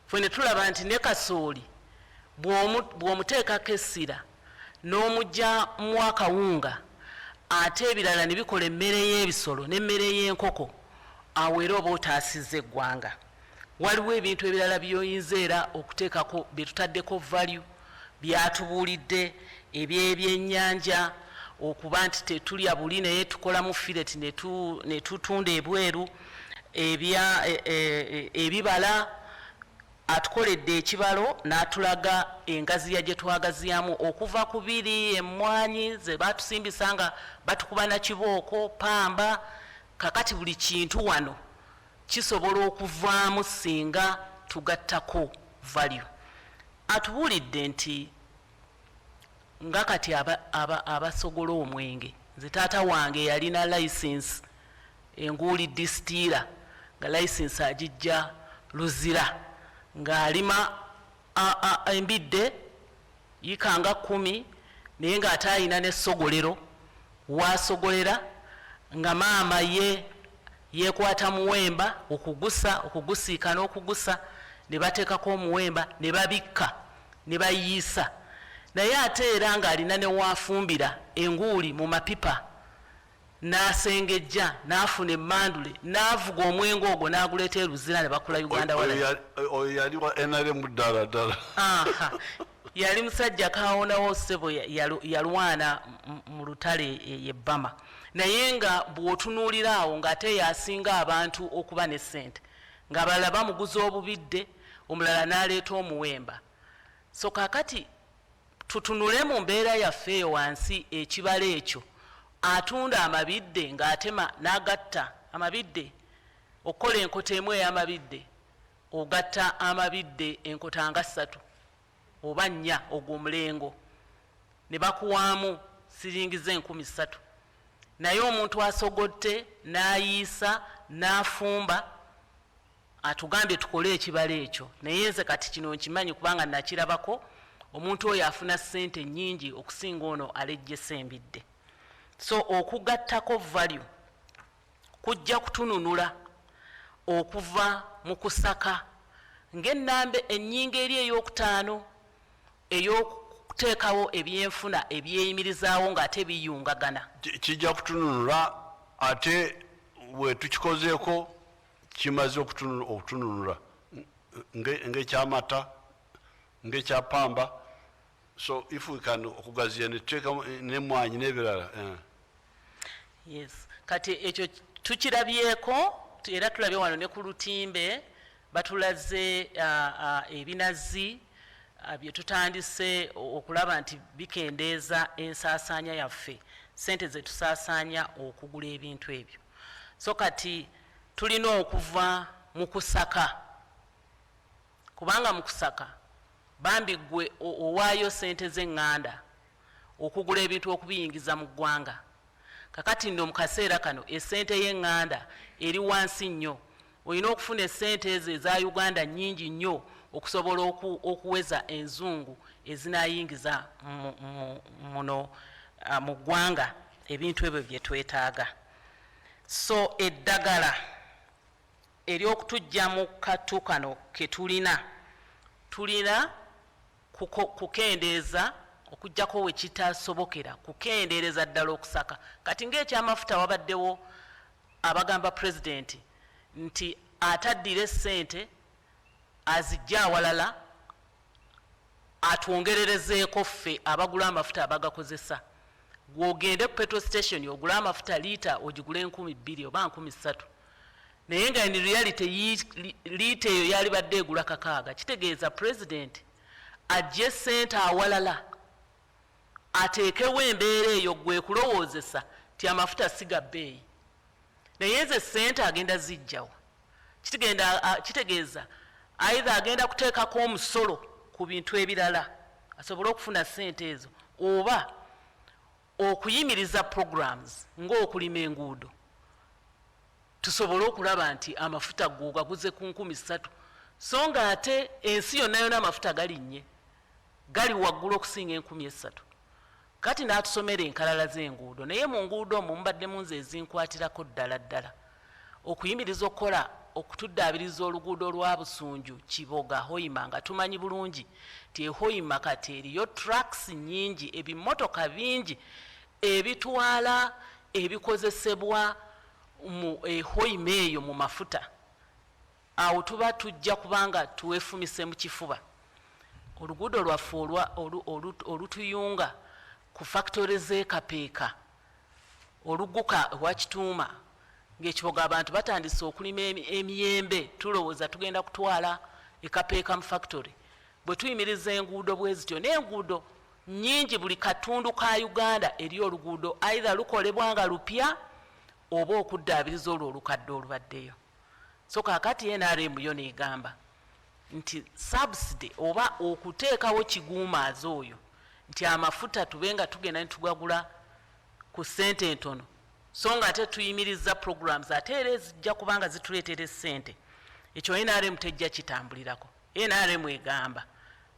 R: ffe ne tulaba nti ne kasooli bw'omuteekako essira n'omujja mu akawunga ate ebirala ne bikola emmere y'ebisolo n'emmere y'enkoko awo era oba otaasizza eggwanga. Waliwo ebintu ebirala by'oyinza era okuteekako bye tutaddeko value byatubuulidde eby'ebyennyanja okuba nti tetulya buli naye tukolamu fileti ne tutunda ebweru ebibala atukoledde ekibalo n'atulaga engaziya gye twagaziyamu okuva ku 2 emmwanyi ze baatusimbisa nga batukuba na kibooko pamba kakati buli kintu wano kisobola okuvaamu singa tugattako value. Atubuulidde nti nga kati abasogola omwenge nze taata wange yalina license enguuli distira nga license agijja Luzira ng'alima embidde yikanga 10 naye ng'ate alina n'essogolero wasogolera nga maama yeekwata muwemba okugusiika n'okugusa ne bateekako omuwemba ne babikka ne bayiisa naye ate era ng'alina ne waafumbira enguuli mu mapipa n'asengejja n'afuna emmandule n'avuga omwenge ogwo n'aguleeta Luzira ne bakula Uganda
A: oyo yali wa NRM ddala.
R: Yali musajja kaawonawo ssebo yalwana mu lutale ye Bama, naye nga bw'otunuulira awo ng'ate yasinga abantu okuba ne ssente, ng'abalala bamuguza obubidde, omulala n'aleeta omuwemba. So kaakati tutunule mu mbeera yaffe eyo wansi ekibala ekyo atunda amabidde ng'atema n'agatta amabidde, okukola enkota emu ey'amabidde ogatta amabidde enkota nga 3 oba 4 ogw'omulengo ne bakuwaamu siringize 3,000, naye omuntu asogotte n'ayiisa n'afumba atugambye tukole ekibala ekyo. Naye nze kati kino nkimanyi kubanga nakirabako, omuntu oyo afuna ssente nnyingi okusinga ono alejjesa embidde. So okugattako value kujja kutununula okuva mu kusaka ng'ennambe ennyingo eri ey'okutaano ey'okuteekawo ebyenfuna ebyeyimirizaawo ng'ate biyungagana.
A: Kijja kutununula ate we tukikozeeko kimaze okutununula ng'ekyamata ng'ekyapamba. So if we can okugaziya ne tuteekamu n'emmwanyi n'ebirala.
R: Yes, kati ekyo tukirabyeko era tulabye wano ne ku lutimbe batulaze ebinazi bye tutandise okulaba nti bikendeeza ensaasaanya yaffe, ssente ze tusaasaanya okugula ebintu ebyo. So kati tulina okuva mu kusaka, kubanga mu kusaka bambi gwe owaayo ssente z'eŋŋanda okugula ebintu okubiyingiza mu ggwanga. Kakati nno mu kaseera kano essente y'eŋŋanda eri wansi nnyo, olina okufuna essente ezo eza Uganda nnyingi nnyo okusobola okuweza enzungu ezinayingiza muno mu ggwanga ebintu ebyo bye twetaaga. So eddagala ery'okutujja mu kattu kano ke tulina kukendeeza okujjako we kitasobokera kukendeereza ddala okusaka. Kati ng'ekyamafuta wabaddewo abagamba pulezidenti nti ataddira essente azijja awalala atwongererezeeko ffe abagula amafuta abagakozesa. Gw'ogende ku petrol station ogula amafuta liita ogigule 2,000 oba 3,000, naye nga in reality liita eyo yali badde egula 6. Kitegeeza pulezidenti ajje ssente awalala ateekewo embeera eyo gwe kulowoozesa ti amafuta si ga bbeeyi, naye nze ssente agenda zijjawa. Kitegeeza either agenda kuteekako omusolo ku bintu ebirala asobole okufuna ssente ezo, oba okuyimiriza programs ng'okulima enguudo tusobole okulaba nti amafuta go gaguze ku 3,000, so nga ate ensi yonna yonna amafuta galinnye gali waggulu okusinga 3,000. Kati n'atusomera enkalala z'enguudo, naye mu nguudo omwo mubaddemu nze ezinkwatirako ddala okuyimiriza okukola okutuddaabiriza oluguudo lwa Busunju Kiboga Hoima, nga tumanyi bulungi ti Hoima kati eriyo trucks nnyingi, ebimotoka bingi ebitwala ebikozesebwa mu Hoima eyo mu mafuta. Awo tuba tujja kubanga tuwefumise mu kifuba. Oluguudo lwaffe olutuyunga ku factory z'ekapeeka olugguka ewa Kituuma ng'Ekiboga abantu batandise okulima emiyembe, tulowooza tugenda kutwala ekapeeka mu factory. Bwe tuyimiriza enguudo bwe zityo, n'enguudo nnyingi buli katundu ka Uganda eri oluguudo either lukolebwa nga lupya oba okuddaabiriza olwo olukadde olubaddeyo. So kaakati NRM yo neegamba nti subsidy oba okuteekawo kiguumaazi oyo nti amafuta tubenga tugenda ne tugagula ku ssente entono, so nga ate tuyimiriza programs ate era ezijja kubanga zituleetera essente. Ekyo NRM tejja kitambulirako. NRM egamba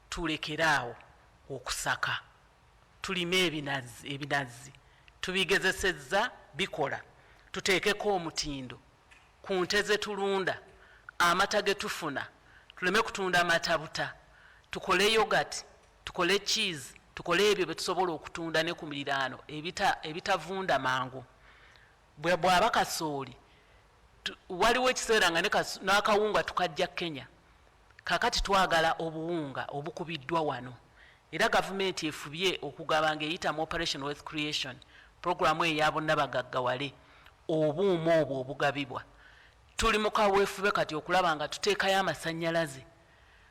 R: tulekeraawo okusaka, tulime ebinazi tubigezesezza bikola, tuteekeko omutindo ku nte ze tulunda, amata ge tufuna tuleme kutunda amatabuta, tukole yogurt, tukole cheese, tukole ebyo bye tusobola okutunda ne ku miriraano ebitavunda mangu. bw'aba kasooli waliwo ekiseera nga n'akawunga tukajja Kenya kakati twagala obuwunga obukubiddwa wano era gavumenti efubye okugaba ng'eyita mu operation wealth creation programu eya bonna bagaggawale obuuma obwo obugabibwa tuli mu kaweefube kati okulaba nga tuteekayo amasannyalaze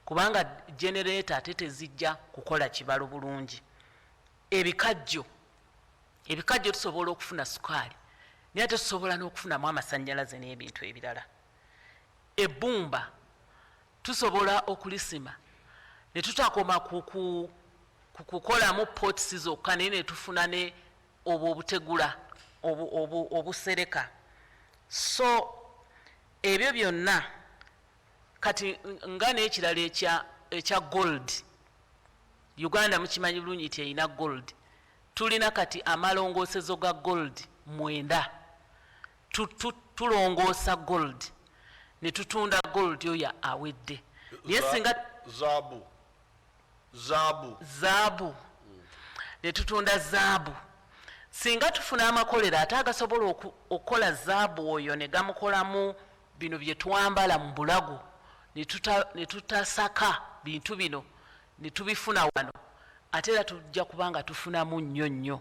R: kubanga generator ate tezijja kukola kibalo bulungi ebikajjo tusobola okufuna sukaali naye ate tusobola n'okufunamu amasannyalaze n'ebintu ebirala ebbumba tusobola okulisima ne tutakoma kukolamu pots zokka naye ne tufuna ne obwo obutegula obusereka so ebyo byonna kati nga n'ekirala ekya gold Uganda mukimanyi bulungi nti erina gold tulina kati amalongoosezo ga gold 9 tulongoosa gold ne tutunda gold oyo awedde naye singa zaabu ne tutunda zaabu singa tufuna amakolero ate agasobola okukola zaabu oyo ne gamukolamu bino bye twambala mu bulago ne tutasaka bintu bino ne tubifuna wano ate era tujja kubanga tufunamu nnyo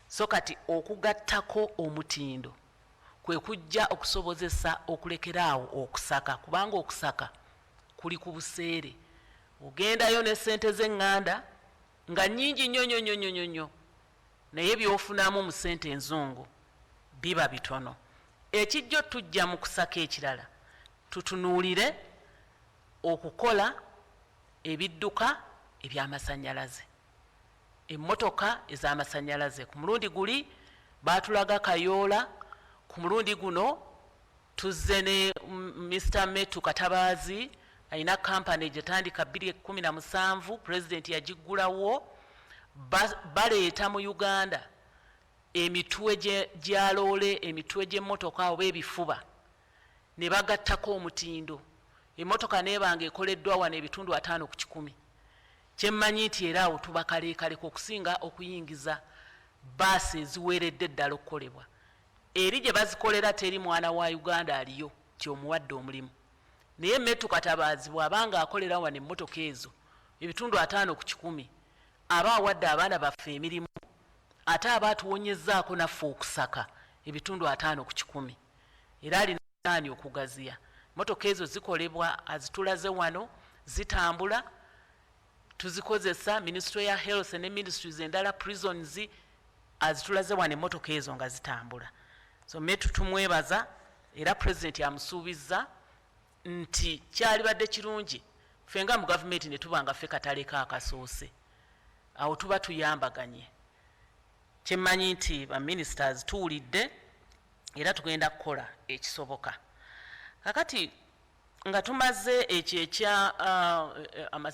R: so kati okugattako omutindo kwe kujja okusobozesa okulekeraawo okusaka kubanga okusaka kuli ku buseere ogendayo ne ssente z'eŋŋanda nga nnyingi nnyo naye byofunamu mu ssente enzungu biba bitono ekijjo tujja mu kusaka ekirala tutunuulire okukola ebidduka eby'amasannyalaze emmotoka ez'amasannyalaze ku mulundi guli baatulaga Kayoola ku mulundi guno tuzze ne Mr. Metu Katabaazi alina kampani gyetandika 2017 pulezidenti yagiggulawo baleeta mu Uganda emitwe gya loole emitwe gy'emmotoka oba ebifuba ne bagattako omutindo emmotoka neebanga ekoleddwa wano ebitundu 5 ku 100 kyemmanyi nti era awo tuba kaleekaleko okusinga okuyingiza baasi eziweeredde ddala okukolebwa eri gye bazikolera teri mwana wa Uganda aliyo kyomuwadde omulimu naye Metu Katabaazi bw'abanga akolera wano emmotoka ezo ebitundu 5 ku 100 aba awadde abaana baffe emirimu ate aba atuwonyezzaako naffe okusaka ebitundu 5 ku 100 era alina okugaziya motoka ezo zikolebwa azitulaze wano zitambula tuzikozesa Ministry ya Health ne ministries endala prisons azitulaze wano emmotoka ezo nga zitambula so Metu tumwebaza era president yamusuubizza nti kyalibadde kirungi fenga mu gavumenti ne tubanga ffe katale kaakasoose awo tuba tuyambaganye kyemmanyi nti ba ministers tuwulidde era tugenda kukola ekisoboka kakati nga tumaze ekyo ekya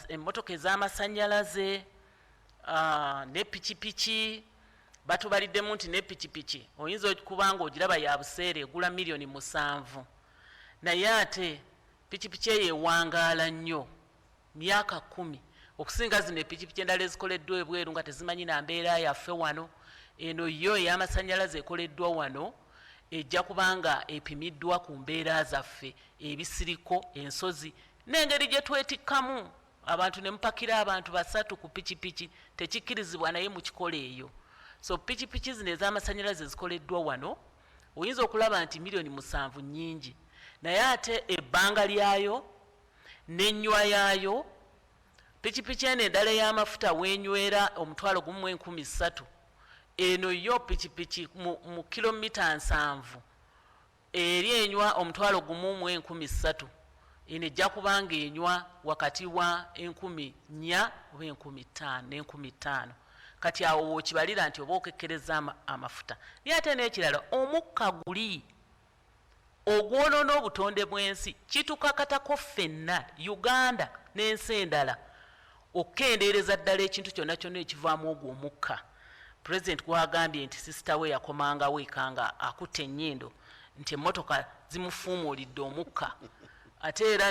R: emmotoka ez'amasannyalaze ne pikipiki batubaliddemu nti ne pikipiki oyinza okubanga ogiraba ya buseere egula $7,000,000 naye ate pikipiki eyo ewangaala nnyo myaka 10 okusinga zino epikipiki endala ezikoleddwa ebweru nga tezimanyi na mbeera yaffe wano eno yo ey'amasannyalaze ekoleddwa wano ejja kubanga epimiddwa ku mbeera zaffe ebisiriko ensozi n'engeri gye twetikkamu abantu ne mupakira abantu 3 ku pikipiki tekikkirizibwa naye mu kikola eyo so pikipiki zino ez'amasannyalaze ezikoleddwa wano oyinza okulaba nti $7,000,000 nnyingi naye ate ebbanga lyayo n'ennywa yaayo pikipiki eno endala y'amafuta weenywera $1,300,000 eno yo pikipiki mu kilomita 7 eri enywa $1,300,000 eno ejja kubanga enywa wakati wa 4,000 oba 5,000 kati awo wokibalira nti oba okekkereza amafuta naye ate n'ekirala omukka guli ogwonoona obutonde bw'ensi kitukakatako ffenna Uganda n'ensi endala okukendeereza ddala ekintu kyonna kyonna ekivaamu ogwo omukka president gwagambye nti sisita we yakomangawo eka nga akutte ennyindo nti emmotoka zimufuumuulidde omukka ate era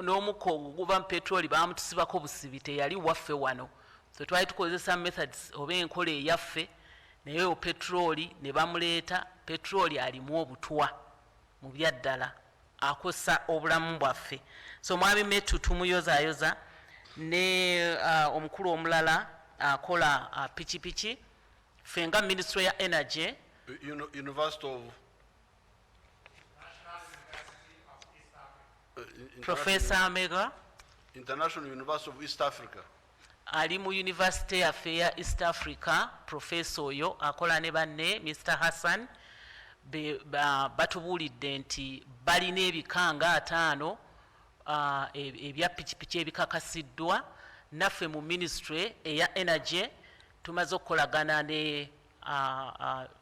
R: n'omukka ogwo guva mu petroli baamutusibako busibi teyali waffe wano so twali tukozesa methods oba enkola eyaffe naye petroli ne bamuleeta petroli alimu obutwa mu byaddala akosa obulamu bwaffe. So mwami Metu tumuyozaayoza ne omukulu omulala akola pikipiki ffe nga Ministry ya Energy
A: University of
R: Professor Amega
A: International University of East Africa.
R: Ali mu University yaffe ya East Africa. Professor oyo akola ne banne Mr. Hassan batubuulidde nti balina ebikanga 5 ebya pikipiki ebikakasiddwa. Naffe mu Ministry eya Energy tumaze okukolagana ne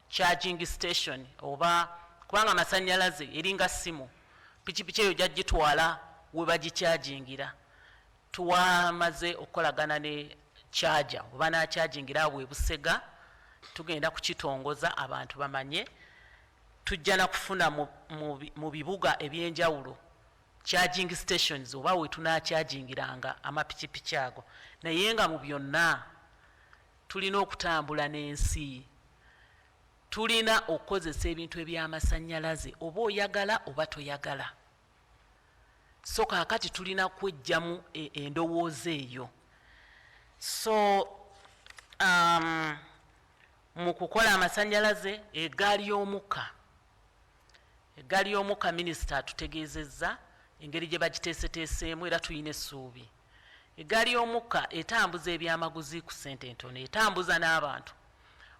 R: charging station oba kubanga amasannyalaze eringa simu pikipiki eyo jagitwala we bagichargingira. Tuwamaze okukolagana ne charger oba nachargingira bwe Busega tugenda kukitongoza abantu bamanye. Tujja na kufuna mu bibuga ebyenjawulo charging stations oba we tunachargingiranga amapikipiki ago. Naye nga mu byonna tulina okutambula n'ensi, tulina okukozesa ebintu eby'amasannyalaze oba oyagala oba toyagala. So kaakati tulina kwejjamu endowooza eyo. So mu kukola amasannyalaze eggaali y'omukka minisita atutegeezezza engeri gye bagiteeseteeseemu era tuyina essuubi. Eggaali y'omukka etambuza ebyamaguzi ku ssente entono, etambuza n'abantu.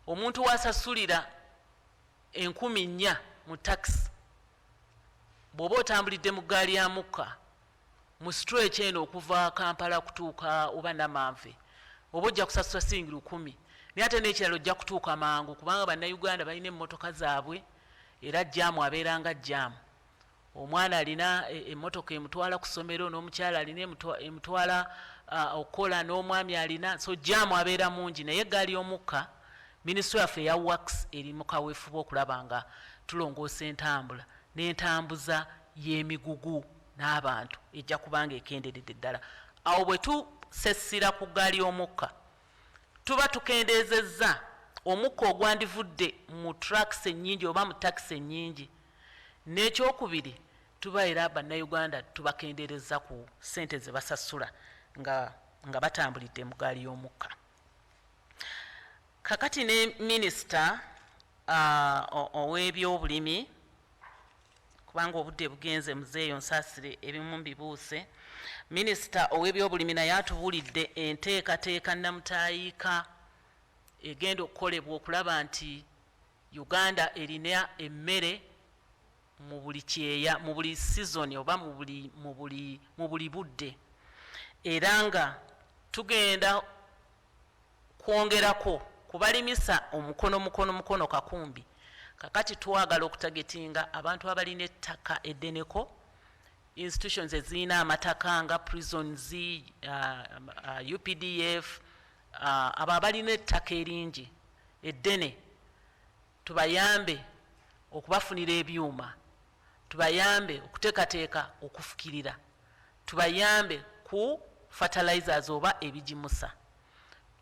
R: Omuntu wasasulira 4,000 mu takisi bw'oba otambulidde mu ggaali ya mukka mu stretch eno okuva Kampala kutuuka oba Namanve oba ojja kusasula siringi 1,000 naye ate n'ekirala ojja kutuuka mangu kubanga bannayuganda balina emmotoka zaabwe era jjaamu abeeranga jjaamu. Omwana alina emmotoka emutwala ku ssomero n'omukyala alina emutwala okukola n'omwami alina, so jjaamu abeera mungi. Naye eggaali y'omukka minisitule yaffe eya works eri mu kaweefube okulaba nga tulongoosa entambula n'entambuza y'emigugu n'abantu ejja kubanga ekenderedde ddala. Awo bwe tusesira ku ggaali y'omukka tuba tukendeezezza omukka ogwandivudde mu trucks ennyingi oba mu takisi ennyingi. N'ekyokubiri tuba era bannayuganda tubakendeereza ku ssente ze basasula nga batambulidde mu ggaali y'omukka. Kakati ne minisita ow'ebyobulimi kubanga obudde bugenze muzeeyo nsaasire ebimu mbibuuse. Minisita ow'ebyobulimi naye atubuulidde enteekateeka nnamutaayiika egenda okukolebwa okulaba nti Uganda erina emmere mu buli kyeya mu buli season oba mu buli budde, era nga tugenda kwongerako kubalimisa omukono kakumbi. Kakati twagala okutagetinga abantu abalina ettaka eddeneko, institutions ezirina amataka nga prisons, UPDF, abo abalina ettaka eringi eddene tubayambe okubafunira ebyuma, tubayambe okuteekateeka okufukirira, tubayambe ku fertilizers oba ebijimusa.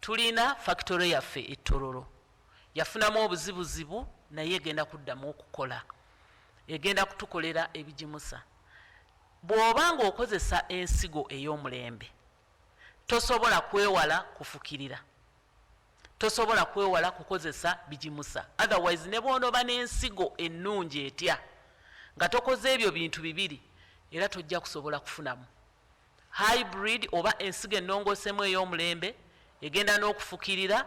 R: Tulina factory yaffe ettororo yafunamu obuzibuzibu naye egenda kuddamu okukola, egenda kutukolera ebijimusa. Bw'obanga okozesa ensigo ey'omulembe tosobola kwewala kufukirira, tosobola kwewala kukozesa bijimusa. Otherwise ne bw'onoba n'ensigo ennungi etya nga tokoze ebyo bintu bibiri era tojja kusobola kufunamu. Hybrid oba ensigo ennongoosemu ey'omulembe egenda n'okufukirira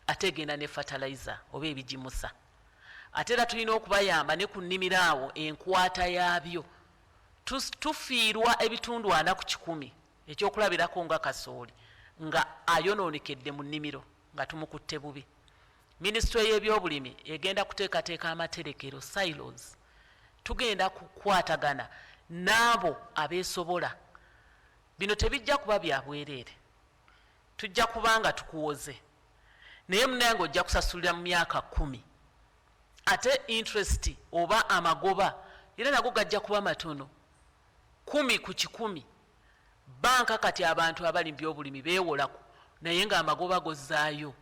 R: ate egenda ne fertilizer oba ebijimusa. Ate era tulina okubayamba ne ku nnimiro awo enkwata yaabyo. Tufiirwa ebitundu 40 ku 100 ekyokulabirako nga kasooli nga ayonoonekedde mu nnimiro nga tumukutte bubi. Minisitule y'ebyobulimi egenda kuteekateeka amaterekero silos. Tugenda kukwatagana n'abo abeesobola. Bino tebijja kuba bya bwereere, tujja kubanga tukuwoze naye munange ojja kusasulira mu myaka 10. Ate interest oba amagoba era nago gajja kuba matono 10 ku 100. Banka kati abantu abali mu byobulimi beewolako naye nga amagoba gozzaayo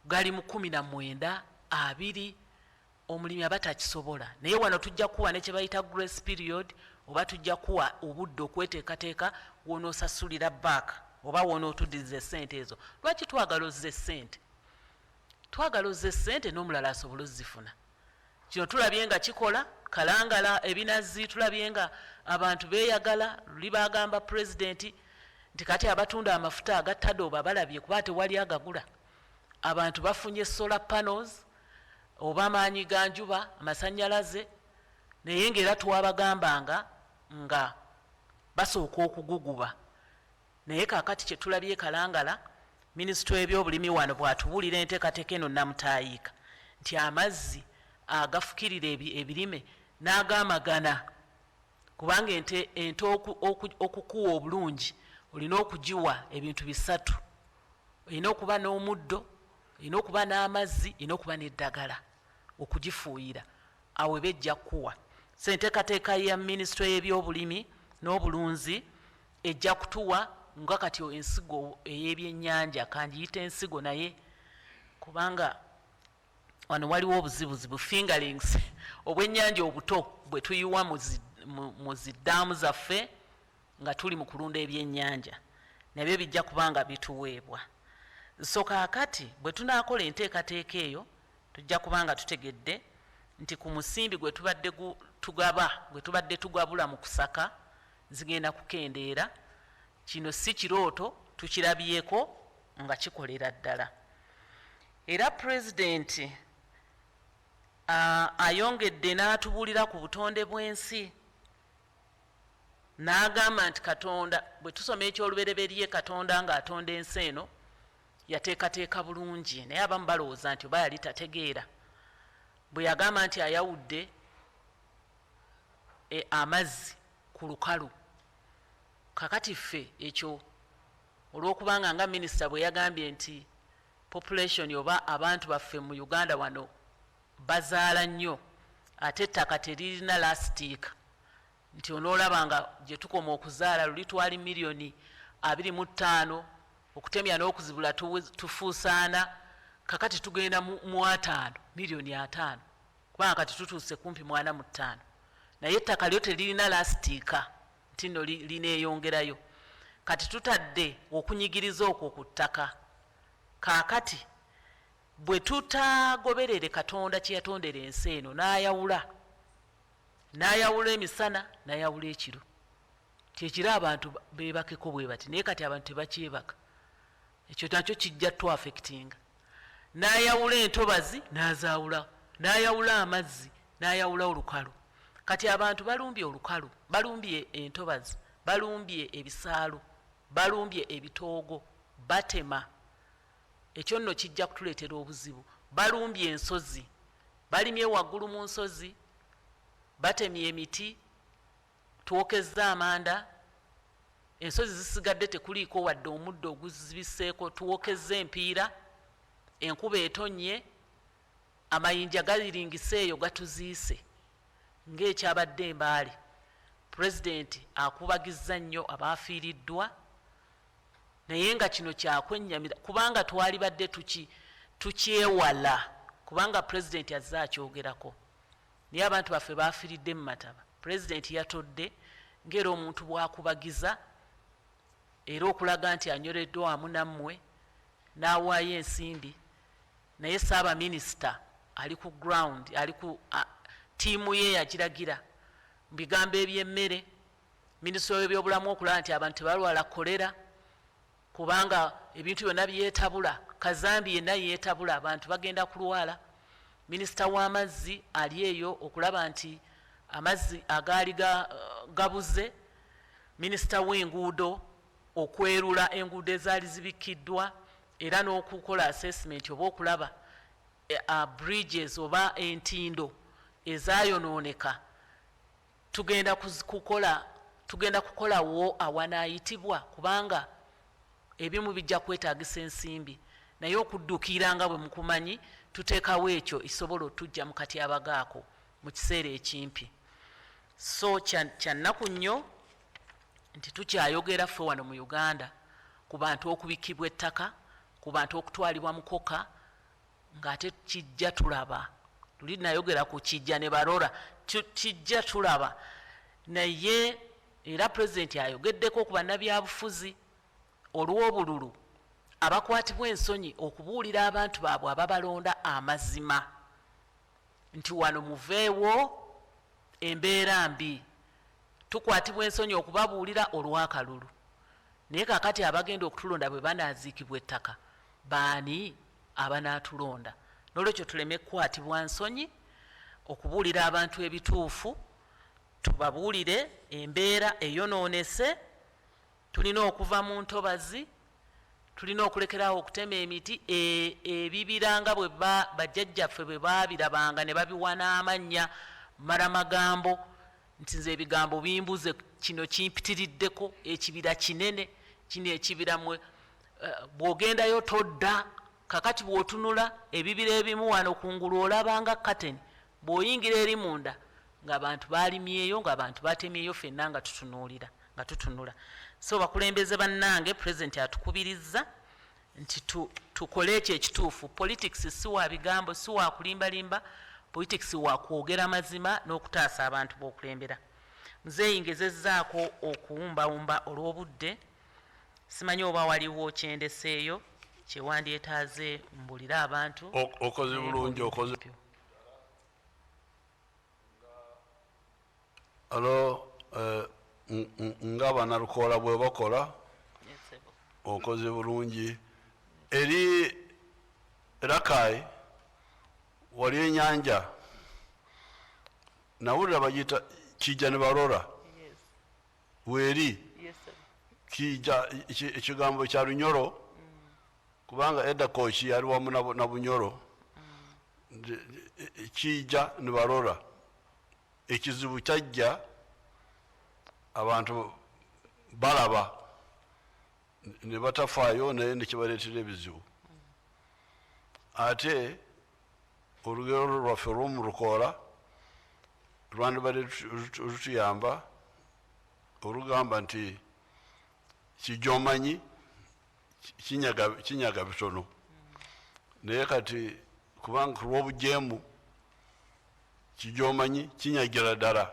R: gali mu 19 20 omulimi aba takisobola naye wano tujja kuwa ne kye bayita grace period oba tujja kuwa obudde okweteekateeka wonoosasulira back oba wonootuddiza essente ezo. Lwaki twagala ozza essente? Twagala ozza essente n'omulala asobole ozifuna. Kino tulabye nga kikola kalangala ebinazi, tulabye nga abantu beeyagala luli bagamba pulezidenti nti kati abatunda amafuta agattadooba balabye kuba tewali agagula. Abantu bafunye solar panels oba amaanyi ga njuba amasannyalaze naye ng'era twabagambanga nga basooka okuguguba. Naye kaakati kye tulabye kalangala minisitule y'ebyobulimi wano bw'atubuulira enteekateeka eno namutayiika nti amazzi agafukirira ebirime n'agamagana kubanga ente okukuwa obulungi olina okugiwa ebintu bisatu. Olina okuba n'omuddo, olina okuba n'amazzi, olina okuba n'eddagala okugifuuyira. Awo bejja kuwa. So enteekateeka ya minisitule y'ebyobulimi n'obulunzi ejja kutuwa nga kati ensigo ey'ebyennyanja kangiyita ensigo naye kubanga wano waliwo obuzibuzibu fingerlings obwennyanja obuto bwe tuyiwa mu ziddaamu zaffe nga tuli mu kulunda ebyennyanja nabyo bijja kubanga bituweebwa. So kaakati bwe tunaakola enteekateeka eyo tujja kubanga tutegedde nti ku musimbi gwe tubadde tugabula mu kusaka zigenda kukendeera. Kino si kirooto, tukirabyeko nga kikolera ddala. Era pulezidenti ayongedde n'atubuulira ku butonde bw'ensi n'agamba nti Katonda bwe tusoma ekyolubereberye Katonda ng'atonda ensi eno yateekateeka bulungi naye abamu balowooza nti oba yali tategeera. Bwe yagamba nti ayawudde amazzi ku lukalu. Kakati ffe ekyo olw'okubanga nga minisita bwe yagambye nti population oba abantu baffe mu Uganda wano bazaala nnyo ate ettaka teririna lasitiika nti onoolaba nga gye tukoma okuzaala luli twali miliyoni 25 okutemya n'okuzibula tufuusaana kakati tugenda mu 5 miliyoni 5 kubanga kati tutuuse kumpi 45 naye ettaka lyo teririna lasitiika nti nno lineeyongerayo. Kati tutadde okunyigiriza okwo ku ttaka. Kaakati bwe tutagoberere Katonda kye yatondera ensi eno n'ayawula emisana n'ayawula ekiro kyekiro abantu beebakeko bwe bati naye kati abantu tebakyebaka. Ekyo nakyo kijja twafekitinga. N'ayawula entobazi n'azaawula, n'ayawula amazzi n'ayawula olukalu. Kati abantu balumbye olukalu, balumbye entobazi, balumbye ebisaalu, balumbye ebitoogo, batema. Ekyo nno kijja kutuleetera obuzibu. Balumbye ensozi, balimye waggulu mu nsozi, batemye emiti, twokezza amanda, ensozi zisigadde tekuliiko wadde omuddo oguzibiseeko, tuwokezza empiira, enkuba etonnye, amayinja galiringise eyo gatuziise. Ng'ekyabadde Mbaale, pulezidenti akubagizza nnyo abaafiiriddwa naye nga kino kyakwennyamira kubanga twali badde tukyewala kubanga pulezidenti azze akyogerako naye abantu baffe baafiiridde mu mataba. Pulezidenti yatodde ng'era omuntu bw'akubagiza era okulaga nti anyoleddwa wamu nammwe n'awaayo ensimbi naye Ssaabaminisita ali ku ground, ali ku tiimu ye yagiragira mu bigambo eby'emmere. Minisitule w'ebyobulamu okulaba nti abantu tebalwala kolera kubanga ebintu byonna byetabula, kazambi yenna yeetabula, abantu bagenda kulwala. Minisita w'amazzi ali eyo okulaba nti amazzi agaali gabuze. Minisita w'enguudo okwerula enguudo ezaali zibikkiddwa era n'okukola assessment oba okulaba bridges oba entindo ezaayonooneka. Tugenda kukolawo awanaayitibwa kubanga ebimu bijja kwetaagisa ensimbi naye okuddukira nga bwe mukumanyi tuteekawo ekyo isobola otujja mu katyabagaako mu kiseera ekimpi. So kyannaku nnyo nti tukyayogera ffe wano mu Uganda ku bantu okubikkibwa ettaka, ku bantu okutwalibwa mukoka, ng'ate kijja tulaba luli nayogera ku kijja ne barora kijja tulaba naye era pulezidenti ayogeddeko ku bannabyabufuzi olw'obululu abakwatibwa ensonyi okubuulira abantu baabwe ababalonda amazima nti wano muveewo embeera mbi tukwatibwa ensonyi okubabuulira olw'akalulu naye kakati abagenda okutulonda bwe banaaziikibwa ettaka baani abanaatulonda n'olwekyo tuleme kukwatibwa nsonyi okubuulira abantu ebituufu tubabuulire embeera eyonoonese tulina okuva mu ntobazi tulina okulekerawo okutema emiti ebibira nga bwe bajjajjaffe bwe baabirabanga ne babiwa n'amannya malamagambo nti nze ebigambo bimbuze kino kimpitiriddeko ekibira kinene kino ekibira mwe bw'ogendayo todda kakati bw'otunula ebibira ebimu wano kungulu olabanga kateni bw'oyingira eri munda ng'abantu baalimyeyo ng'abantu batemyeyo ffenna nga tutunula so bakulembeze bannange pulezidenti atukubirizza nti tukole ekyo ekituufu politics si wa bigambo si wa kulimbalimba politics wa kwogera mazima n'okutaasa abantu b'okulembera muzeeyi ngezezzaako okuwumbawumba olw'obudde simanyi oba waliwo kyendeseeyo kyewandyetaaze mbulire abantu
A: okoze bulungi okoze alo nga banalukoola bwe bakola okoze bulungi eri Rakai wali enyanja nawulira bagiyita kijja ne barora weeri kijja ekigambo kya lunyoro kubanga edda koki yali wamu na bunyoro kijja ne barora ekizibu kyajja abantu balaba ne batafaayo naye nekibaleetera ebizibu ate olugero lwaffe olw'omu lukoola lwandibadde lutuyamba olugamba nti kijjomanyi kinyaga bitono naye kati kubanga ku lw'obujeemu kijjomanyi kinyagira ddala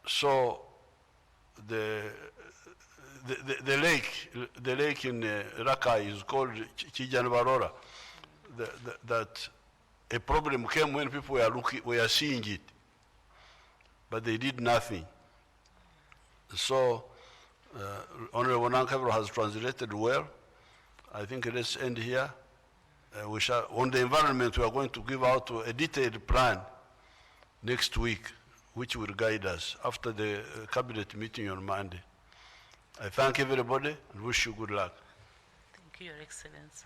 A: so the lake in Rakai is called Kijanabarora. That a problem came when people were seeing it, but they did nothing. So, Honorable Nankabro has translated well. I think let's end here. We shall, on the environment, we are going to give out a detailed plan next week, which will guide us after the cabinet meeting on Monday. I thank everybody and wish you good luck.
R: Thank you, Your Excellency.